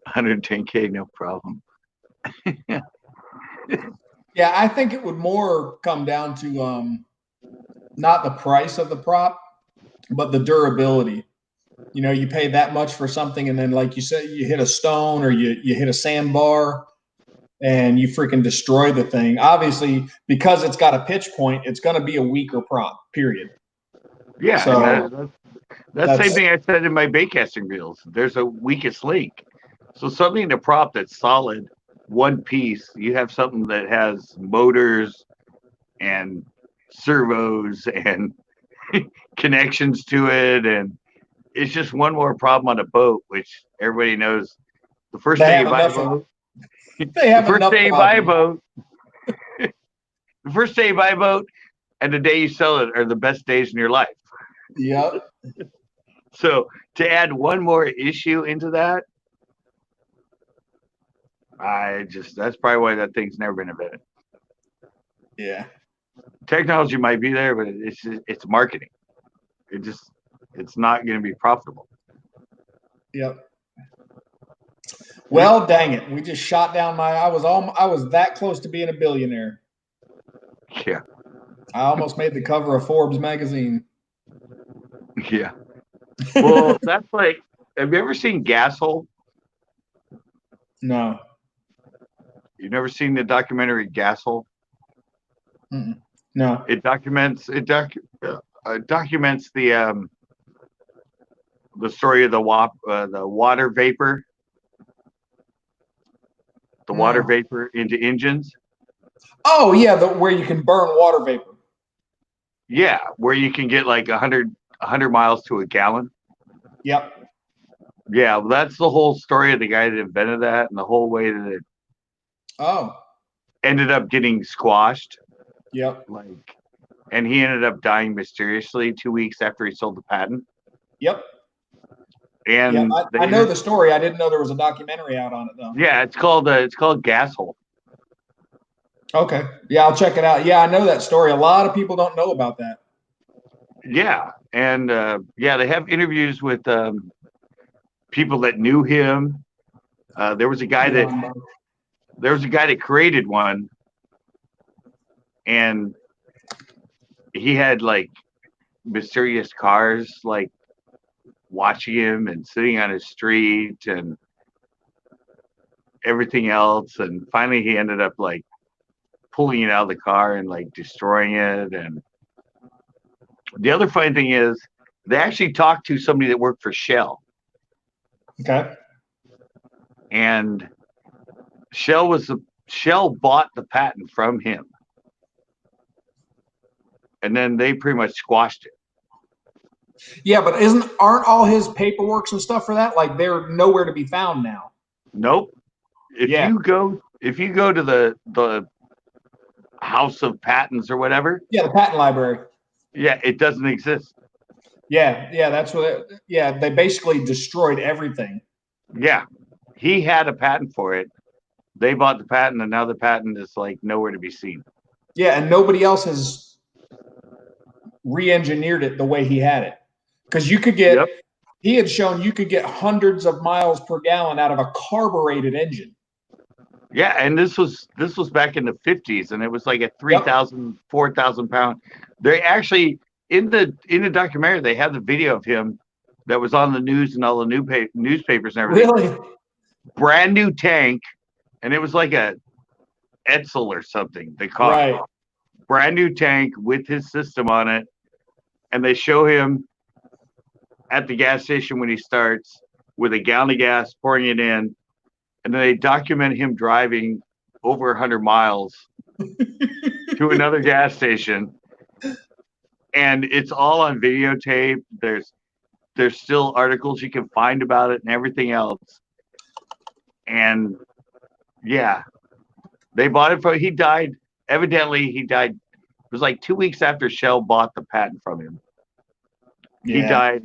$110K, no problem. Yeah, I think it would more come down to not the price of the prop, but the durability. You pay that much for something, and then, like you said, you hit a stone or you hit a sandbar, and you freaking destroy the thing. Obviously, because it's got a pitch point, it's going to be a weaker prop. Period. Yeah, So that's the same thing I said in my bait casting reels. There's a weakest link. So something in a prop that's solid, one piece, you have something that has motors and servos and connections to it, and it's just one more problem on a boat, which everybody knows. The first day you buy a boat, the first day you buy a boat, the first day you buy a boat, and the day you sell it are the best days in your life. Yep. So to add one more issue into that, that's probably why that thing's never been invented. Yeah. Technology might be there, but it's marketing. It's not going to be profitable. Yep. Well, dang it. We just shot down I was that close to being a billionaire. Yeah. I almost made the cover of Forbes magazine. Yeah. Well, that's like, have you ever seen Gasshole? No. You've never seen the documentary Gasshole? Mm-mm. No. It documents the story of the water vapor. The water vapor into engines. Oh yeah, where you can burn water vapor. Yeah, where you can get like 100 miles to a gallon. Yep. Yeah, well, that's the whole story of the guy that invented that, and the whole way that it ended up getting squashed. Yep. And he ended up dying mysteriously 2 weeks after he sold the patent. Yep. And yeah, I know the story. I didn't know there was a documentary out on it though. Yeah, it's called Gasshole. Okay. Yeah, I'll check it out. Yeah, I know that story. A lot of people don't know about that. Yeah, and they have interviews with people that knew him. There was a guy that created one, and he had like mysterious cars like watching him and sitting on his street and everything else, and finally he ended up like pulling it out of the car and like destroying it. And the other funny thing is they actually talked to somebody that worked for Shell. Okay. And Shell bought the patent from him, and then they pretty much squashed it. Yeah, but aren't all his paperworks and stuff for that, like, they're nowhere to be found now? Nope. If you go to the House of Patents or whatever. Yeah, the patent library. Yeah, it doesn't exist. Yeah, that's what. They basically destroyed everything. Yeah, he had a patent for it. They bought the patent, and now the patent is like nowhere to be seen. Yeah, and nobody else has re-engineered it the way he had it. Because you could get, Yep. he had shown you could get hundreds of miles per gallon out of a carbureted engine. Yeah, and this was back in the 50s, and it was like a 3,000, 4,000 pound. They actually in the documentary they have the video of him that was on the news and all the newspapers and everything. Really? Brand new tank, and it was like a Edsel or something. They call Right. it brand new tank with his system on it, and they show him at the gas station when he starts with a gallon of gas, pouring it in, and then they document him driving over 100 miles to another gas station, and it's all on videotape. There's still articles you can find about it and everything else. And yeah, they bought it from. He died. Evidently, he died. It was like 2 weeks after Shell bought the patent from him. Yeah.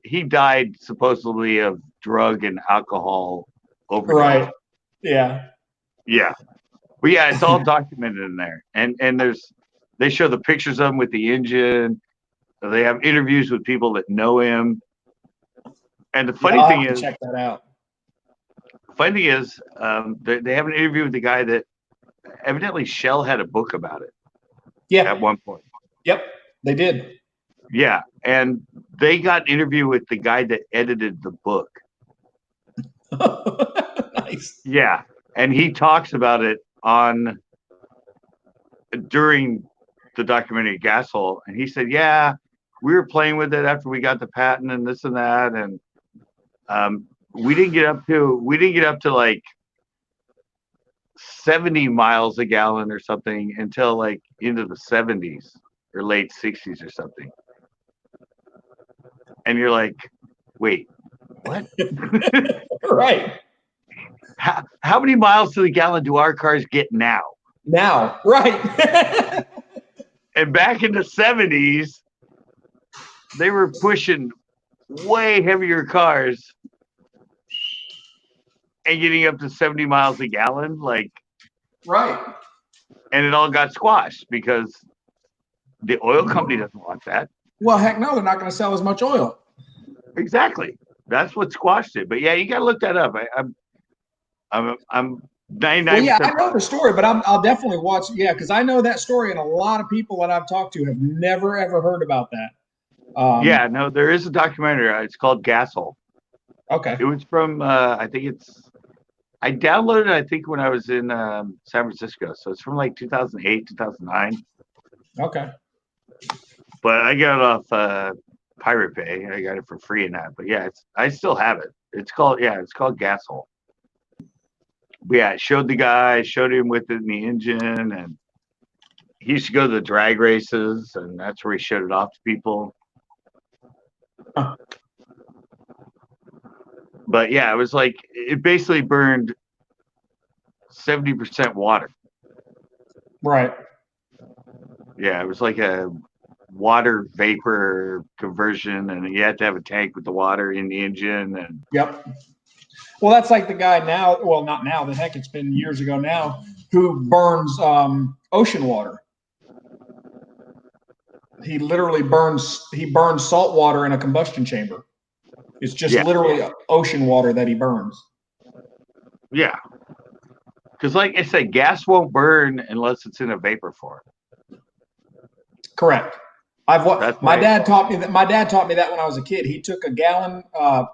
He died supposedly of drug and alcohol overdose. Right. Yeah. Yeah. But yeah, it's all documented in there. And they show the pictures of him with the engine. They have interviews with people that know him. And the funny I'll thing have to is, check that out. they have an interview with the guy that evidently Shell had a book about it Yeah. at one point. Yep. They did. Yeah. And they got an interview with the guy that edited the book. Nice. Yeah. And he talks about it during the documentary Gasol, and he said, yeah, we were playing with it after we got the patent and this and that, and we didn't get up to like 70 miles a gallon or something until like into the 70s or late 60s or something. And you're like, wait, what? Right. How many miles to the gallon do our cars get now? Now. Right. And back in the 70s, they were pushing way heavier cars and getting up to 70 miles a gallon, like, Right. and it all got squashed because the oil company doesn't want that. Well, heck no, they're not going to sell as much oil. Exactly. That's what squashed it. But yeah, you got to look that up. I'm 99%. Well, yeah, I know the story, but I'll definitely watch. Yeah, because I know that story, and a lot of people that I've talked to have never ever heard about that. Yeah, no, there is a documentary. It's called Gasol. Okay. It was from I downloaded it, I think, when I was in San Francisco. So it's from like 2008, 2009. Okay. But I got it off Pirate Bay. I got it for free in that. But yeah, I still have it. It's called Gasol. But yeah, it showed him with it in the engine, and he used to go to the drag races, and that's where he showed it off to people. Huh. But yeah, it was like it basically burned 70% water. Right. Yeah, it was like a water vapor conversion, and you had to have a tank with the water in the engine. And Yep. Well, that's like the guy now. Well, not now. The heck, it's been years ago now. Who burns ocean water? He literally burns. He burns salt water in a combustion chamber. It's just literally ocean water that he burns. Yeah, because like I said, gas won't burn unless it's in a vapor form. Correct. My dad taught me that. My dad taught me that when I was a kid. He took a gallon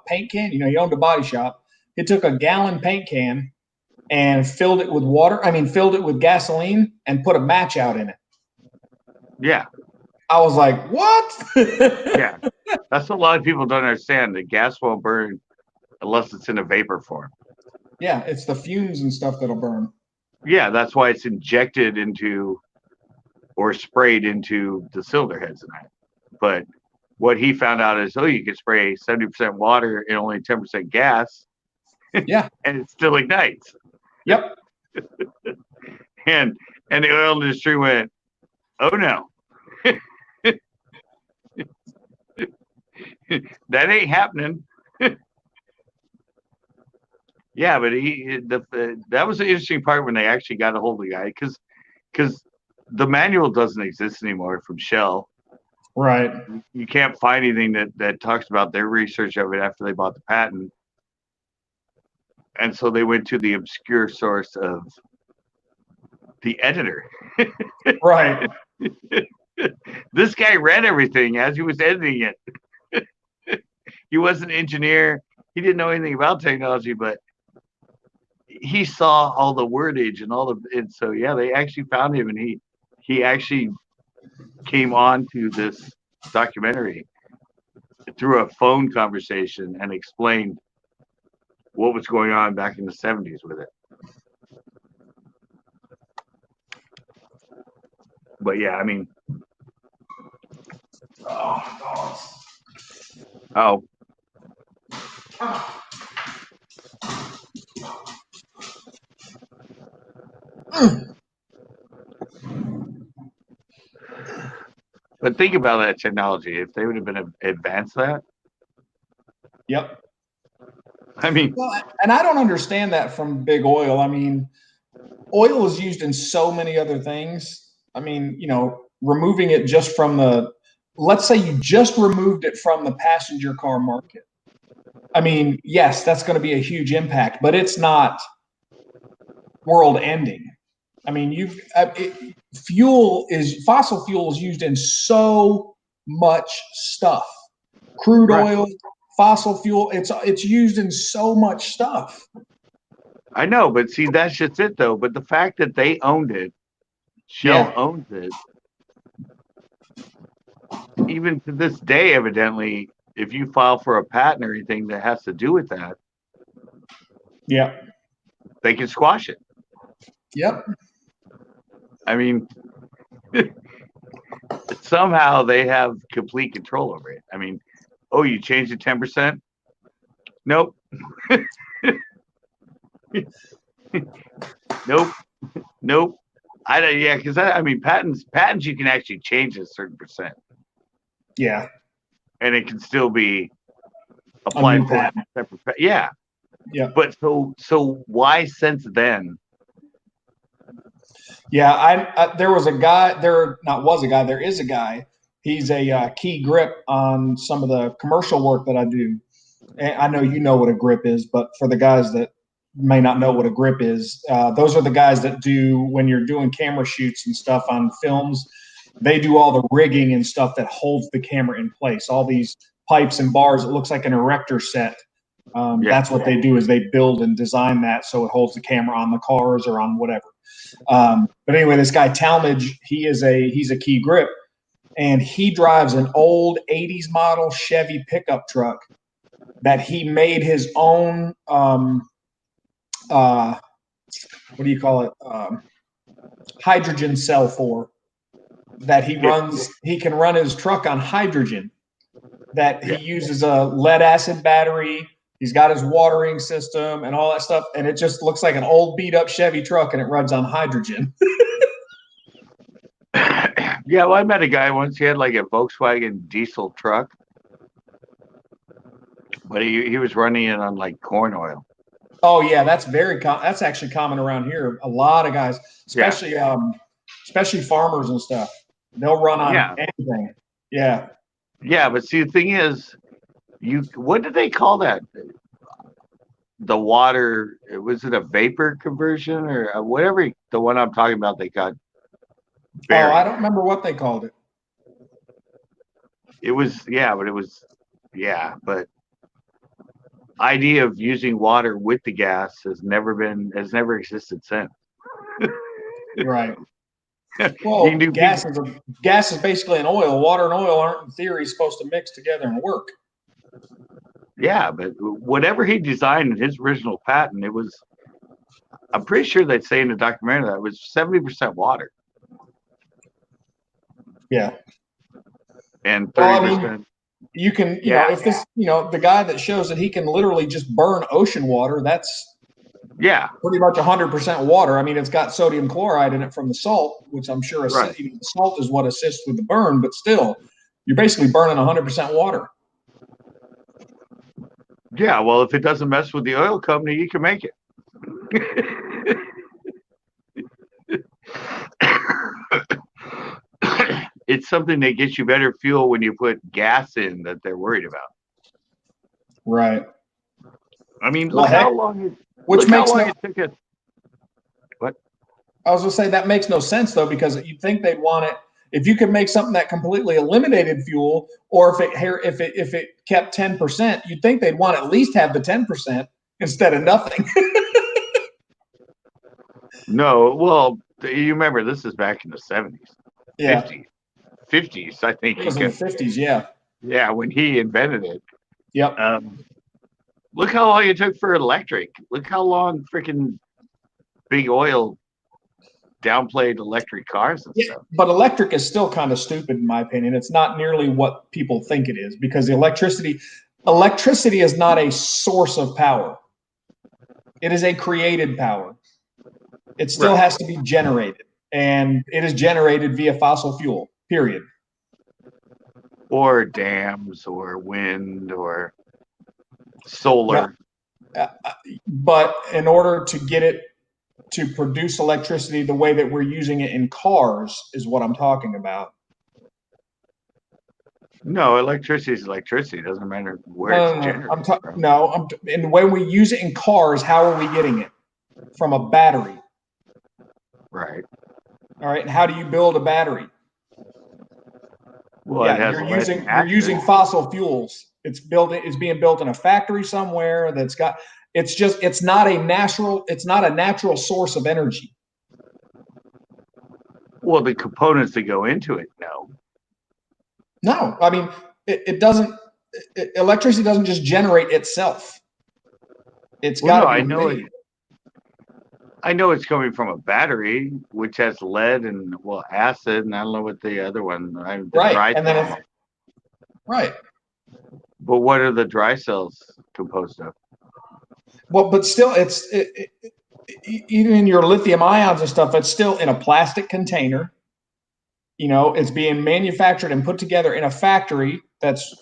paint can. You know, he owned a body shop. He took a gallon paint can and filled it with water. Filled it with gasoline and put a match out in it. Yeah. I was like, what? Yeah. That's what a lot of people don't understand. The gas won't burn unless it's in a vapor form. Yeah, it's the fumes and stuff that'll burn. Yeah, that's why it's injected into or sprayed into the cylinder heads and that. But what he found out is, you can spray 70% water and only 10% gas. Yeah. And it still ignites. Yep. And the oil industry went, oh no. That ain't happening. Yeah, but that was the interesting part when they actually got a hold of the guy, because the manual doesn't exist anymore from Shell. Right. You can't find anything that talks about their research of it after they bought the patent. And so they went to the obscure source of the editor. Right. This guy read everything as he was editing it. He was an engineer. He didn't know anything about technology, but he saw all the wordage and so yeah, they actually found him, and he actually came on to this documentary through a phone conversation and explained what was going on back in the 70s with it. But yeah, I mean, oh, but think about that technology. If they would have been advanced that, Yep. I mean, Well, and I don't understand that from big oil. I mean, oil is used in so many other things. I mean, removing it just from let's say you just removed it from the passenger car market. I mean, yes, that's going to be a huge impact, but it's not world ending. I mean, fossil fuel is used in so much stuff. Crude oil, fossil fuel, it's used in so much stuff. I know, but see, that's just it though. But the fact that they owned it, Shell owns it, even to this day, evidently, if you file for a patent or anything that has to do with that, they can squash it. Yep. I mean, somehow they have complete control over it. I mean, oh, you changed it 10%? Nope. Nope. I don't. Yeah, because I mean, patents you can actually change a certain percent. Yeah. And it can still be applied for a separate. Yeah. Yeah. But so why since then? Yeah, there was a guy. There is a guy. He's a key grip on some of the commercial work that I do. And I know you know what a grip is, but for the guys that may not know what a grip is, those are the guys that do when you're doing camera shoots and stuff on films. They do all the rigging and stuff that holds the camera in place. All these pipes and bars. It looks like an erector set. That's what they do, is they build and design that so it holds the camera on the cars or on whatever. But anyway, this guy Talmadge, he's a key grip, and he drives an old 80s model Chevy pickup truck that he made his own what do you call it? Hydrogen cell for, that he runs. He can run his truck on hydrogen, that he uses a lead acid battery. He's got his watering system and all that stuff, and it just looks like an old beat up Chevy truck, and it runs on hydrogen. Yeah, well, I met a guy once. He had like a Volkswagen diesel truck, but he was running it on like corn oil. Oh yeah, that's that's actually common around here. A lot of guys, especially especially farmers and stuff, they'll run on anything. Yeah. Yeah, but see, the thing is, what did they call that? The water, was it a vapor conversion or whatever? The one I'm talking about, they got buried. Oh, I don't remember what they called it. It was, but idea of using water with the gas has never existed since. Right. Well, gas is basically an oil. Water and oil aren't, in theory, supposed to mix together and work. Yeah, but whatever he designed in his original patent, I'm pretty sure they'd say in the documentary that it was 70% water. Yeah. And 30%. Well, I mean, you can, if this, the guy that shows that he can literally just burn ocean water, that's pretty much 100% water. I mean, it's got sodium chloride in it from the salt, which I'm sure the salt is what assists with the burn, but still, you're basically burning 100% water. Yeah, well, if it doesn't mess with the oil company, you can make it. It's something that gets you better fuel when you put gas in that they're worried about. Right. I mean, Well, look how heck, long it which look how makes long no. it took us. What? I was gonna say that makes no sense though, because you'd think they'd want it if you could make something that completely eliminated fuel, or if it kept 10%, you'd think they'd want to at least have the 10% instead of nothing. No, well, you remember this is back in the 70s, Yeah, 50s, 50s. I think it he was in the could. 50s. Yeah. Yeah, when he invented it. Yep. Look how long it took for electric. Look how long freaking big oil downplayed electric cars and Yeah, stuff. but electric is still kind of stupid in my opinion. It's not nearly what people think it is, because the electricity is not a source of power. It is a created power. It still Right. has to be generated, and it is generated via fossil fuel. Period. Or dams or wind or Now, solar. but in order to get it to produce electricity the way that we're using it in cars is what I'm talking about. No, electricity is electricity. It doesn't matter where it's No, no, no. generated from. And when we use it in cars, how are we getting it? From a battery. Right. All right. And how do you build a battery? Well, it Yeah, has lead and you're using acid. fossil fuels. It's being built in a factory somewhere that's got it's not a natural source of energy. Well, the components that go into it, no. No, I mean it doesn't. Electricity doesn't just generate itself. It's Well, got no, to I be know made. I know it's coming from a battery, which has lead and acid, and I don't know what the other one. The Right, dry and then cells. right. But what are the dry cells composed of? Well, but still, even in your lithium ions and stuff, it's still in a plastic container. It's being manufactured and put together in a factory that's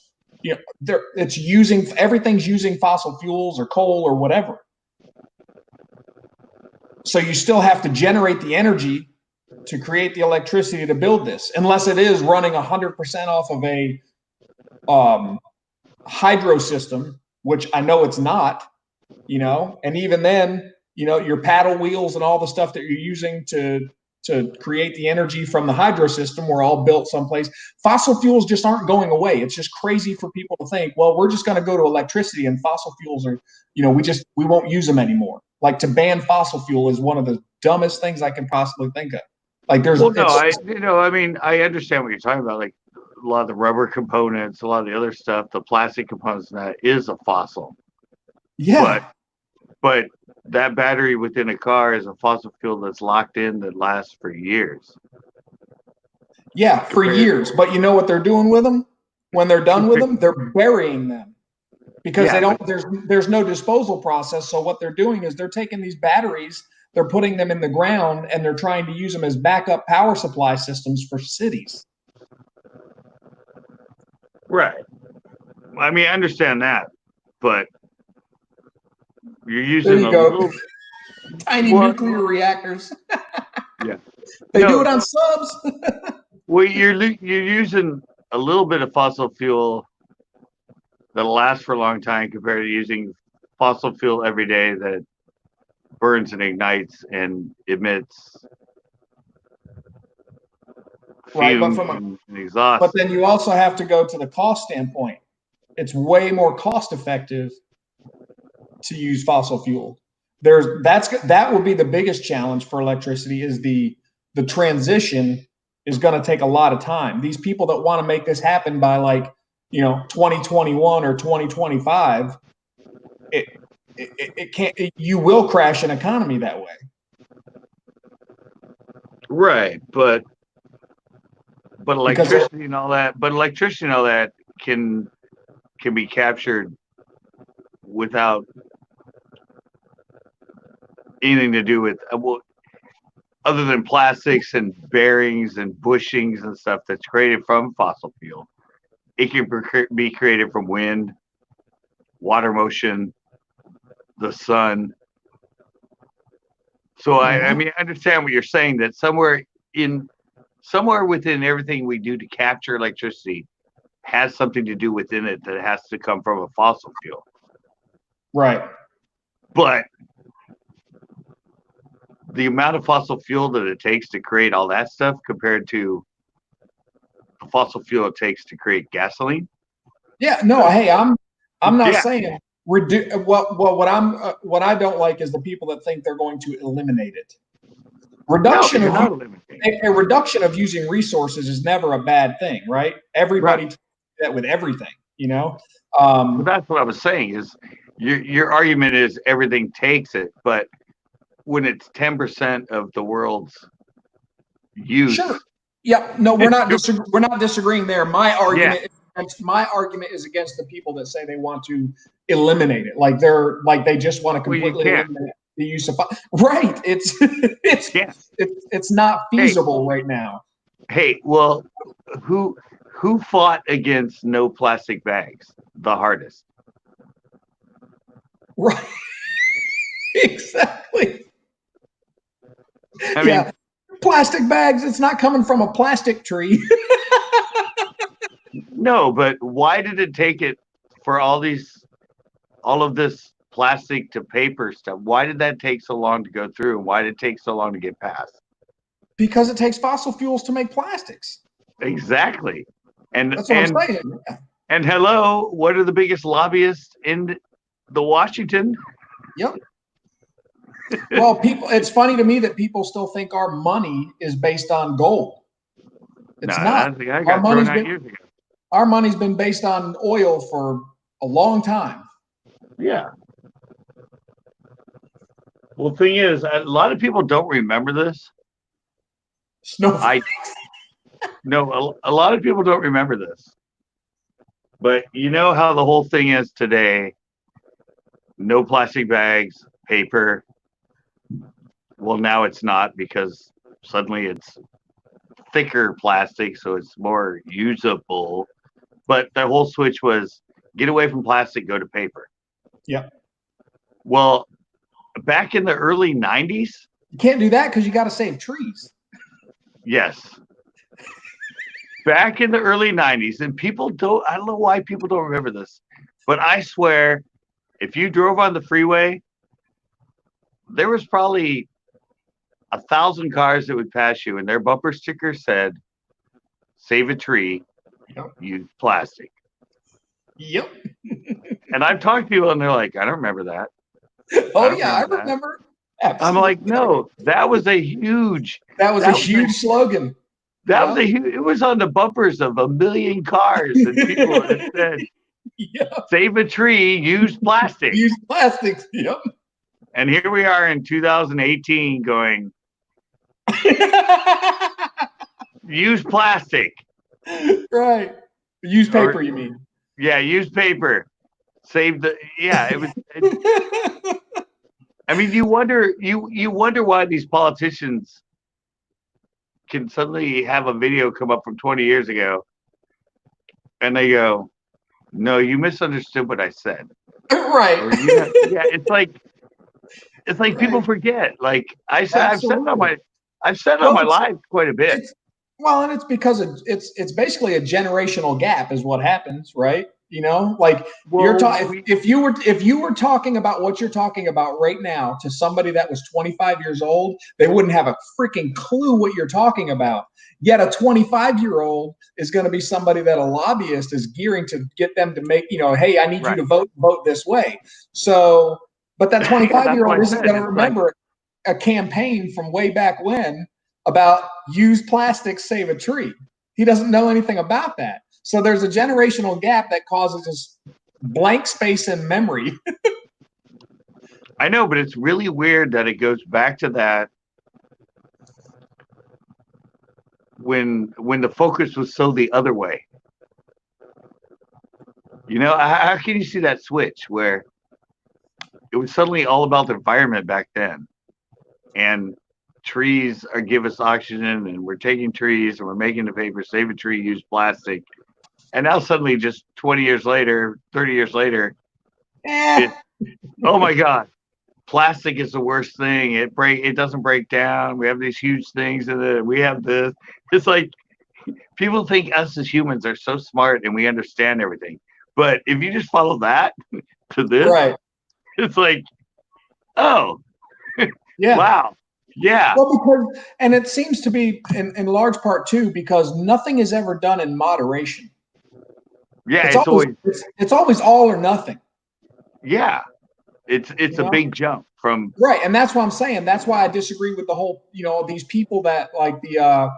everything's using fossil fuels or coal or whatever. So you still have to generate the energy to create the electricity to build this, unless it is running 100% off of a hydro system, which I know it's not. And even then, your paddle wheels and all the stuff that you're using to create the energy from the hydro system were all built someplace. Fossil fuels just aren't going away. It's just crazy for people to think, well, we're just going to go to electricity and fossil fuels are, we won't use them anymore. Like, to ban fossil fuel is one of the dumbest things I can possibly think of. Like, I mean, I understand what you're talking about. Like a lot of the rubber components, a lot of the other stuff, the plastic components, that is a fossil. yeah. But that battery within a car is a fossil fuel that's locked in that lasts for years. Yeah, for years. But you know what they're doing with them? When they're done with them, they're burying them because there's no disposal process. So what they're doing is they're taking these batteries, they're putting them in the ground, and they're trying to use them as backup power supply systems for cities. Right. I mean, I understand that, but you're using There you go. little Tiny nuclear reactors. Yeah. They do it on subs. Well, you're using a little bit of fossil fuel that'll last for a long time compared to using fossil fuel every day that burns and ignites and emits fumes and exhaust. But then you also have to go to the cost standpoint. It's way more cost effective to use fossil fuel. That will be the biggest challenge for electricity, is the transition is going to take a lot of time. These people that want to make this happen by 2021 or 2025, it can't. You will crash an economy that way. Right, but electricity and all that can be captured without anything to do with other than plastics and bearings and bushings and stuff that's created from fossil fuel. It can be created from wind, water motion, the sun. So I mean, I understand what you're saying, that somewhere within everything we do to capture electricity has something to do within it that has to come from a fossil fuel. Right. But the amount of fossil fuel that it takes to create all that stuff compared to the fossil fuel it takes to create gasoline. Yeah. No. Hey, I'm not Yeah. saying reduce. What I don't like is the people that think they're going to eliminate it. Reduction No, of you're not eliminating. a reduction of using resources is never a bad thing, right? Everybody Right. does that with everything, you know. But that's what I was saying is your argument is everything takes it, but when it's 10% of the world's use. Sure. Yeah. No, we're not disagreeing there. My argument is against the people that say they want to eliminate it. Like they just want to completely eliminate the use of right. It's not feasible right now. Hey, well, who fought against no plastic bags the hardest? Right. Exactly. I mean, plastic bags, it's not coming from a plastic tree. No, but why did it take it for all of this plastic to paper stuff? Why did that take so long to go through? And why did it take so long to get passed? Because it takes fossil fuels to make plastics. Exactly. And that's what I'm saying. And hello, what are the biggest lobbyists in the Washington? Yep. Well, it's funny to me that people still think our money is based on gold. It's not. Our money's been based on oil for a long time. Yeah. Well, the thing is, a lot of people don't remember this. No, a lot of people don't remember this. But you know how the whole thing is today, no plastic bags, paper. Well, now it's not, because suddenly it's thicker plastic, so it's more usable. But the whole switch was get away from plastic, go to paper. Yeah. Well, back in the early 90s. You can't do that because you got to save trees. Yes. Back in the early 90s, and I don't know why people don't remember this, but I swear, if you drove on the freeway, there was probably 1,000 cars that would pass you, and their bumper sticker said, "Save a tree, use plastic." Yep. And I've talked to people, and they're like, "I don't remember that." Oh yeah, I remember. I'm like, no, that was a huge. That was a huge slogan. It was on the bumpers of 1 million cars, and people had said, "Save a tree, use plastic." Use plastic. Yep. And here we are in 2018 going, use plastic. Right. Use paper, you mean? Yeah, use paper. Save the. Yeah, it was. I mean, you wonder why these politicians can suddenly have a video come up from 20 years ago, and they go, "No, you misunderstood what I said." Right. Yeah, it's like people forget. Like I've said on my live quite a bit. And it's because it's basically a generational gap is what happens, right? You know, like if you were talking about what you're talking about right now to somebody that was 25 years old, they wouldn't have a freaking clue what you're talking about. Yet a 25-year-old is going to be somebody that a lobbyist is gearing to get them to make, hey, I need you to vote this way. So, but that 25-year-old isn't going to remember a campaign from way back when about use plastic, save a tree. He doesn't know anything about that. So there's a generational gap that causes this blank space in memory. I know, but it's really weird that it goes back to that when the focus was so the other way. How can you see that switch where it was suddenly all about the environment back then, and trees give us oxygen, and we're taking trees and we're making the paper, save a tree, use plastic. And now suddenly, just 20 years later, 30 years later, Eh, Oh my God. Plastic is the worst thing. It doesn't break down. We have these huge things and we have this. It's like people think us as humans are so smart and we understand everything. But if you just follow that to this, right. it's like, oh, Yeah. wow. Yeah. Well, because, and it seems to be in large part too, because nothing is ever done in moderation. Yeah. It's always it's always all or nothing. Yeah. It's You a know? big jump from Right, and that's what I'm saying. That's why I disagree with the whole, these people that like the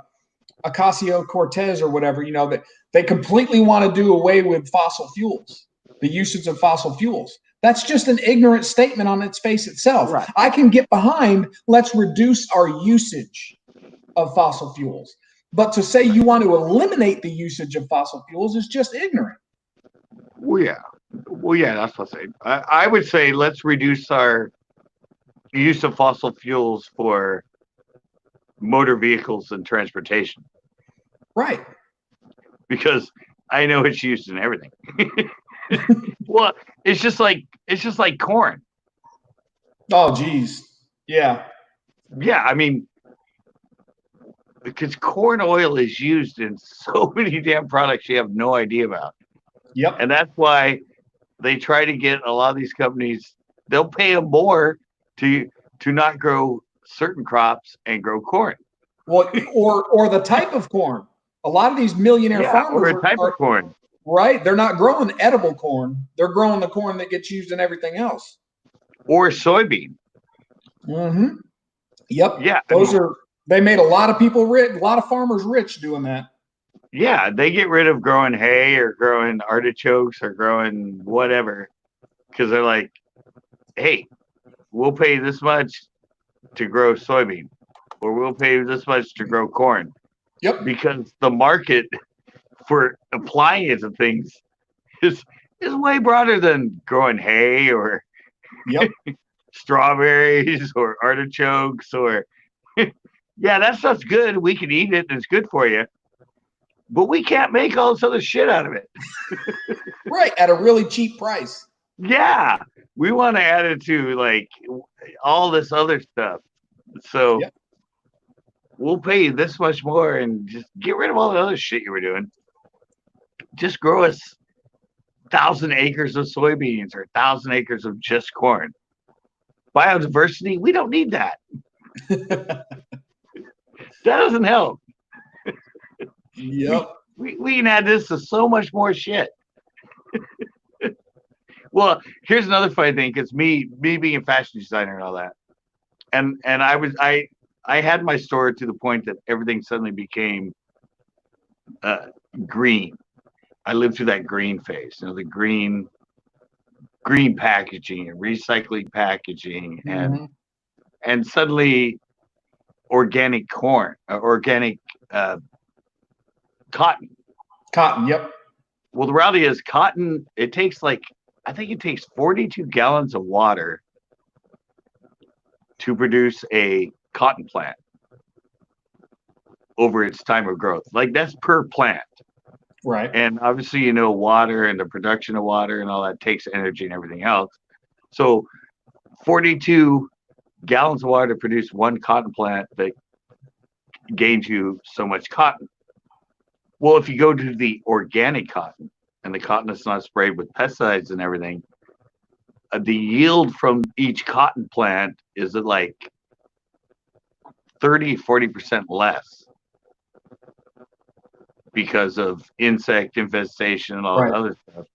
Ocasio-Cortez or whatever, that they completely want to do away with fossil fuels, the usage of fossil fuels. That's just an ignorant statement on its face itself. Right. I can get behind, let's reduce our usage of fossil fuels. But to say you want to eliminate the usage of fossil fuels is just ignorant. Well, yeah. Well, yeah, that's what I say. I would say let's reduce our use of fossil fuels for motor vehicles and transportation Right. because I know it's used in everything. Well, it's just like corn. Oh, geez. Yeah. Yeah, I mean, because corn oil is used in so many damn products you have no idea about. Yep. And that's why they try to get a lot of these companies, they'll pay them more to not grow certain crops and grow corn. Well, or the type of corn. A lot of these millionaire Yeah, farmers or a type are of corn. right. They're not growing edible corn. They're growing the corn that gets used in everything else. Or soybean. Mm-hmm. Yep. Yeah, They made a lot of people rich, a lot of farmers rich doing that. yeah, they get rid of growing hay or growing artichokes or growing whatever because they're like, hey, we'll pay this much to grow soybean or we'll pay this much to grow corn. Yep. Because the market for applying it to things is way broader than growing hay or Yep. strawberries or artichokes or yeah, that stuff's good. We can eat it and it's good for you. But we can't make all this other shit out of it. Right. At a really cheap price. Yeah. We want to add it to like all this other stuff. So Yep. we'll pay you this much more and just get rid of all the other shit you were doing. Just grow us 1,000 acres of soybeans or 1,000 acres of just corn. Biodiversity, we don't need that. That doesn't help. Yep. We can add this to so much more shit. Well, here's another funny thing, because me being a fashion designer and all that, and I had my store to the point that everything suddenly became green. I lived through that green phase, the green packaging and recycling packaging, and suddenly organic corn, organic cotton. Cotton. Yep. Well, the reality is cotton, it takes I think it takes 42 gallons of water to produce a cotton plant over its time of growth. Like that's per plant. Right. And obviously, water and the production of water and all that takes energy and everything else. So 42 gallons of water to produce one cotton plant that gains you so much cotton. Well, if you go to the organic cotton and the cotton is not sprayed with pesticides and everything, the yield from each cotton plant is at like 30-40% less because of insect infestation and all that other stuff.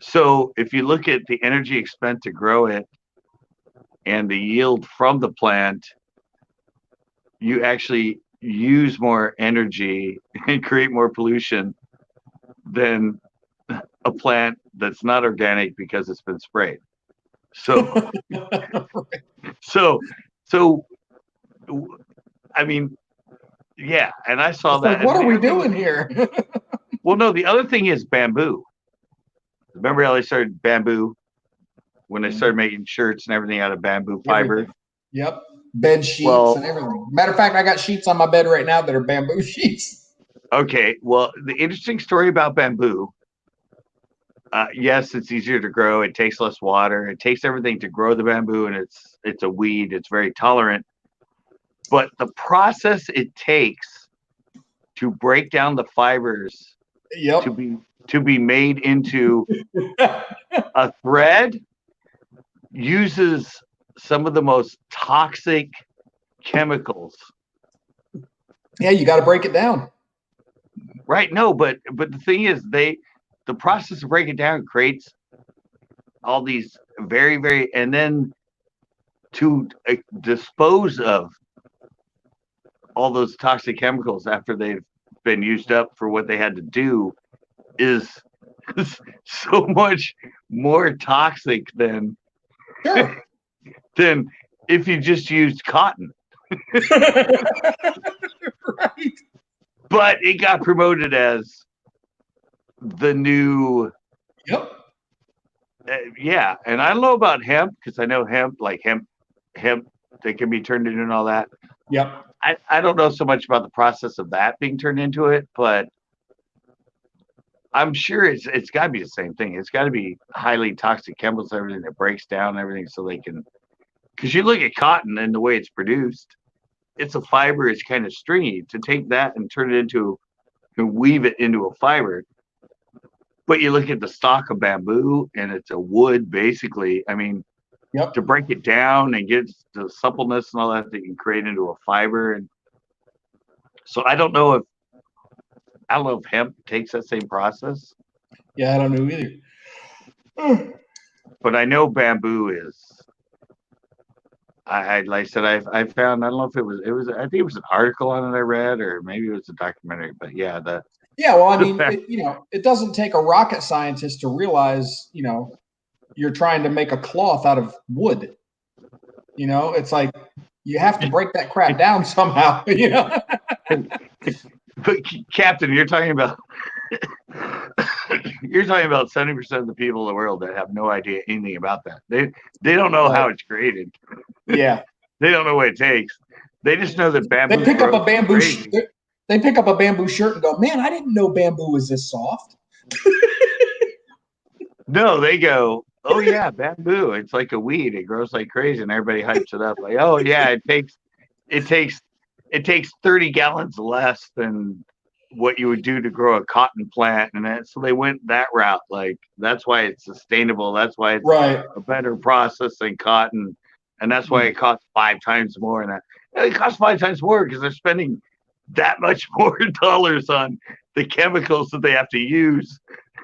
So if you look at the energy spent to grow it and the yield from the plant, you actually use more energy and create more pollution than a plant that's not organic because it's been sprayed. So, so, I mean, yeah, and I saw that. Like, what are we doing here? Well, no, the other thing is bamboo. Remember how they started bamboo when they started making shirts and everything out of bamboo fiber? Everything. Yep. Bed sheets and everything. Matter of fact, I got sheets on my bed right now that are bamboo sheets. Okay, well, the interesting story about bamboo yes, it's easier to grow. It takes less water. It takes everything to grow the bamboo, and it's a weed. It's very tolerant. But the process it takes to break down the fibers Yep. to be made into a thread uses some of the most toxic chemicals. Yeah, you got to break it down. Right? No, but the thing is, the process of breaking it down creates all these very, very, and then to dispose of all those toxic chemicals after they've been used up for what they had to do is so much more toxic than Sure. if you just used cotton. Right. But it got promoted as the new. Yep. Yeah, and I don't know about hemp because I know hemp that can be turned into and all that. Yep. I don't know so much about the process of that being turned into it, but I'm sure it's got to be the same thing. It's got to be highly toxic chemicals, everything that breaks down, everything, so they can. Because you look at cotton and the way it's produced, it's a fiber. It's kind of stringy. To take that and turn it into, and weave it into a fiber. But you look at the stalk of bamboo, and it's a wood basically. I mean, Yep. to break it down and get the suppleness and all that you can create into a fiber. And so I don't know if hemp takes that same process. Yeah, I don't know either. But I know bamboo is. Like I said, I found, I don't know if it was I think it was an article on it I read, or maybe it was a documentary. But yeah, Yeah, well, I mean, it doesn't take a rocket scientist to realize, you're trying to make a cloth out of wood. It's like you have to break that crap down somehow. But Captain, you're talking about 70% of the people in the world that have no idea anything about that. They don't know how it's created. Yeah, They don't know what it takes. They just know that bamboo. they pick up a bamboo. They pick up a bamboo shirt and go, "Man, I didn't know bamboo was this soft." No, they go, "Oh yeah, bamboo. It's like a weed. It grows like crazy," and everybody hypes it up like, "Oh yeah, it takes 30 gallons less than what you would do to grow a cotton plant," and so they went that route. Like that's why it's sustainable. That's why it's right. a better process than cotton, and that's why it costs 5 times more. And it costs 5 times more because they're spending that much more dollars on the chemicals that they have to use.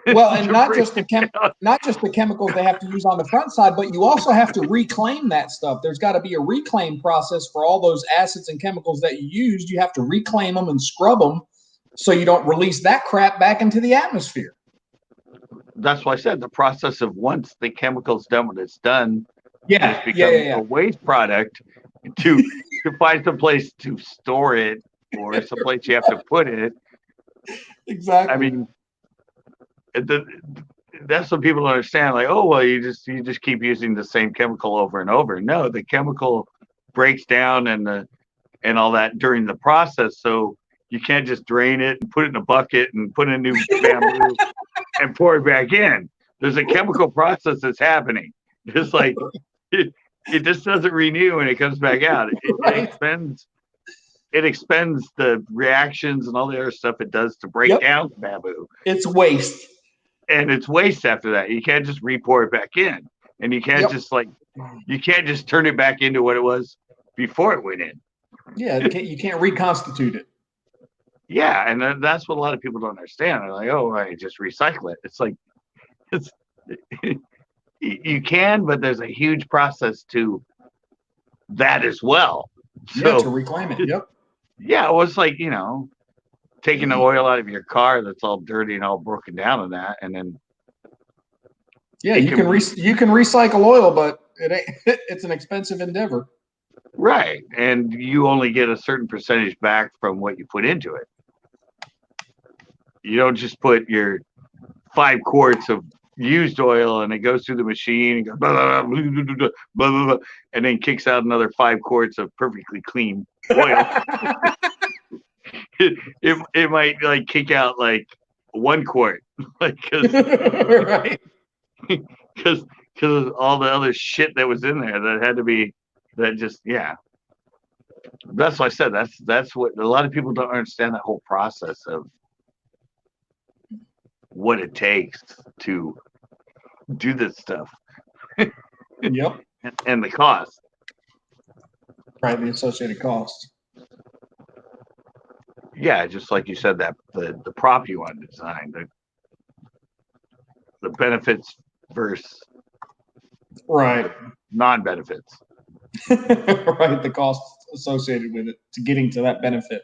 Well, and not just the chemicals they have to use on the front side, but you also have to reclaim that stuff. There's got to be a reclaim process for all those acids and chemicals that you used. You have to reclaim them and scrub them so you don't release that crap back into the atmosphere. That's why I said the process of once the chemical's done what it's done, Yeah, it's become a waste product to find some place to store it or some place you have to put it. Exactly. I mean, that's what people don't understand. Like, oh well, you just keep using the same chemical over and over. No, the chemical breaks down and all that during the process. So you can't just drain it and put it in a bucket and put in new bamboo and pour it back in. There's a chemical process that's happening. Just like it just doesn't renew and it comes back out. It expends the reactions and all the other stuff it does to break down the bamboo. It's waste. And it's waste after that. You can't just re-pour it back in. And you can't you can't just turn it back into what it was before it went in. Yeah, you can't reconstitute it. Yeah, and that's what a lot of people don't understand. They're like, oh, I just recycle it. It's like, you can, but there's a huge process to that as well. So, to reclaim it. Yep. Yeah, well, it's like, taking the oil out of your car that's all dirty and all broken down and that, and then you can recycle oil, but it's an expensive endeavor. Right, and you only get a certain percentage back from what you put into it. You don't just put your 5 quarts of used oil and it goes through the machine and goes blah, blah, blah, blah, blah, blah, blah, and then kicks out another 5 quarts of perfectly clean oil. It might like kick out like 1 quart, like because Right. because of all the other shit that was in there that had to be that just yeah. That's what I said. That's what a lot of people don't understand, that whole process of what it takes to do this stuff Yep. and the cost. Right. The associated costs. Yeah, just like you said, that the prop you want to design, the benefits versus Right. non-benefits. Right. The costs associated with it to getting to that benefit.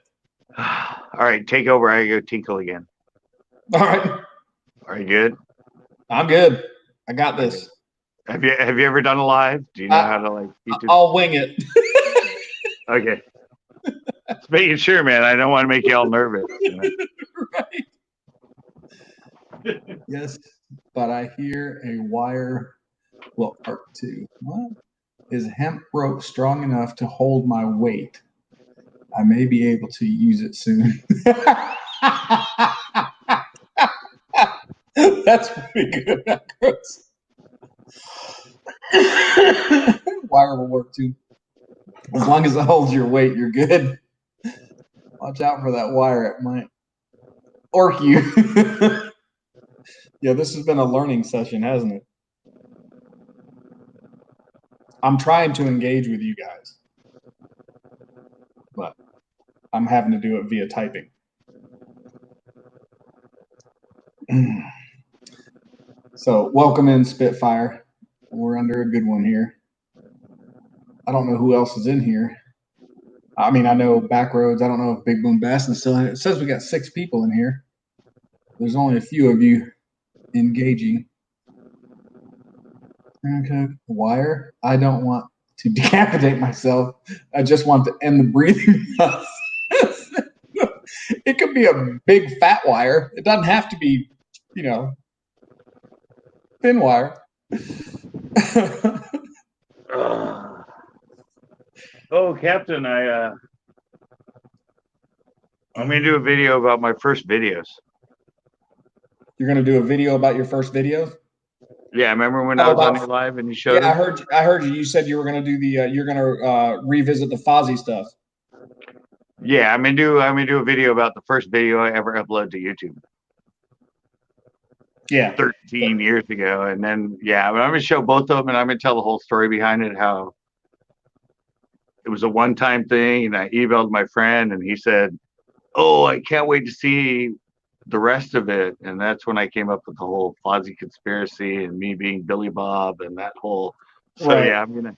All right, take over. I go tinkle again. All right. Are you good? I'm good. I got this. Have you ever done a live? Do you know how to like teach it? I'll wing it. Okay. Just making sure, man. I don't want to make you all nervous. Right. Yes, but I hear a wire. Well, part 2. What? Is hemp rope strong enough to hold my weight? I may be able to use it soon. That's pretty good. Wire will work too. As long as it holds your weight, you're good. Watch out for that wire. It might orc you. Yeah, this has been a learning session, hasn't it? I'm trying to engage with you guys, but I'm having to do it via typing. So, welcome in, Spitfire. We're under a good one here. I don't know who else is in here. I mean, I know Backroads. I don't know if Big Boom Bass is still in. It says we got 6 people in here. There's only a few of you engaging. Okay, wire. I don't want to decapitate myself. I just want to end the breathing process. It could be a big fat wire. It doesn't have to be, thin wire. Oh, Captain, I'm gonna do a video about my first videos. You're gonna do a video about your first videos? Yeah, remember when I was on your live and you showed Yeah, them? I heard you. You said you were gonna do you're gonna revisit the Fozzie stuff. Yeah, I'm gonna do a video about the first video I ever uploaded to YouTube. Yeah. 13 years ago, and then I'm gonna show both of them, and I'm gonna tell the whole story behind it. How it was a one-time thing, and I emailed my friend, and he said, "Oh, I can't wait to see the rest of it." And that's when I came up with the whole Fozzie conspiracy and me being Billy Bob and that whole. So Right. I'm gonna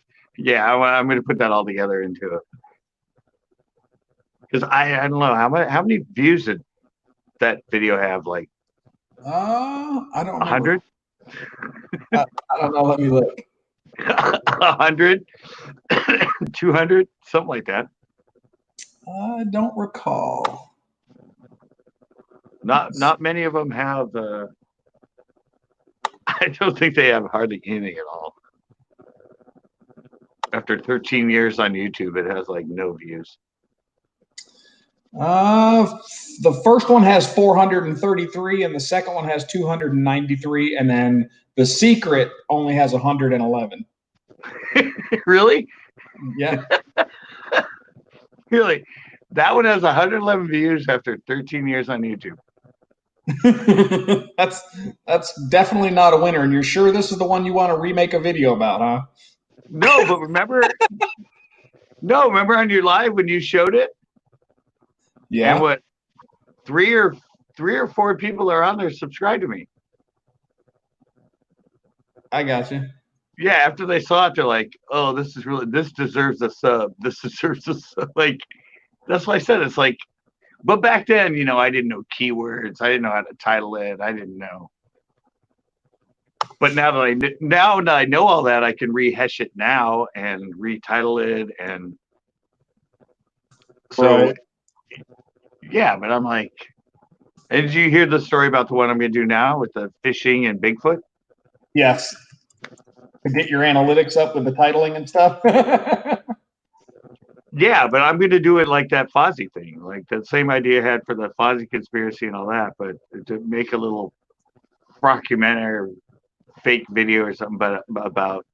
put that all together into it. Because I don't know how many views did that video have? Like I don't remember. 100? I don't know. Let me look. 100? 200? Something like that. I don't recall. Not many of them have. I don't think they have hardly anything at all. After 13 years on YouTube, it has like no views. The first one has 433, and the second one has 293, and then the secret only has 111. Really? Yeah. Really? That one has 111 views after 13 years on YouTube. That's definitely not a winner. And you're sure this is the one you want to remake a video about, huh? No, but remember on your live when you showed it? Yeah. And what, three or 4 people are on there subscribed to me. I got you. Yeah, after they saw it, they're like, "Oh, this deserves a sub. This deserves a sub." Like, that's what I said. It's like, but back then, I didn't know keywords. I didn't know how to title it. I didn't know. But now that I know all that, I can rehash it now and retitle it, and so Right. yeah. But I'm like, and did you hear the story about the one I'm going to do now with the fishing and Bigfoot? Yes. To get your analytics up with the titling and stuff. Yeah, but I'm going to do it like that Fozzie thing, like that same idea I had for the Fozzie conspiracy and all that, but to make a little documentary fake video or something, but about.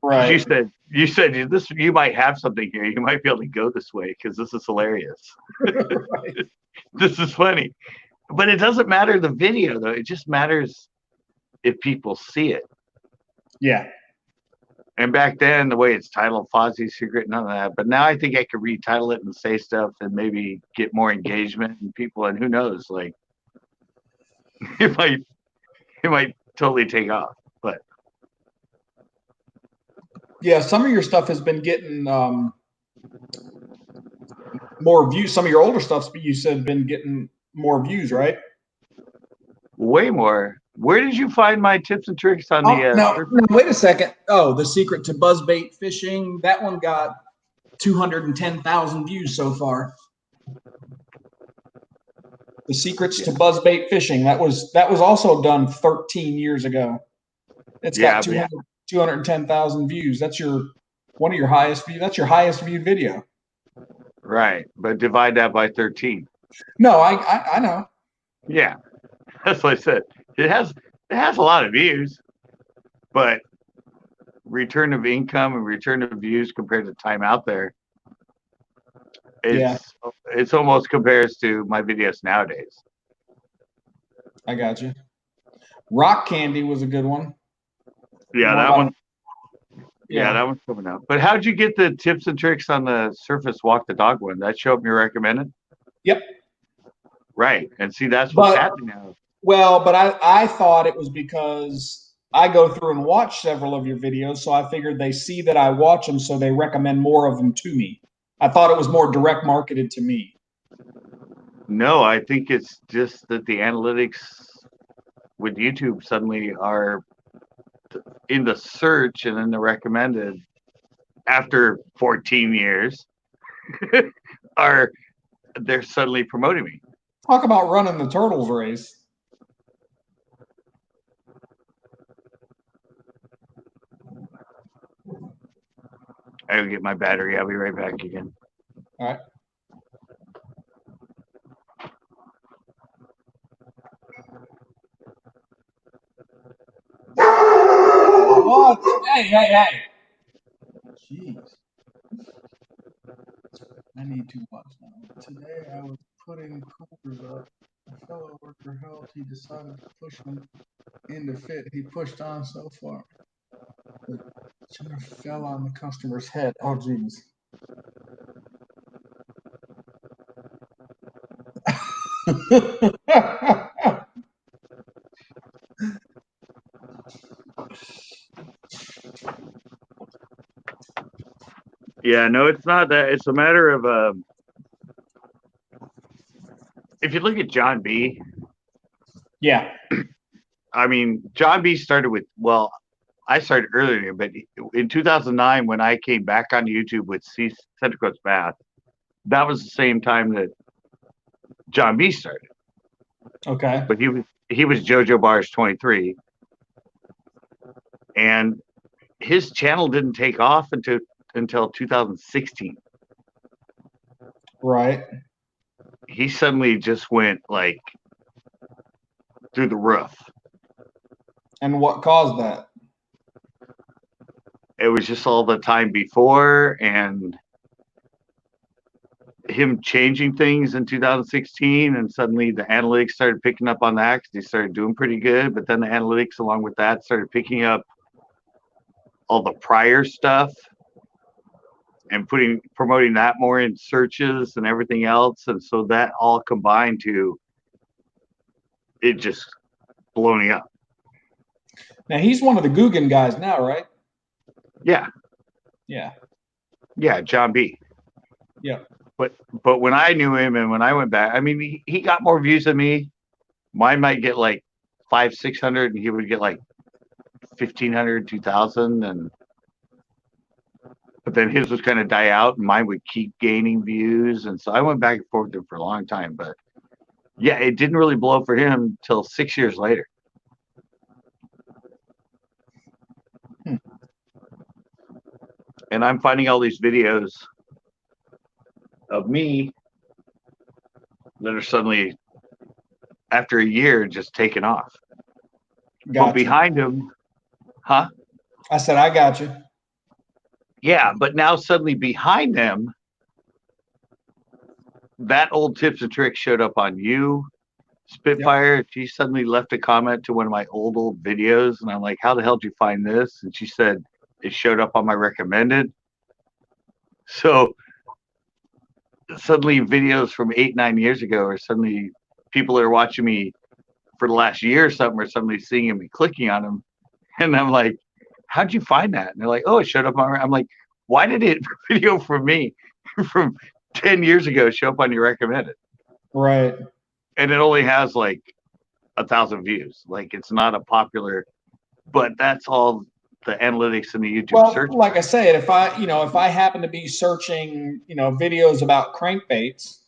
Because Right. you said this, you might have something here. You might be able to go this way because this is hilarious. Right. This is funny, but it doesn't matter the video though. It just matters if people see it. Yeah. And back then, the way it's titled, Fozzie's Secret, none of that. But now I think I could retitle it and say stuff and maybe get more engagement and people. And who knows, like it might totally take off. But Yeah. Some of your stuff has been getting more views. Some of your older stuff you said been getting more views, right? way more. Where did you find my tips and tricks on Oh, the? no, wait a second. Oh, the secret to buzzbait fishing. That one got 210,000 views so far. The secrets to buzzbait fishing. That was also done 13 years ago. It's got 210,000 views. That's one of your highest views. That's your highest viewed video. Right, but divide that by 13. No, I know. Yeah, that's what I said. It has a lot of views, but return of income and return of views compared to time out there, it's almost compares to my videos nowadays. I got you. Rock candy was a good one. Yeah, that one. Yeah, that one's coming out. But how'd you get the tips and tricks on the surface walk the dog one? That show up your recommended? Yep. Right. And see, that's what's happening now. Well, but I thought it was because I go through and watch several of your videos, so I figured they see that I watch them, so they recommend more of them to me. I thought it was more direct marketed to me. No, I think it's just that the analytics with YouTube suddenly are in the search and in the recommended after 14 years they're suddenly promoting me. Talk about running the turtles race. I gotta get my battery. I'll be right back again. All right. What? Hey. Jeez. I need to watch now. Today I was putting coolers up. A fellow worker helped. He decided to push them into fit. He pushed on so far. The chair fell on the customer's head. Oh, jeez. Yeah, no, it's not that. It's a matter of if you look at John B. Yeah. I mean, John B. started with, well, I started earlier, but in 2009, when I came back on YouTube with Central Coast Bath, that was the same time that John B. started. Okay. But he was JoJo Bars 23, and his channel didn't take off until 2016. Right. He suddenly just went like through the roof. And what caused that? It was just all the time before and him changing things in 2016, and suddenly the analytics started picking up on that because he started doing pretty good. But then the analytics along with that started picking up all the prior stuff and promoting that more in searches and everything else. And so that all combined to it just blowing up. Now he's one of the Guggen guys now, right? Yeah. Yeah. Yeah, John B. Yeah. But when I knew him and when I went back, I mean, he got more views than me. Mine might get like 500-600, and he would get like 1,500, 2,000, and but then his was kind of die out, and mine would keep gaining views, and so I went back and forth with him for a long time. But yeah, it didn't really blow for him till 6 years later. And I'm finding all these videos of me that are suddenly, after a year, just taken off. But Gotcha. behind him, huh? I said, I got you. Yeah, but now suddenly behind them, that old tips and tricks showed up on you. Spitfire, she suddenly left a comment to one of my old videos, and I'm like, how the hell did you find this? And she said, it showed up on my recommended. So suddenly videos from 8-9 years ago are suddenly people are watching me for the last year or something are suddenly seeing them and clicking on them. And I'm like, how'd you find that? And they're like, oh, it showed up on, I'm like, why did it video from me from 10 years ago show up on your recommended? Right. And it only has like 1,000 views. Like it's not a popular, but that's all the analytics in the YouTube search. Well, like I said, if I happen to be searching, videos about crankbaits,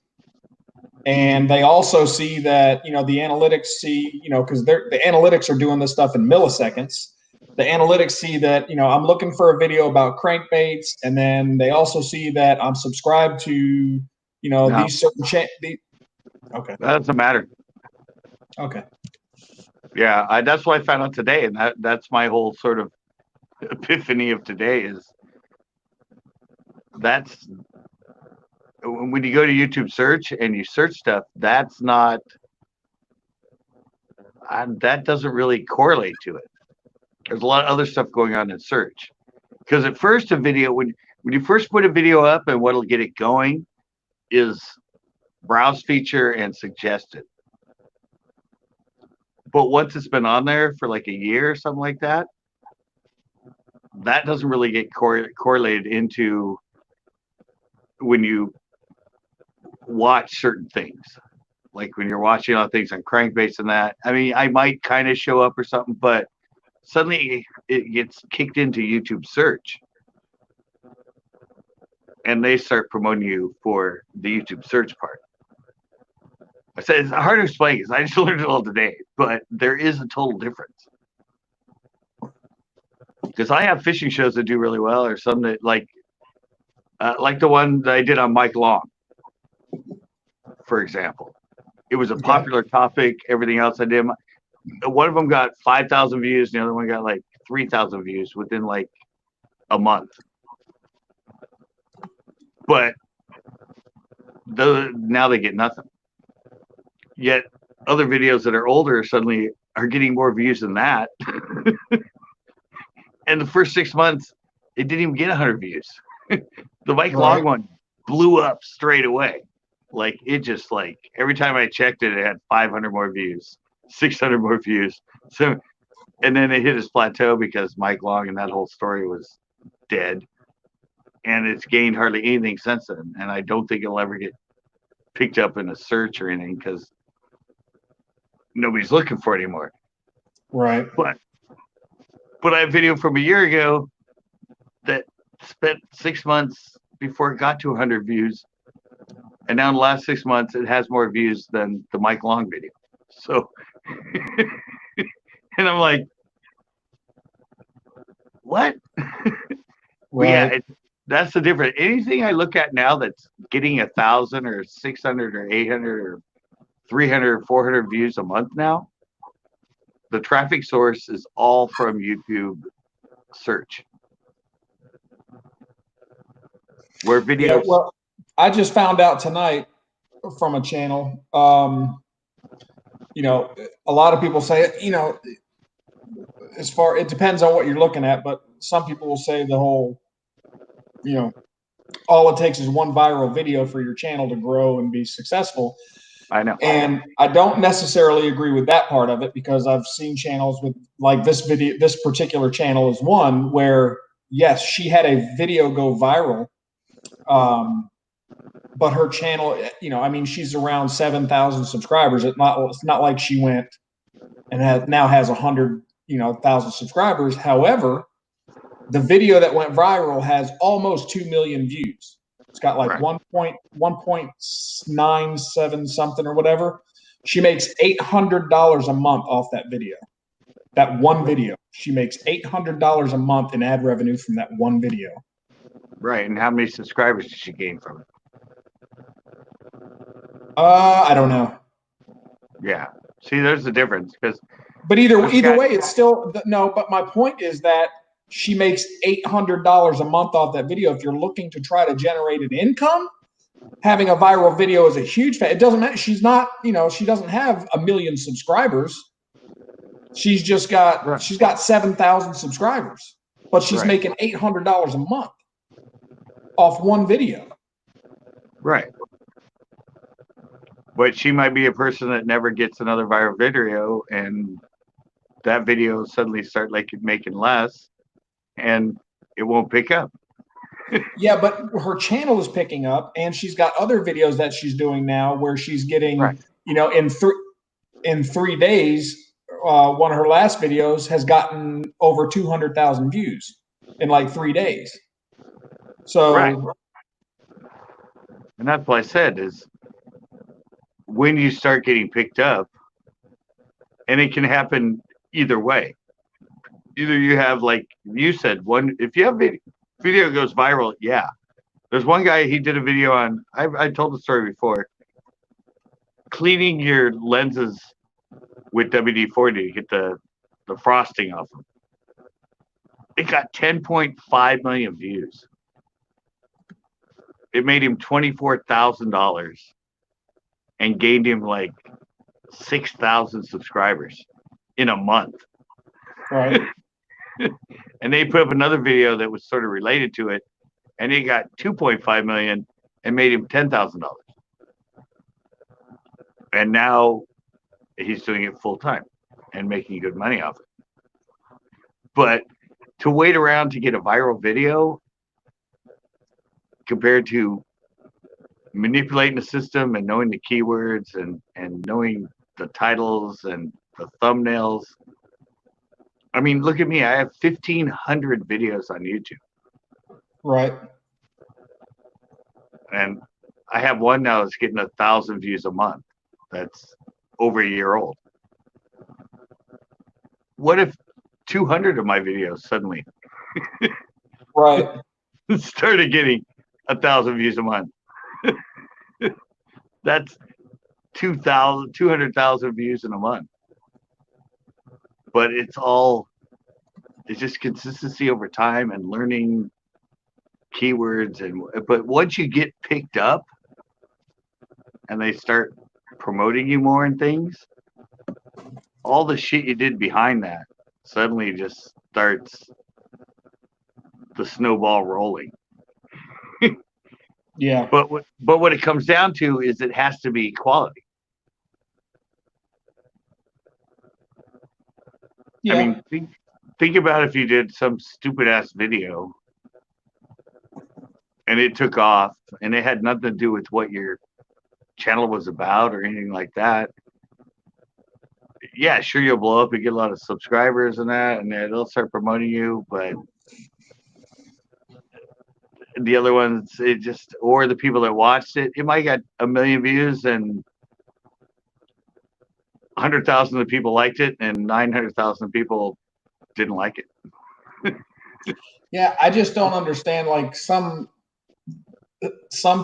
and they also see that, the analytics see, because the analytics are doing this stuff in milliseconds. The analytics see that, I'm looking for a video about crankbaits, and then they also see that I'm subscribed to, these certain okay. That doesn't matter. Okay. Yeah, that's what I found out today, and that's my whole sort of epiphany of today is that's when you go to YouTube search and you search stuff, that's not that doesn't really correlate to it. There's a lot of other stuff going on in search. Because at first a video, when you first put a video up and what'll get it going is browse feature and suggested. But once it's been on there for like a year or something like that, that doesn't really get correlated into when you watch certain things. Like when you're watching all things on crankbaits and that. I mean, I might kind of show up or something, but suddenly it gets kicked into YouTube search. And they start promoting you for the YouTube search part. I said it's hard to explain because I just learned it all today, but there is a total difference. Because I have fishing shows that do really well, or some that like the one that I did on Mike Long, for example. It was a popular topic. Everything else I did, one of them got 5,000 views, the other one got like 3,000 views within like a month. But now they get nothing. Yet other videos that are older suddenly are getting more views than that. And the first 6 months, it didn't even get 100 views. The Mike Long one blew up straight away. Like it just like every time I checked it, it had 500 more views, 600 more views. So, and then it hit its plateau because Mike Long and that whole story was dead. And it's gained hardly anything since then. And I don't think it'll ever get picked up in a search or anything because nobody's looking for it anymore. Right. But I have a video from a year ago that spent 6 months before it got to 100 views. And now in the last 6 months, it has more views than the Mike Long video. So, and I'm like, what? Right. Yeah, that's the difference. Anything I look at now that's getting 1,000 or 600 or 800 or 300 or 400 views a month now, the traffic source is all from YouTube search. Where videos. Yeah, well, I just found out tonight from a channel. A lot of people say, it depends on what you're looking at, but some people will say the whole, all it takes is one viral video for your channel to grow and be successful. I know. And I don't necessarily agree with that part of it because I've seen channels with like this particular channel is one where, yes, she had a video go viral. But her channel, she's around 7,000 subscribers. It's not like she went and now has 100,000 subscribers. However, the video that went viral has almost 2 million views. It's got like 1.97 something or whatever. She makes $800 a month off that video. That one video. She makes $800 a month in ad revenue from that one video. Right. And how many subscribers did she gain from it? I don't know. Yeah. See, there's the difference because But either way, it's still no. But my point is that she makes $800 a month off that video. If you're looking to try to generate an income, having a viral video is a huge. It doesn't matter. She's not. She doesn't have 1 million subscribers. She's got 7,000 subscribers, but she's making $800 a month off one video. Right. But she might be a person that never gets another viral video, and that video suddenly start making less, and it won't pick up. Yeah, but her channel is picking up, and she's got other videos that she's doing now where she's getting, in 3 days, one of her last videos has gotten over 200,000 views in like 3 days. So, and that's what I said is when you start getting picked up, and it can happen either way. Either you have, like you said, if you have video goes viral, yeah. There's one guy, he did a video on, I told the story before, cleaning your lenses with WD-40 to get the frosting off them. It got 10.5 million views. It made him $24,000 and gained him like 6,000 subscribers in a month. right. And they put up another video that was sort of related to it, and he got 2.5 million and made him $10,000. And now he's doing it full time and making good money off it. But to wait around to get a viral video compared to manipulating the system and knowing the keywords and knowing the titles and the thumbnails. I mean, look at me. I have 1,500 videos on YouTube. Right. And I have one now that's getting 1,000 views a month. That's over a year old. What if 200 of my videos suddenly started getting 1,000 views a month? That's 200,000 views in a month. But it's just consistency over time and learning keywords. But once you get picked up and they start promoting you more and things, all the shit you did behind that suddenly just starts the snowball rolling. Yeah. But what it comes down to is it has to be quality. Yeah. I mean, think about if you did some stupid ass video and it took off and it had nothing to do with what your channel was about or anything like that. Yeah, sure, you'll blow up and get a lot of subscribers and that, and they'll start promoting you, but the other ones, or the people that watched it, it might got 1 million views and 100,000 of the people liked it and 900,000 people didn't like it. Yeah, I just don't understand. Like some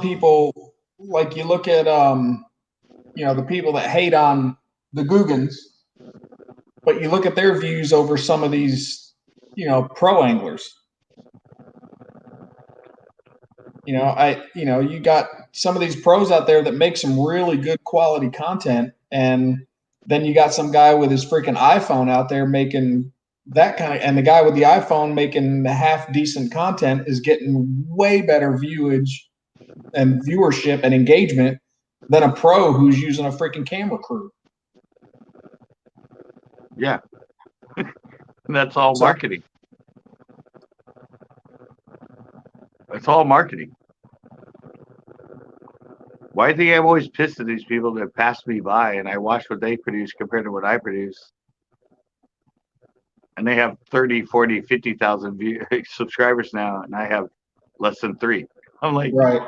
people, like you look at the people that hate on the Googans, but you look at their views over some of these, pro anglers. You got some of these pros out there that make some really good quality content, and then you got some guy with his freaking iPhone out there making that kind of, and the guy with the iPhone making half decent content is getting way better viewage and viewership and engagement than a pro who's using a freaking camera crew. Yeah. That's all marketing. It's all marketing. Why do you think I'm always pissed at these people that pass me by and I watch what they produce compared to what I produce? And they have 30, 40, 50,000 subscribers now, and I have less than 3. I'm like, right.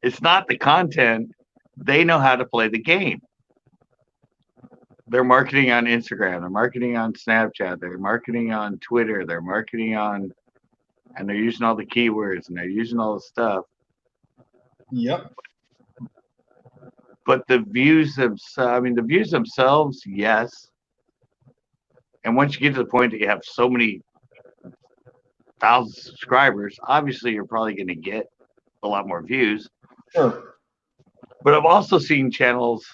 It's not the content. They know how to play the game. They're marketing on Instagram. They're marketing on Snapchat. They're marketing on Twitter. They're marketing on, and they're using all the keywords and they're using all the stuff. Yep. But the views themselves, I mean, the views themselves, yes. And once you get to the point that you have so many thousand subscribers, obviously you're probably going to get a lot more views. Sure. But I've also seen channels,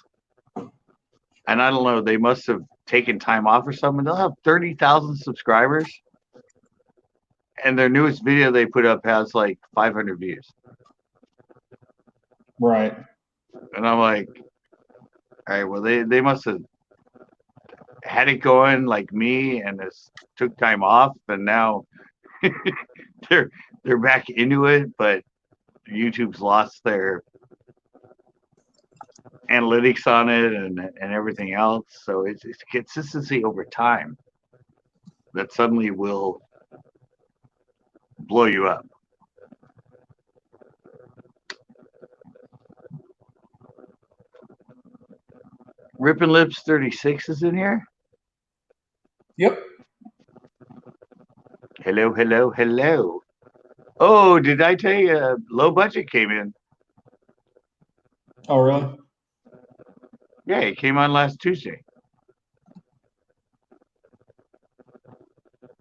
and I don't know, they must have taken time off or something. They'll have 30,000 subscribers, and their newest video they put up has like 500 views. Right. And I'm like, all right, well, they must have had it going like me and this took time off, and now they're back into it, but YouTube's lost their analytics on it and everything else. So it's consistency over time that suddenly will blow you up. Rippin' Lips 36 is in here. Yep. Hello, hello, hello. Oh, did I tell you low budget came in? Oh, really? Yeah, it came on last Tuesday.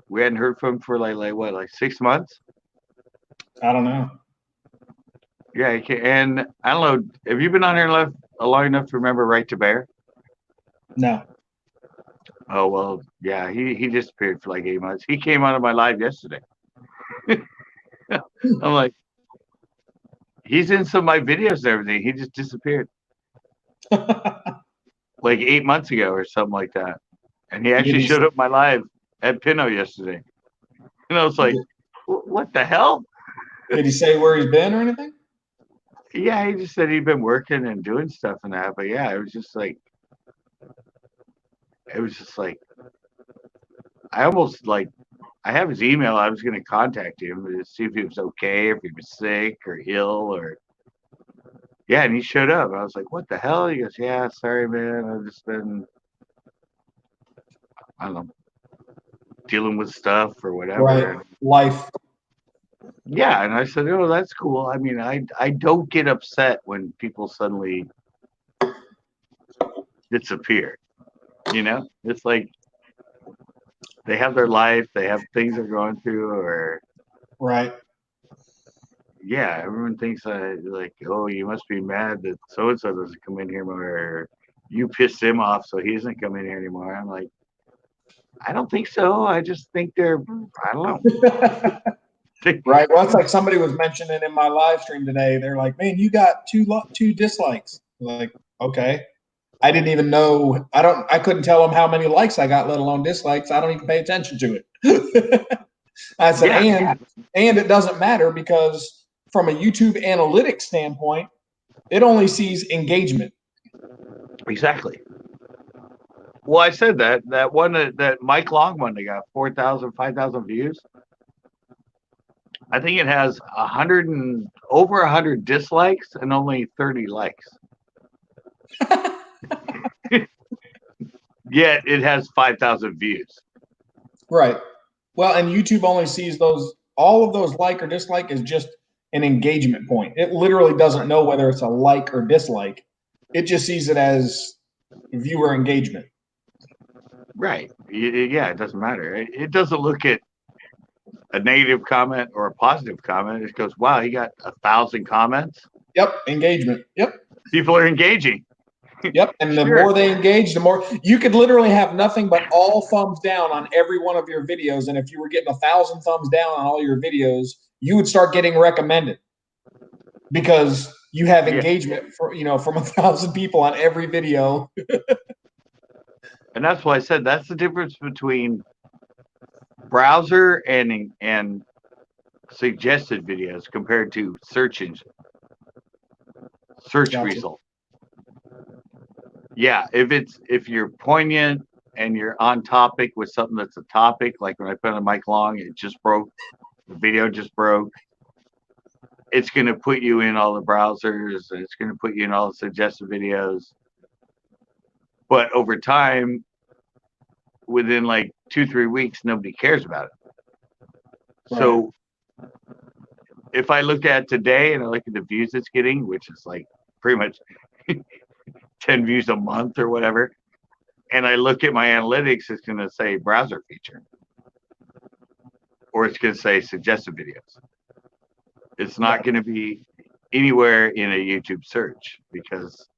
We hadn't heard from him for like what, like 6 months? I don't know. Yeah, and I don't know. Have you been on here long enough to remember Right to Bear? No. Oh well, yeah. He disappeared for like 8 months. He came out of my live yesterday. I'm like, he's in some of my videos and everything. He just disappeared like 8 months ago or something like that. And he actually showed up my live at Pinot yesterday. And I was like, what the hell? Did he say where he's been or anything? Yeah, he just said he'd been working and doing stuff and that. But yeah, it was just like, I almost like, I have his email. I was going to contact him to see if he was okay, if he was sick or ill or. Yeah, and he showed up. I was like, what the hell? He goes, yeah, sorry, man. I've just been, I don't know, dealing with stuff or whatever. Right. Life. Yeah, and I said, oh, that's cool. I mean, I don't get upset when people suddenly disappear. You know, it's like they have their life, they have things they're going through, or Right. yeah, everyone thinks like, oh, you must be mad that so and so doesn't come in here more, or you pissed him off, so he doesn't come in here anymore. I'm like, I don't think so. I just think they're, I don't know. Right. Well, it's like somebody was mentioning in my live stream today. They're like, "Man, you got two dislikes." Like, okay, I didn't even know. I couldn't tell them how many likes I got, let alone dislikes. I don't even pay attention to it. I said, Yeah. and it doesn't matter because from a YouTube analytics standpoint, it only sees engagement. Exactly. Well, I said that one that Mike Long one that got 4,000, 5,000 views. I think it has over 100 dislikes and only 30 likes. Yet it has 5,000 views. Right. Well, and YouTube only sees those. All of those like or dislike is just an engagement point. It literally doesn't know whether it's a like or dislike. It just sees it as viewer engagement. Right. Yeah, it doesn't matter. It doesn't look at a negative comment or a positive comment. It goes, wow, he got 1,000 comments. Yep. Engagement. Yep. People are engaging. Yep. And the more they engage, the more you could literally have nothing but all thumbs down on every one of your videos. And if you were getting 1,000 thumbs down on all your videos, you would start getting recommended because you have engagement from 1,000 people on every video. And that's why I said that's the difference between browser and suggested videos compared to search engine result. Yeah, if you're poignant and you're on topic with something that's a topic, like when I put on Mike Long, it just broke, the video just broke. It's going to put you in all the browsers, and it's going to put you in all the suggested videos. But over time, within like 2-3 weeks, nobody cares about it. Right. So if I look at today and I look at the views it's getting, which is like pretty much 10 views a month or whatever, and I look at my analytics, it's going to say browser feature, or it's going to say suggested videos. It's not going to be anywhere in a YouTube search because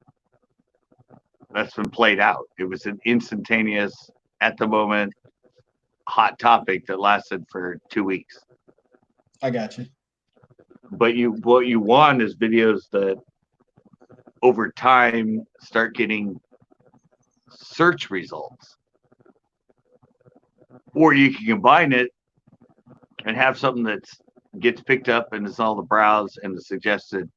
that's been played out. It was an instantaneous, at the moment, hot topic that lasted for 2 weeks. I got you. But what you want is videos that over time start getting search results. Or you can combine it and have something that gets picked up and is all the browse and the suggested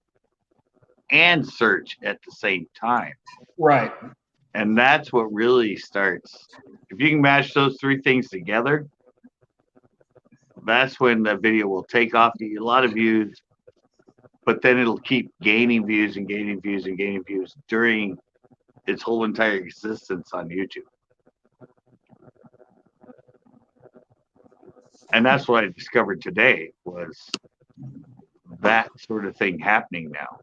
and search at the same time. Right. And that's what really starts. If you can match those three things together, that's when the video will take off, get a lot of views, but then it'll keep gaining views and gaining views and gaining views during its whole entire existence on YouTube. And that's what I discovered today was that sort of thing happening now.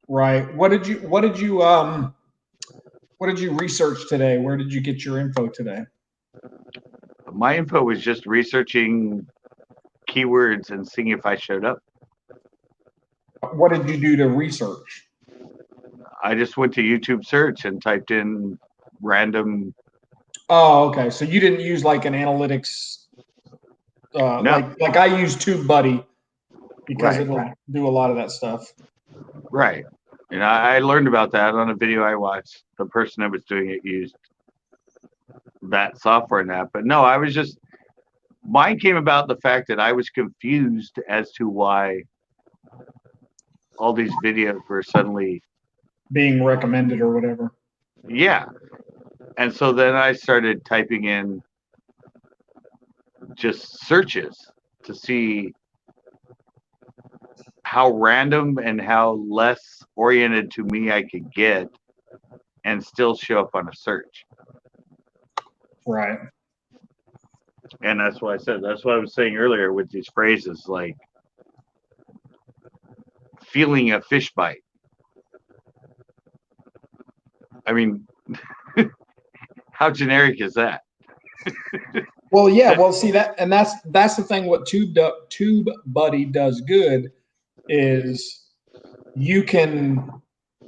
Right. What did you research today? Where did you get your info today? My info was just researching keywords and seeing if I showed up. What did you do to research? I just went to YouTube search and typed in random. Oh, okay. So you didn't use like an analytics, No. like I use TubeBuddy because Right. it'll do a lot of that stuff. Right. And I learned about that on a video I watched. The person that was doing it used that software and that. But no, I was just, mine came about the fact that I was confused as to why all these videos were suddenly Being recommended or whatever. Yeah. And so then I started typing in just searches to see how random and how less oriented to me I could get and still show up on a search. Right. And that's what I said. That's what I was saying earlier with these phrases like feeling a fish bite. I mean, how generic is that? Well, yeah. Well, see that, and that's the thing. What TubeBuddy does good is you can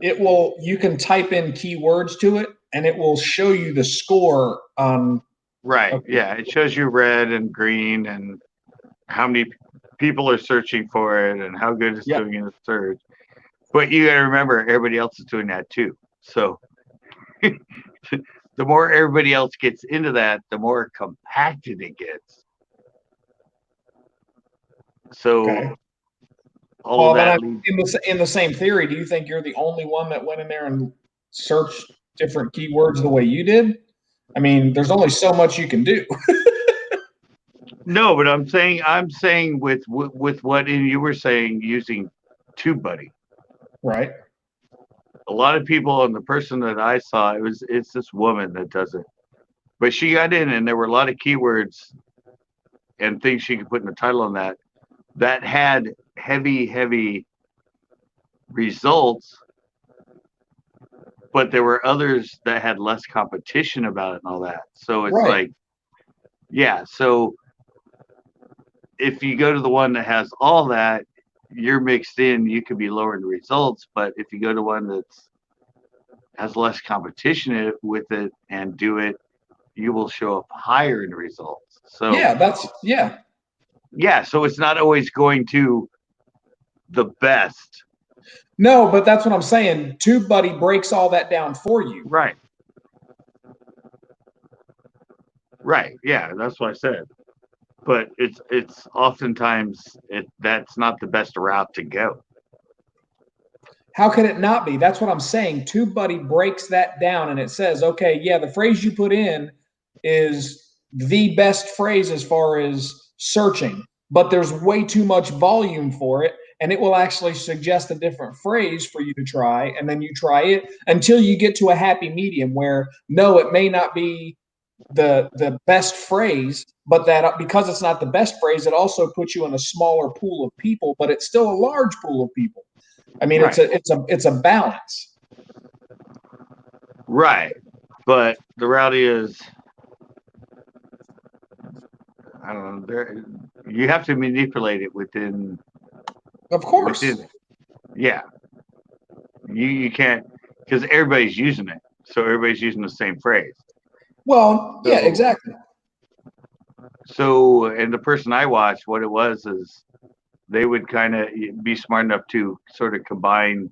type in keywords to it, and it will show you the score on. Right. Okay. Yeah. It shows you red and green and how many people are searching for it and how good it's doing in the search. But you got to remember, everybody else is doing that too. So the more everybody else gets into that, the more compacted it gets. So Okay. all of that in the same theory, do you think you're the only one that went in there and searched different keywords the way you did? I mean, there's only so much you can do. No, but I'm saying with what you were saying using TubeBuddy. Right. A lot of people, and the person that I saw, it's this woman that does it. But she got in and there were a lot of keywords and things she could put in the title on that had heavy results, but there were others that had less competition about it and all that. So it's like, yeah, so if you go to the one that has all that, you're mixed in, you could be lowering the results. But if you go to one that has less competition with it and do it, you will show up higher in the results. So yeah, so it's not always going to the best. No, but that's what I'm saying. TubeBuddy breaks all that down for you. Right. Yeah, that's what I said. But it's oftentimes that's not the best route to go. How can it not be? That's what I'm saying. TubeBuddy breaks that down and it says, okay, yeah, the phrase you put in is the best phrase as far as searching, but there's way too much volume for it, and it will actually suggest a different phrase for you to try, and then you try it until you get to a happy medium where, no, it may not be the best phrase, but that because it's not the best phrase, it also puts you in a smaller pool of people, but it's still a large pool of people. I mean, it's a balance. Right. But the reality is, I don't know. You have to manipulate it within. Of course. Yeah. You can't, because everybody's using it, so everybody's using the same phrase. Well, yeah, So- exactly. So, and the person I watched, what it was is they would kind of be smart enough to sort of combine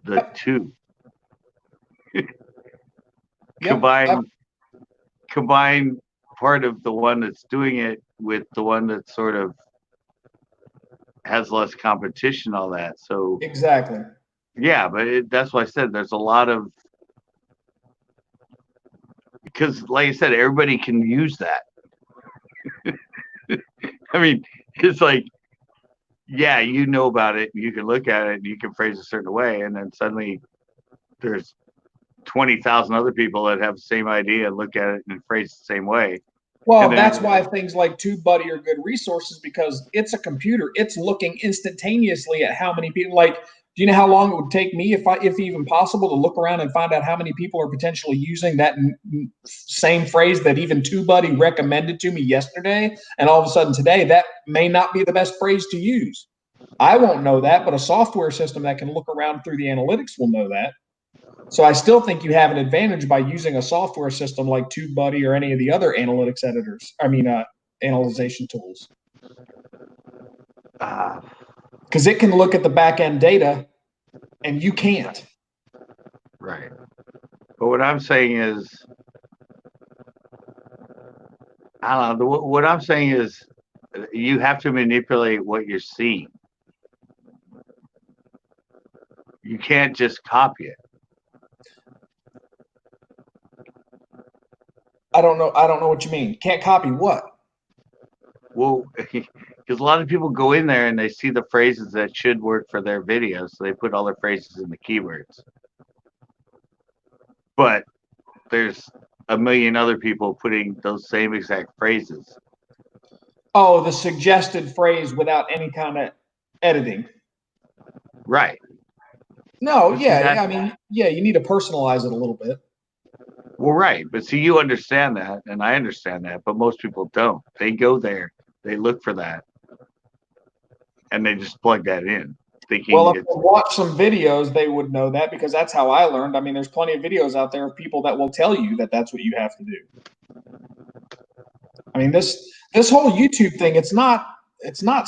the two. Yep. Combine part of the one that's doing it with the one that sort of has less competition, all that. So Exactly. yeah, but that's why I said there's a lot of, because like I said, everybody can use that. I mean, it's like, yeah, you know about it, you can look at it, and you can phrase it a certain way, and then suddenly there's 20,000 other people that have the same idea and look at it and phrase it the same way. Well, And then that's why things like TubeBuddy are good resources, because it's a computer. It's looking instantaneously at how many people. Like, do you know how long it would take me, if even possible, to look around and find out how many people are potentially using that same phrase that even TubeBuddy recommended to me yesterday, and all of a sudden today that may not be the best phrase to use. I won't know that, but a software system that can look around through the analytics will know that. So I still think you have an advantage by using a software system like TubeBuddy or any of the other analytics editors. Analyzation tools, because it can look at the back end data, and you can't. right. But what I'm saying is, I don't know. What I'm saying is, you have to manipulate what you're seeing. You can't just copy it. I don't know what you mean. Can't copy what? Well, because a lot of people go in there and they see the phrases that should work for their videos, so they put all their phrases in the keywords. But there's a million other people putting those same exact phrases. Oh, the suggested phrase without any kind of editing. Right. No, Well, see, yeah, I mean, yeah, you need to personalize it a little bit. Well, right. But see, you understand that, and I understand that, but most people don't. They go there, they look for that, and they just plug that in, thinking Well, if it's they watch some videos, they would know that, because that's how I learned. I mean, there's plenty of videos out there of people that will tell you that that's what you have to do. I mean, this whole YouTube thing, it's not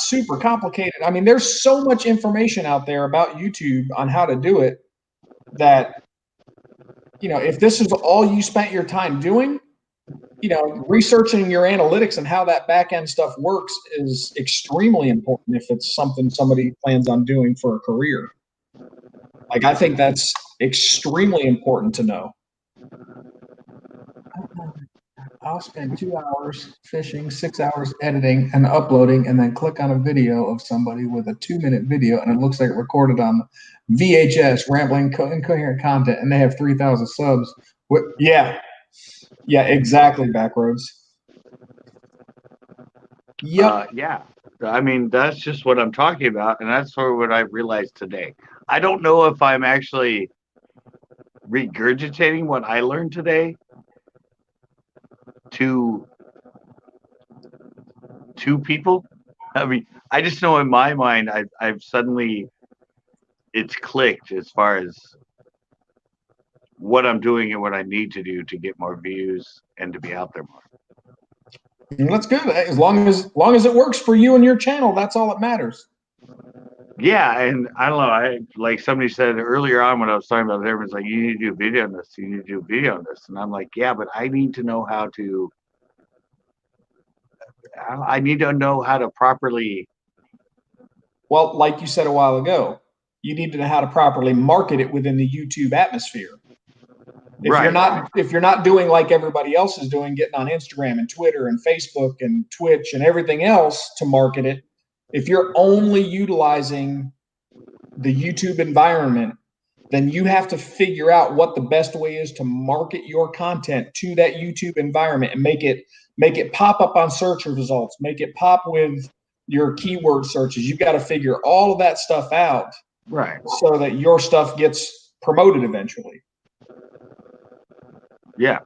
super complicated. I mean, there's so much information out there about YouTube on how to do it that, if this is all you spent your time doing, researching your analytics and how that back end stuff works is extremely important if it's something somebody plans on doing for a career. Like, I think that's extremely important to know. I'll spend 2 hours fishing, 6 hours editing and uploading, and then click on a video of somebody with a 2-minute video, and it looks like it recorded on VHS, rambling, incoherent content, and they have 3,000 subs. Yeah, exactly, Backroads. Yep. yeah. I mean, that's just what I'm talking about, and that's sort of what I realized today. I don't know if I'm actually regurgitating what I learned today to people. I mean, I just know in my mind, I've suddenly, it's clicked as far as what I'm doing and what I need to do to get more views and to be out there more. That's good. As long as it works for you and your channel, that's all that matters. Yeah, and I don't know. Like somebody said earlier on when I was talking about it, everyone's like, "You need to do a video on this. You need to do a video on this," and I'm like, "Yeah, but I need to know how to. I need to know how to properly." Well, like you said a while ago, you need to know how to properly market it within the YouTube atmosphere. If you're not doing like everybody else is doing, getting on Instagram and Twitter and Facebook and Twitch and everything else to market it, if you're only utilizing the YouTube environment, then you have to figure out what the best way is to market your content to that YouTube environment and make it pop up on search results, make it pop with your keyword searches. You've got to figure all of that stuff out, Right. so that your stuff gets promoted eventually. Yeah,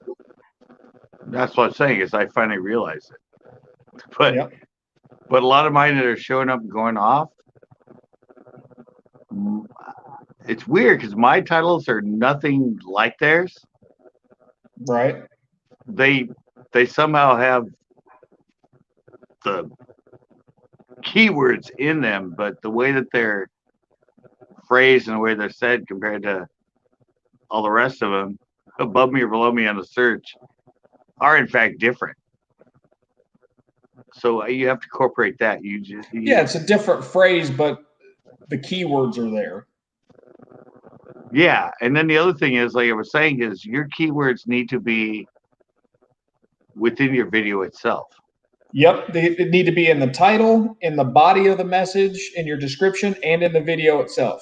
that's what I'm saying is I finally realized it. But Yep. but a lot of mine that are showing up and going off, it's weird because my titles are nothing like theirs. Right. They they somehow have the keywords in them, but the way that they're phrased and the way they're said compared to all the rest of them, above me or below me on the search, are in fact different. So you have to incorporate that. Yeah, it's a different phrase, but the keywords are there. Yeah, and then the other thing is, like I was saying, is your keywords need to be within your video itself. Yep, they need to be in the title, in the body of the message, in your description, and in the video itself.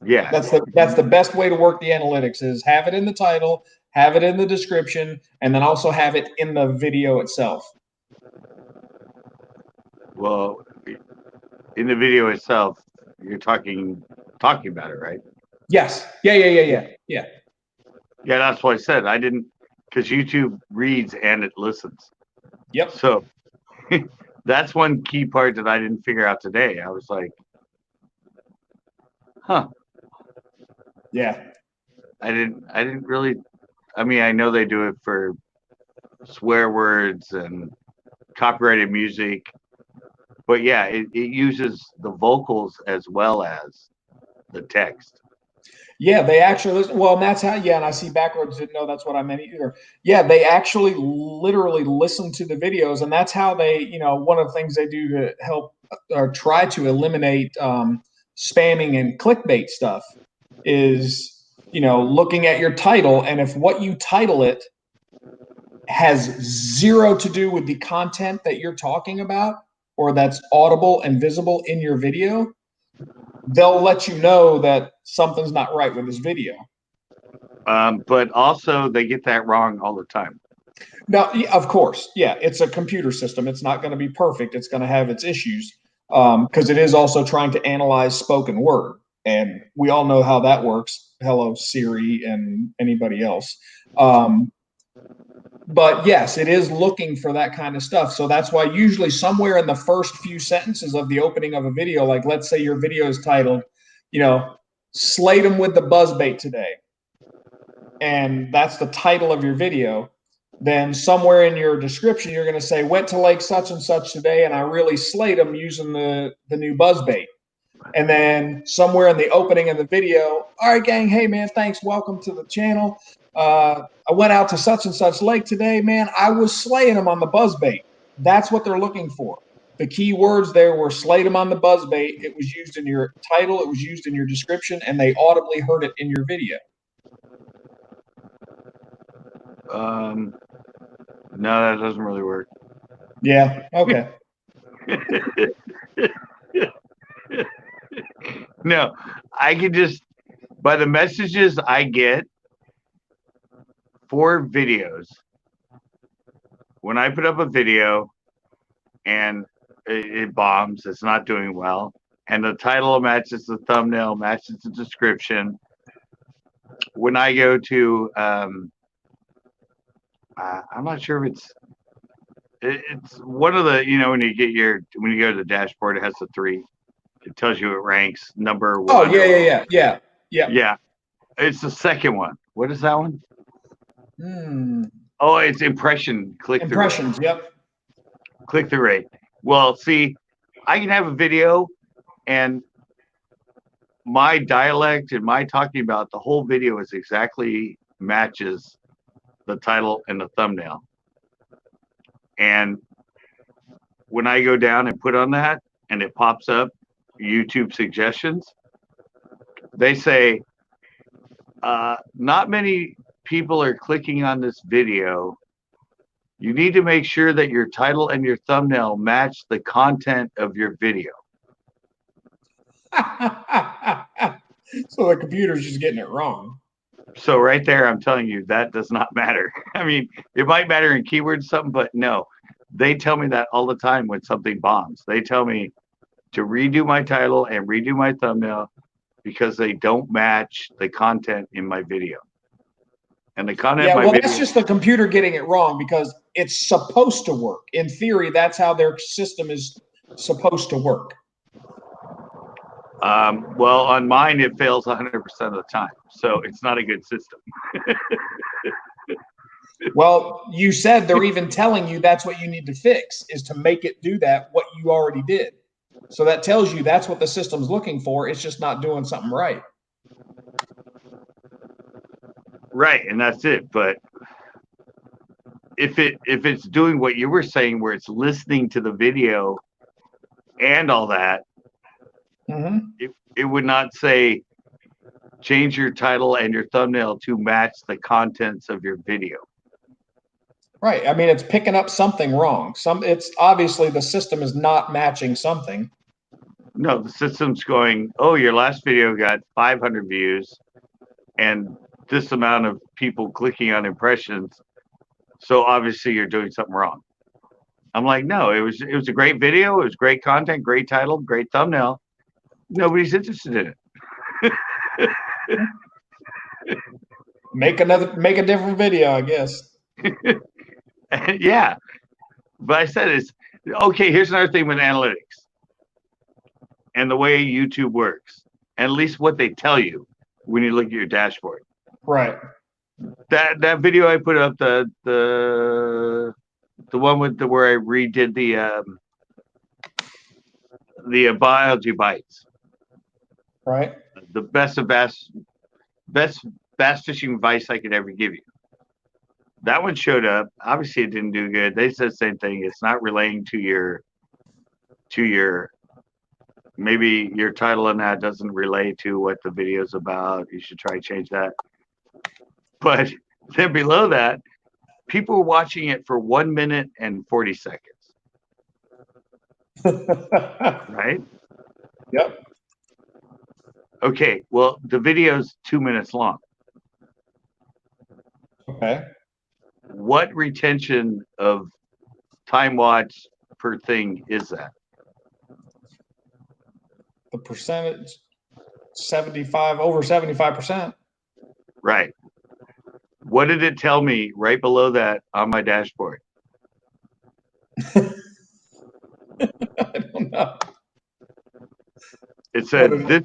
Yeah, That's the best way to work the analytics is have it in the title, have it in the description, and then also have it in the video itself. well, in the video itself, you're talking about it, right? Yes. Yeah. Yeah, that's what I said. I didn't because YouTube reads and it listens. Yep. So that's one key part that I didn't figure out today. I was like, huh. Yeah. I didn't really. I mean, I know they do it for swear words and copyrighted music, but yeah, it uses the vocals as well as the text. Yeah, they actually listen. Well, and that's how, yeah, and I see backwards didn't know that's what I meant either. Yeah, they actually literally listen to the videos, and that's how they, one of the things they do to help or try to eliminate spamming and clickbait stuff is, looking at your title, and if what you title it has zero to do with the content that you're talking about or that's audible and visible in your video, they'll let you know that something's not right with this video. But also, they get that wrong all the time. Now, of course, yeah, it's a computer system. It's not going to be perfect. It's going to have its issues because it is also trying to analyze spoken word. And we all know how that works. Hello, Siri, and anybody else. But yes, it is looking for that kind of stuff. So that's why usually somewhere in the first few sentences of the opening of a video, like let's say your video is titled, Slate 'em with the buzzbait today. And that's the title of your video. Then somewhere in your description, you're going to say, went to Lake such and such today, and I really slayed them using the new buzzbait. And then somewhere in the opening of the video, all right, gang, hey, man, thanks. Welcome to the channel. I went out to such and such lake today, man. I was slaying them on the buzzbait. That's what they're looking for. The key words there were slayed them on the buzzbait. It was used in your title. It was used in your description, and they audibly heard it in your video. No, that doesn't really work. Yeah. Okay. No, I can just by the messages I get for videos. When I put up a video and it bombs, it's not doing well, and the title matches the thumbnail, matches the description. When I go to, I'm not sure if it's one of the, when you go to the dashboard, it has the 3. It tells you it ranks number 1. Oh, yeah. Yeah. It's the second one. What is that one? Hmm. Oh, it's impressions. Yep. Click-through rate. Well, see, I can have a video and my dialect and my talking about the whole video is exactly matches the title and the thumbnail. And when I go down and put on that and it pops up YouTube suggestions, they say, not many people are clicking on this video. You need to make sure that your title and your thumbnail match the content of your video. So the computer's just getting it wrong. So right there, I'm telling you, that does not matter. I mean, it might matter in keywords, something, but no. They tell me that all the time when something bombs. They tell me to redo my title and redo my thumbnail because they don't match the content in my video. And the content Yeah, of my well, video, that's just the computer getting it wrong because it's supposed to work. In theory, that's how their system is supposed to work. well, on mine, it fails 100% of the time. So it's not a good system. Well, you said they're even telling you that's what you need to fix is to make it do that, what you already did. So that tells you that's what the system's looking for. It's just not doing something right. Right. And that's it. But if it's doing what you were saying, where it's listening to the video and all that, it would not say change your title and your thumbnail to match the contents of your video. Right. I mean, it's picking up something wrong. It's obviously the system is not matching something. No, the system's going, oh, your last video got 500 views and this amount of people clicking on impressions. So obviously you're doing something wrong. I'm like, no, it was a great video. It was great content, great title, great thumbnail. Nobody's interested in it. Make a different video, I guess. Yeah. But I said it's okay. Here's another thing with analytics and the way YouTube works, and at least what they tell you when you look at your dashboard. Right. That video I put up, the one with where I redid the biology bites. Right. The best bass fishing advice I could ever give you. That one showed up. Obviously, it didn't do good. They said the same thing. It's not relating to your maybe your title on that doesn't relate to what the video's about. You should try to change that. But then below that, people were watching it for 1 minute and 40 seconds. Right? Yep. Okay, well, the video's 2 minutes long. Okay. What retention of time watch per thing is that? The percentage, 75, over 75%. Right. What did it tell me right below that on my dashboard? I don't know. It said this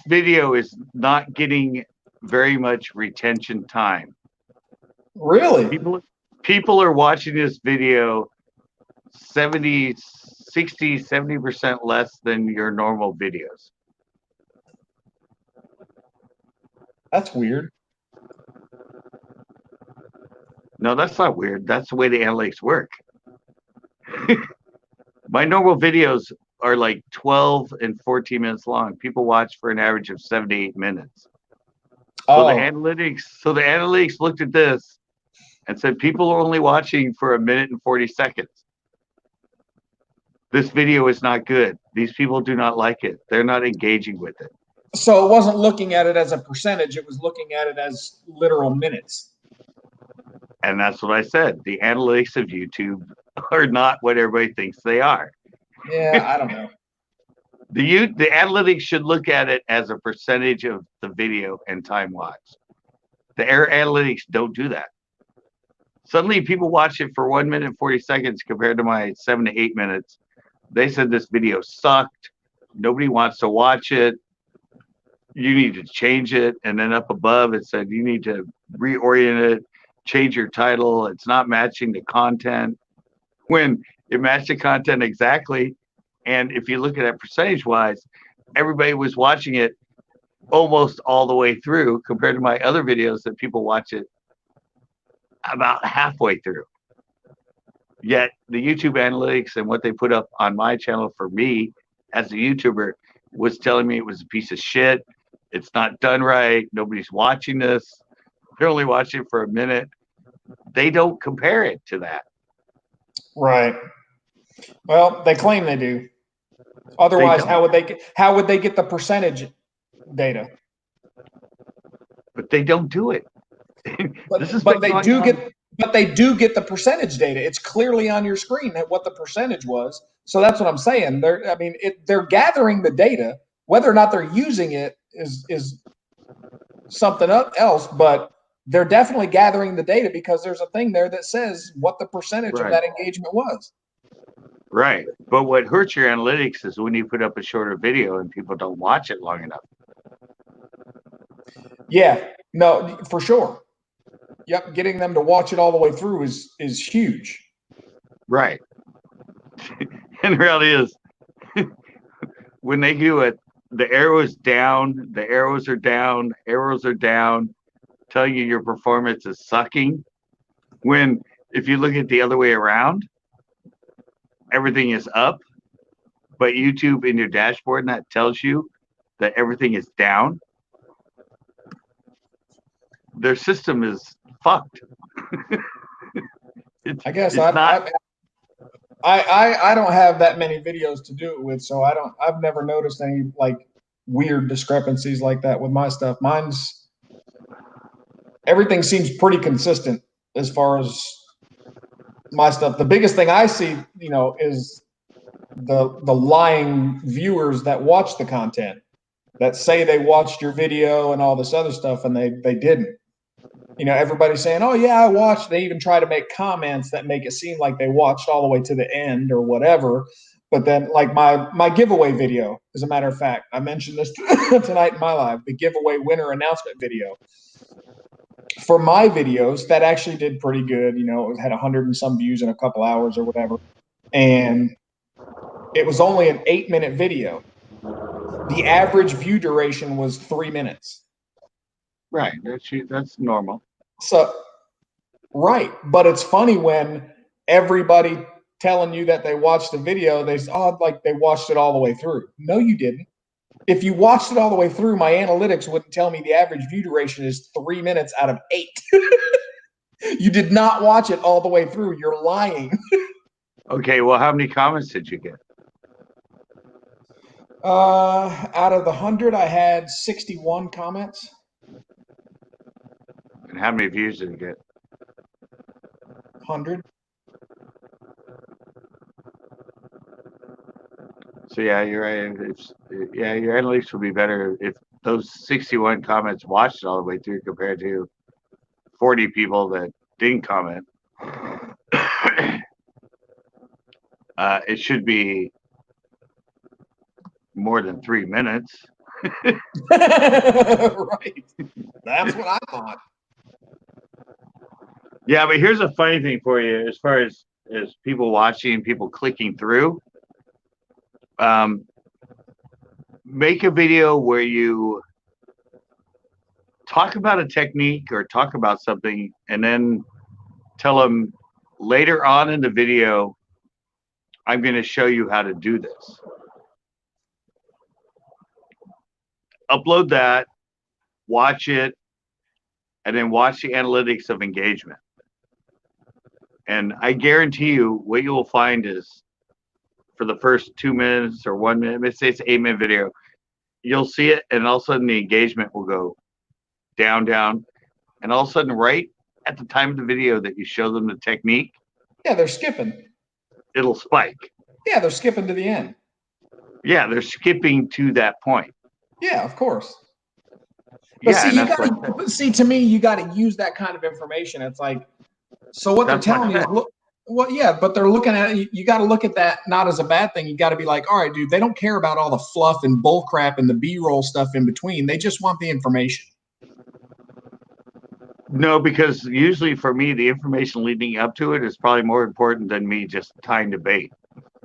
video is not getting very much retention time. Really? People are watching this video 70% less than your normal videos. That's weird. No, that's not weird. That's the way the analytics work. My normal videos are like 12 and 14 minutes long. People watch for an average of 7 to 8 minutes. So the analytics looked at this and said people are only watching for 1 minute and 40 seconds. This video is not good. These people do not like it. They're not engaging with it. So it wasn't looking at it as a percentage. It was looking at it as literal minutes. And that's what I said. The analytics of YouTube are not what everybody thinks they are. Yeah, I don't know. The analytics should look at it as a percentage of the video and time watched. The analytics don't do that. Suddenly people watch it for 1 minute and 40 seconds compared to my 7 to 8 minutes. They said this video sucked. Nobody wants to watch it. You need to change it. And then up above it said you need to reorient it, change your title. It's not matching the content. When it matched the content exactly. And if you look at it percentage wise, everybody was watching it almost all the way through compared to my other videos that people watch it about halfway through. Yet the YouTube analytics and what they put up on my channel for me as a YouTuber was telling me it was a piece of shit. It's not done right. Nobody's watching this. They're only watching it for a minute. They don't compare it to that. Right. Well, they claim they do. Otherwise, how would they get the percentage data? But they don't do it. But they do get the percentage data. It's clearly on your screen what the percentage was. So that's what I'm saying. They're gathering the data. Whether or not they're using it is something else. But they're definitely gathering the data because there's a thing there that says what the percentage of Right. that engagement was. Right. But what hurts your analytics is when you put up a shorter video and people don't watch it long enough. Yeah, no, for sure. Yep, getting them to watch it all the way through is huge. Right. And the reality is, when they do it, the arrows down, the arrows are down, arrows are down, telling you your performance is sucking. When if you look at the other way around, everything is up, but YouTube in your dashboard and that tells you that everything is down. Their system is fucked. I guess it's not. I don't have that many videos to do it with, so I've never noticed any like weird discrepancies like that with my stuff. Everything seems pretty consistent as far as my stuff. The biggest thing I see, is the lying viewers that watch the content, that say they watched your video and all this other stuff and they didn't. Everybody's saying, oh yeah, I watched. They even try to make comments that make it seem like they watched all the way to the end or whatever. But then like my giveaway video, as a matter of fact, I mentioned this tonight in my live, the giveaway winner announcement video. For my videos, that actually did pretty good. It had 100 and some views in a couple hours or whatever. And it was only an 8-minute video. The average view duration was 3 minutes. Right. That's normal. So, right. But it's funny when everybody telling you that they watched the video, they say, oh, like they watched it all the way through. No, you didn't. If you watched it all the way through, my analytics wouldn't tell me the average view duration is 3 minutes out of 8. You did not watch it all the way through. You're lying. Okay, well, how many comments did you get? Out of the 100, I had 61 comments. And how many views did you get? 100. So yeah, you're right. Your analytics would be better if those 61 comments watched it all the way through compared to 40 people that didn't comment. It should be more than 3 minutes. Right. That's what I thought. Yeah, but here's a funny thing for you as far as people watching, people clicking through. Make a video where you talk about a technique or talk about something and then tell them later on in the video, I'm going to show you how to do this. Upload that, watch it, and then watch the analytics of engagement. And I guarantee you what you will find is for the first 2 minutes or 1 minute, let's say it's an 8-minute video, you'll see it and all of a sudden the engagement will go down, down. And all of a sudden right at the time of the video that you show them the technique. Yeah, they're skipping. It'll spike. Yeah, they're skipping to the end. Yeah, they're skipping to that point. Yeah, of course. But yeah, see, to me, you got to use that kind of information. It's like, so what they're telling you is, look, well, yeah, but they're looking at it. You got to look at that not as a bad thing. You got to be like, all right, dude, they don't care about all the fluff and bull crap and the B-roll stuff in between. They just want the information. No, because usually for me, the information leading up to it is probably more important than me just tying the bait.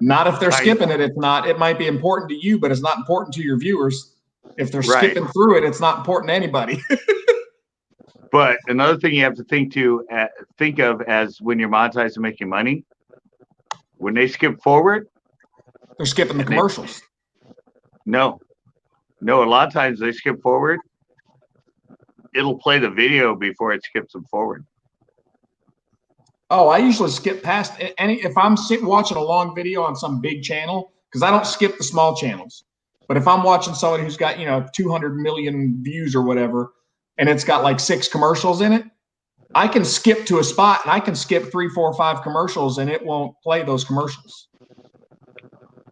Not if they're skipping it. It's not. It might be important to you, but it's not important to your viewers. If they're skipping through it, it's not important to anybody. But another thing you have to think of as when you're monetizing and making money, when they skip forward, they're skipping the commercials. No, a lot of times they skip forward. It'll play the video before it skips them forward. Oh, I usually skip past any if I'm watching a long video on some big channel, because I don't skip the small channels. But if I'm watching somebody who's got 200 million views or whatever, and it's got like 6 commercials in it, I can skip to a spot and I can skip 3, 4, 5 commercials and it won't play those commercials.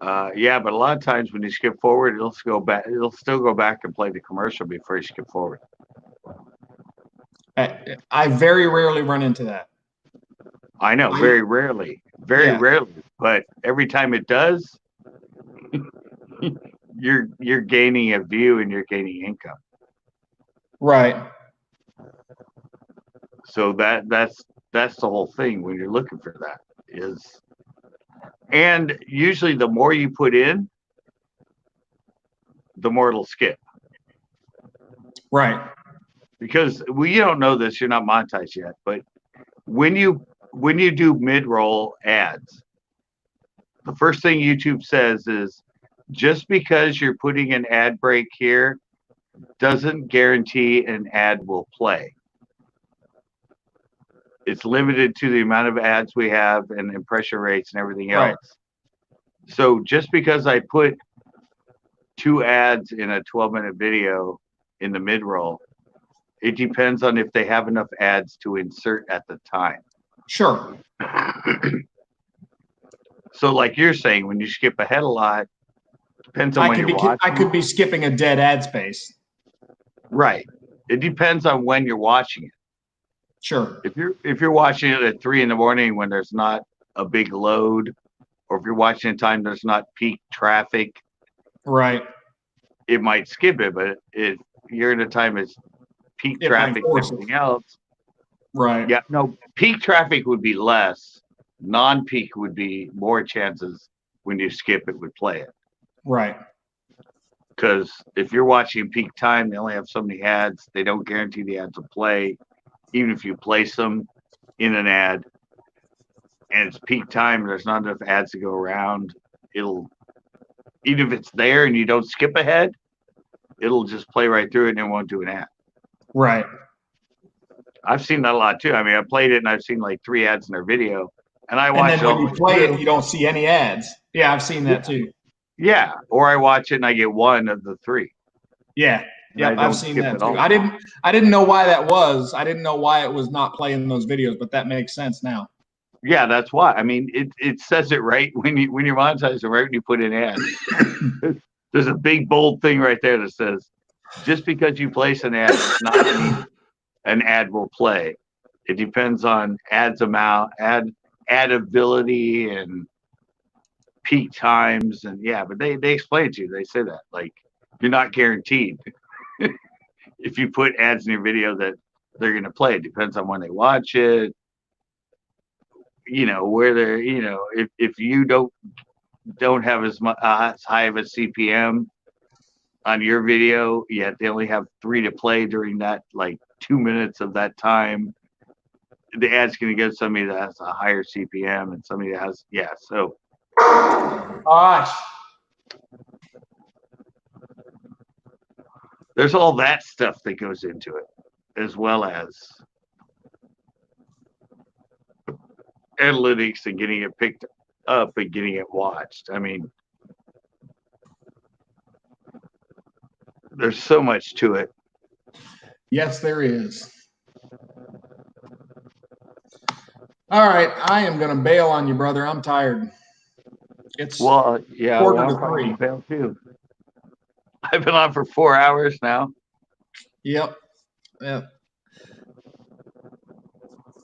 Yeah, but a lot of times when you skip forward, it'll still go back and play the commercial before you skip forward. I very rarely run into that. I know, very rarely, but every time it does, you're gaining a view and you're gaining income. Right. So that's the whole thing when you're looking for that is, and usually the more you put in, the more it'll skip. Right. Because you don't know this, you're not monetized yet, but when you do mid-roll ads, the first thing YouTube says is just because you're putting an ad break here doesn't guarantee an ad will play. It's limited to the amount of ads we have and impression rates and everything else. Right. So just because I put 2 ads in a 12-minute video in the mid-roll, it depends on if they have enough ads to insert at the time. Sure. So like you're saying, when you skip ahead a lot, depends on when you're watching. I could be skipping a dead ad space. Right. It depends on when you're watching it. Sure. If you're watching it at 3 in.the morning when there's not a big load, or if you're watching at a time there's not peak traffic, right, it might skip it. But if you're at a time it's peak traffic and everything else, right? Yeah, no, peak traffic would be less. Non-peak would be more chances when you skip it would play it. Right. Because if you're watching peak time, they only have so many ads. They don't guarantee the ads will play. Even if you place them in an ad and it's peak time, there's not enough ads to go around. Even if it's there and you don't skip ahead, it'll just play right through it and it won't do an ad. Right. I've seen that a lot too. I mean, I played it and I've seen like 3 ads in their video, and I watch it. And then when you play it, you don't see any ads. Yeah, I've seen that too. Yeah, or I watch it and I get 1 of the 3. Yeah. Yeah, I've seen that too. All. I didn't know why that was. I didn't know why it was not playing those videos, but that makes sense now. Yeah, that's why. I mean, it says it right when you're monetizing, right when you put in ads. There's a big bold thing right there that says, just because you place an ad does not mean an ad will play. It depends on ads amount, adability, and peak times, and yeah. But they explain it to you. They say that like you're not guaranteed if you put ads in your video that they're going to play. It depends on when they watch it. You know where they're. You know if you don't have as high of a CPM on your video, yet they only have 3 to play during that like 2 minutes of that time, the ad's going to get somebody that has a higher CPM and somebody that has, so. Gosh. There's all that stuff that goes into it, as well as analytics and getting it picked up and getting it watched. I mean, there's so much to it. Yes, there is. All right, I am going to bail on you, brother. I'm tired. It's quarter to 3. Bail too. I've been on for 4 hours now. Yep.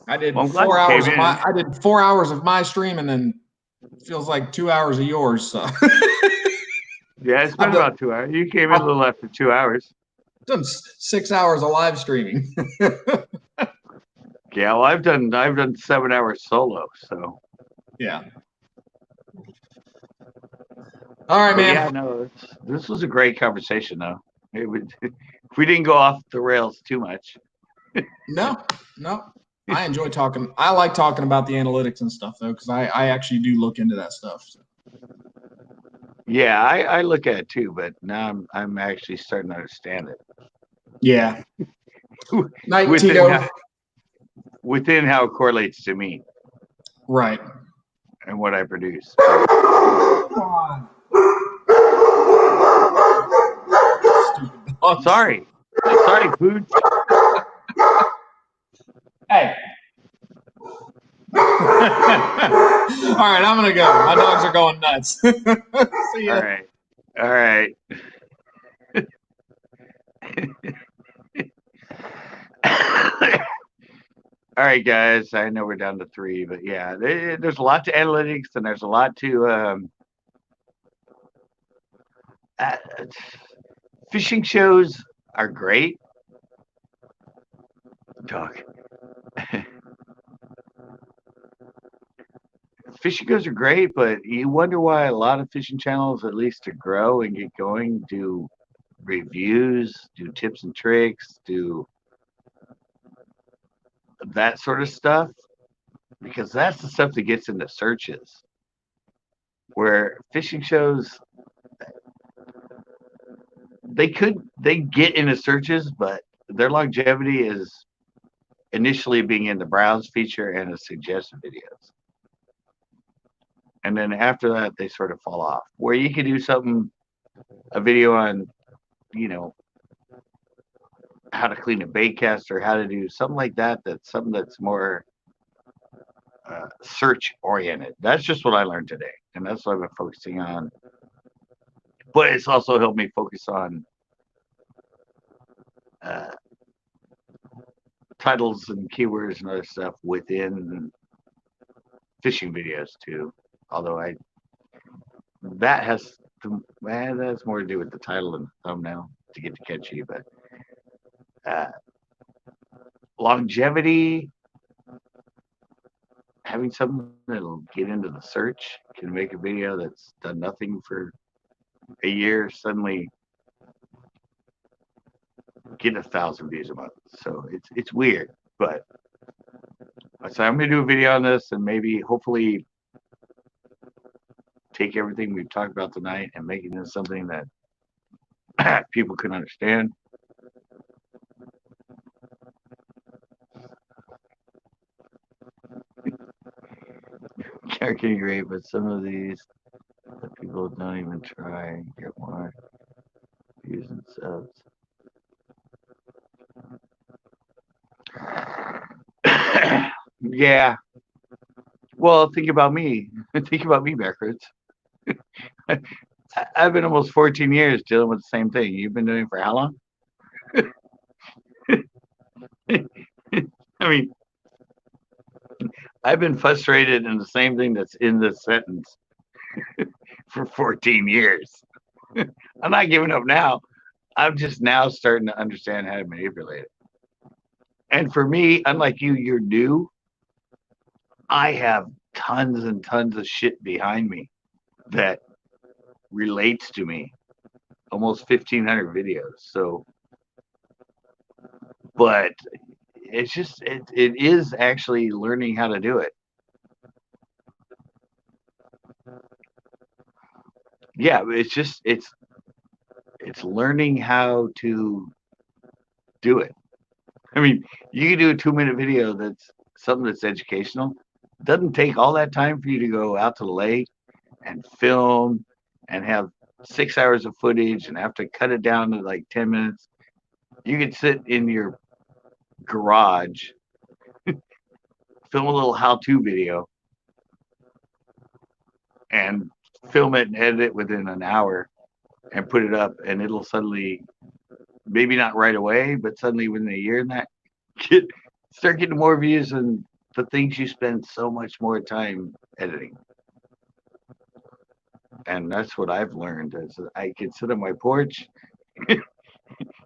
I did Well, 4 hours of I did 4 hours of my stream, and then feels like 2 hours of yours. So. Yeah, it's been about 2 hours. You came in a little after 2 hours. Done 6 hours of live streaming. Yeah, well, I've done 7 hours solo. So. Yeah. All right, man. Yeah, no, this was a great conversation, though. If we didn't go off the rails too much. No. I enjoy talking. I like talking about the analytics and stuff, though, because I actually do look into that stuff. So. Yeah, I look at it too, but now I'm actually starting to understand it. Yeah. Night, Tito. Within how it correlates to me. Right. And what I produce. Come on. Oh, sorry, Boots. Hey. All right, I'm gonna go. My dogs are going nuts. See ya. All right. right, guys. I know we're down to 3, but yeah, there's a lot to analytics, and there's a lot to uh, fishing shows are great. Dog. Fishing shows are great, but you wonder why a lot of fishing channels, at least to grow and get going, do reviews, do tips and tricks, do that sort of stuff, because that's the stuff that gets into searches. Where fishing shows, they get into searches, but their longevity is initially being in the browse feature and the suggested videos. And then after that, they sort of fall off. Where you could do a video on, you know, how to clean a bait cast or how to do something like that. That's something that's more search oriented. That's just what I learned today, and that's what I've been focusing on. But it's also helped me focus on titles and keywords and other stuff within fishing videos too. Although that has more to do with the title and thumbnail to get to catch you, but longevity, having something that'll get into the search, can make a video that's done nothing for a year suddenly get 1,000 views a month. So it's weird, but so I'm gonna do a video on this and maybe hopefully take everything we've talked about tonight and make it into something that people can understand. Character great, but some of these people don't even try and get more views and subs. Yeah. Well, think about me. Think about me backwards. I've been almost 14 years dealing with the same thing. You've been doing it for how long? I mean, I've been frustrated in the same thing that's in this sentence for 14 years. I'm not giving up now. I'm just now starting to understand how to manipulate it. And for me, unlike you, you're new. I have tons and tons of shit behind me that relates to me. Almost 1,500 videos. So, but it's just it is actually learning how to do it. Yeah, it's learning how to do it. I mean, you can do a 2-minute video that's something that's educational. It doesn't take all that time for you to go out to the lake and film and have 6 hours of footage and have to cut it down to like 10 minutes. You could sit in your garage, film a little how-to video, and film it and edit it within an hour and put it up, and it'll suddenly, maybe not right away, but suddenly within a year and that, start getting more views than the things you spend so much more time editing. And that's what I've learned is I can sit on my porch,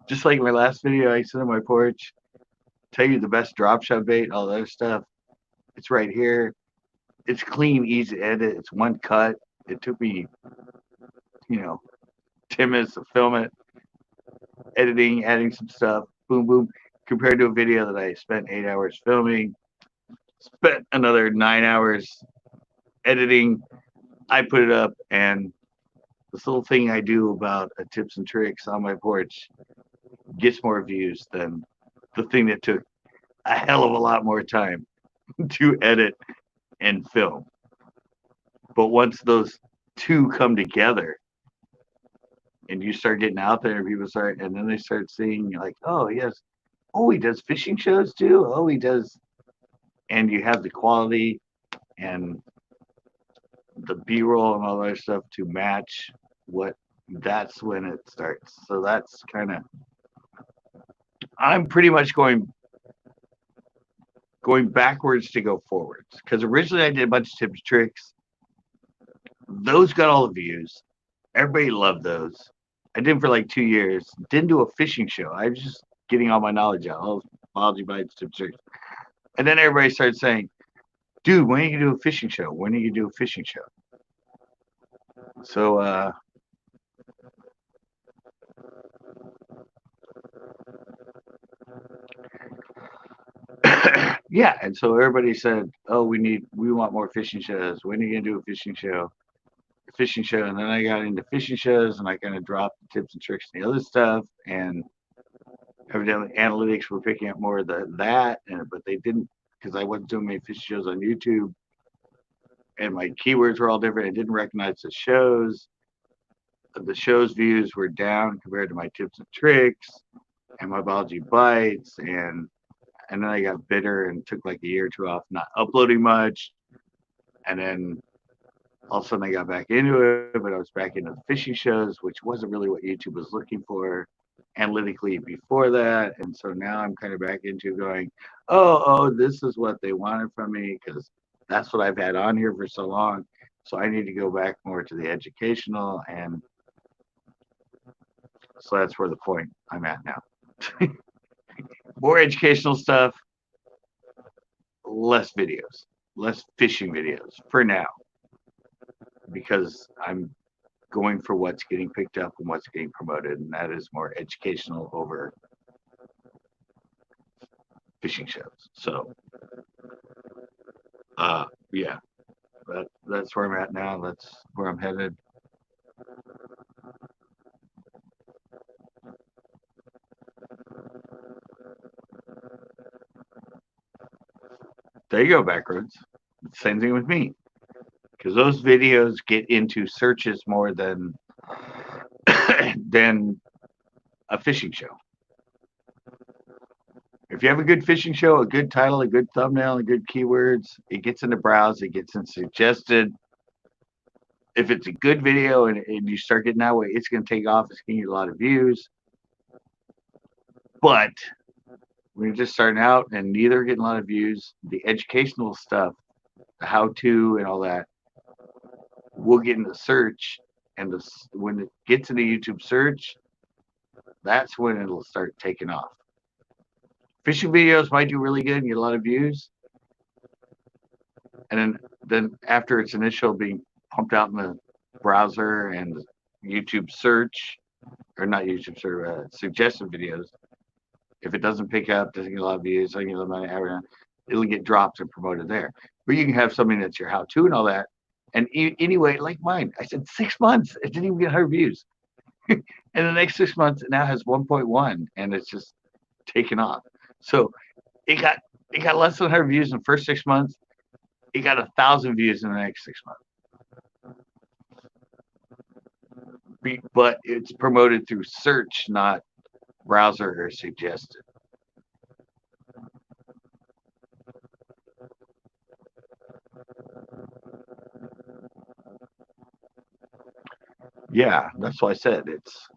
just like my last video, I sit on my porch, tell you the best drop shot bait, all that other stuff. It's right here. It's clean, easy to edit. It's one cut. It took me, 10 minutes to film it, editing, adding some stuff, boom, boom, compared to a video that I spent 8 hours filming, spent another 9 hours editing. I put it up, and this little thing I do about tips and tricks on my porch gets more views than the thing that took a hell of a lot more time to edit and film. But once those two come together and you start getting out there, people start, and then they start seeing like, oh yes, oh he does fishing shows too, oh he does, and you have the quality and the B-roll and all that stuff to match what, that's when it starts. So that's kind of, I'm pretty much going going backwards to go forwards. Because originally I did a bunch of tips and tricks. Those got all the views. Everybody loved those. I did them for like 2 years. Didn't do a fishing show. I was just getting all my knowledge out. Oh, biology, bites, tips, tricks. And then everybody started saying, dude, when are you going to do a fishing show? When are you going to do a fishing show? So, yeah. And so everybody said, oh, we want more fishing shows. When are you going to do a fishing show? Fishing show. And then I got into fishing shows and I kind of dropped the tips and tricks and the other stuff. And evidently analytics were picking up more of that, but they didn't, because I wasn't doing many fishing shows on YouTube. And my keywords were all different. I didn't recognize the shows. The show's views were down compared to my tips and tricks and my biology bites. And then I got bitter and took like a year or two off not uploading much. And then all of a sudden I got back into it, but I was back into the fishing shows, which wasn't really what YouTube was looking for analytically before that. And so now I'm kind of back into going, oh, this is what they wanted from me, because that's what I've had on here for so long. So I need to go back more to the educational, and so that's where the point I'm at now. More educational stuff, less videos, less fishing videos for now, because I'm going for what's getting picked up and what's getting promoted, and that is more educational over fishing shows. So, yeah, that's where I'm at now. That's where I'm headed. There you go, Backroads. Same thing with me, because those videos get into searches more than than a fishing show. If you have a good fishing show, a good title, a good thumbnail, and good keywords, it gets into browse, it gets in suggested. If it's a good video and you start getting that way, it's going to take off. It's going to get a lot of views. But when you're just starting out and neither getting a lot of views, the educational stuff, the how-to and all that, will get into search. And when it gets into YouTube search, that's when it'll start taking off. Fishing videos might do really good and get a lot of views. And then after its initial being pumped out in the browser and YouTube search, or not YouTube search, suggested videos, if it doesn't pick up, doesn't get a lot of views, doesn't get a lot of money, it'll get dropped and promoted there. But you can have something that's your how-to and all that. And anyway, like mine, I said 6 months, it didn't even get 100 views. And the next 6 months, it now has 1.1, and it's just taken off. So it got less than 100 views in the first 6 months. It got 1,000 views in the next 6 months. But it's promoted through search, not browser or suggested. Yeah, that's why I said it's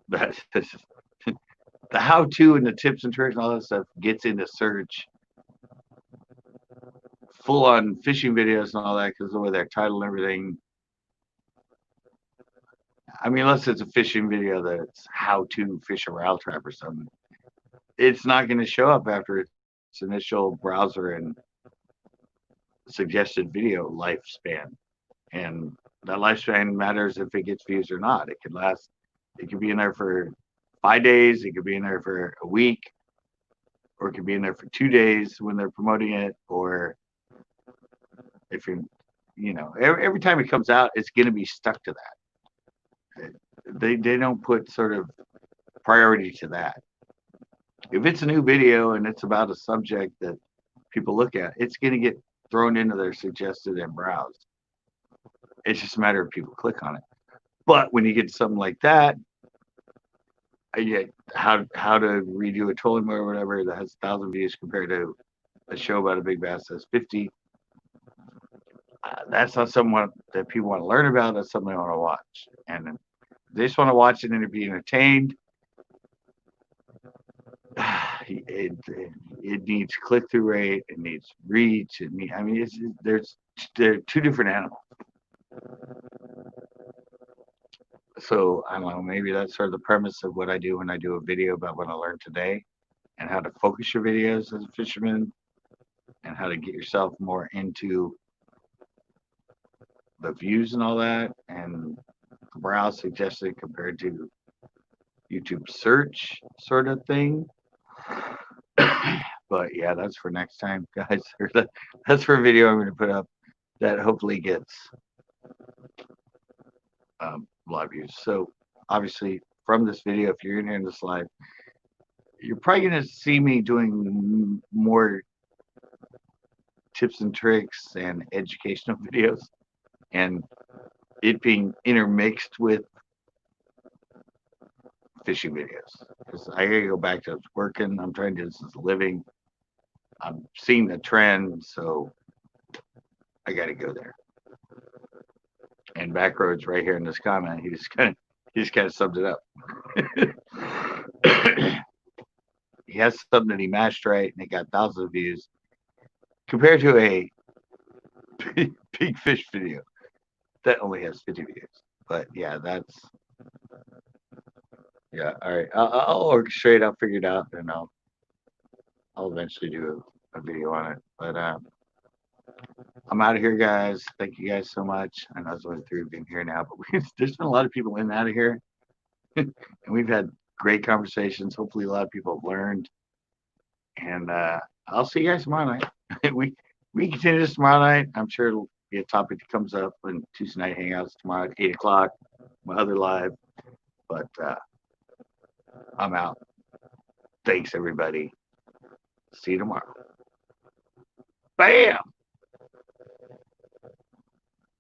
that. The how-to and the tips and tricks and all that stuff gets into search. Full-on fishing videos and all that, because the way their title and everything. I mean, unless it's a fishing video that's how to fish a rattle trap or something, it's not going to show up after its initial browser and suggested video lifespan. And that lifespan matters if it gets views or not. It could last, it could be in there for 5 days, it could be in there for a week, or it could be in there for 2 days when they're promoting it, or if you're, every time it comes out, it's going to be stuck to that. They don't put sort of priority to that. If it's a new video and it's about a subject that people look at, it's going to get thrown into their suggested and browsed. It's just a matter of people click on it. But when you get something like that, how to redo a trolling mode or whatever that has 1,000 views compared to a show about a big bass that has 50, that's not something that people want to learn about. That's something they want to watch. And they just want to watch it and be entertained. it needs click through rate, it needs reach, I mean, they're two different animals. So I don't know, maybe that's sort of the premise of what I do when I do a video about what I learned today and how to focus your videos as a fisherman and how to get yourself more into the views and all that and browse suggested compared to YouTube search sort of thing. But yeah, that's for next time, guys. That's for a video I'm going to put up that hopefully gets a lot of views. So obviously from this video, if you're in here in this live, you're probably going to see me doing more tips and tricks and educational videos and it being intermixed with fishing videos. Because I gotta go back to working. I'm trying to do this as a living. I'm seeing the trend, so I gotta go there. And Backroads right here in this comment, he just kind of summed it up. He has something that he matched right and it got thousands of views compared to a big fish video that only has 50 views. But yeah, yeah, all right. I'll orchestrate, I'll figure it out, and I'll eventually do a video on it. But I'm out of here, guys. Thank you guys so much. I know it's only 3 being here now, but there's been a lot of people in and out of here, and we've had great conversations. Hopefully, a lot of people have learned. And I'll see you guys tomorrow night. we continue this tomorrow night. I'm sure it'll be a topic that comes up in Tuesday night hangouts tomorrow at 8 o'clock. My other live, but I'm out. Thanks, everybody. See you tomorrow. Bam!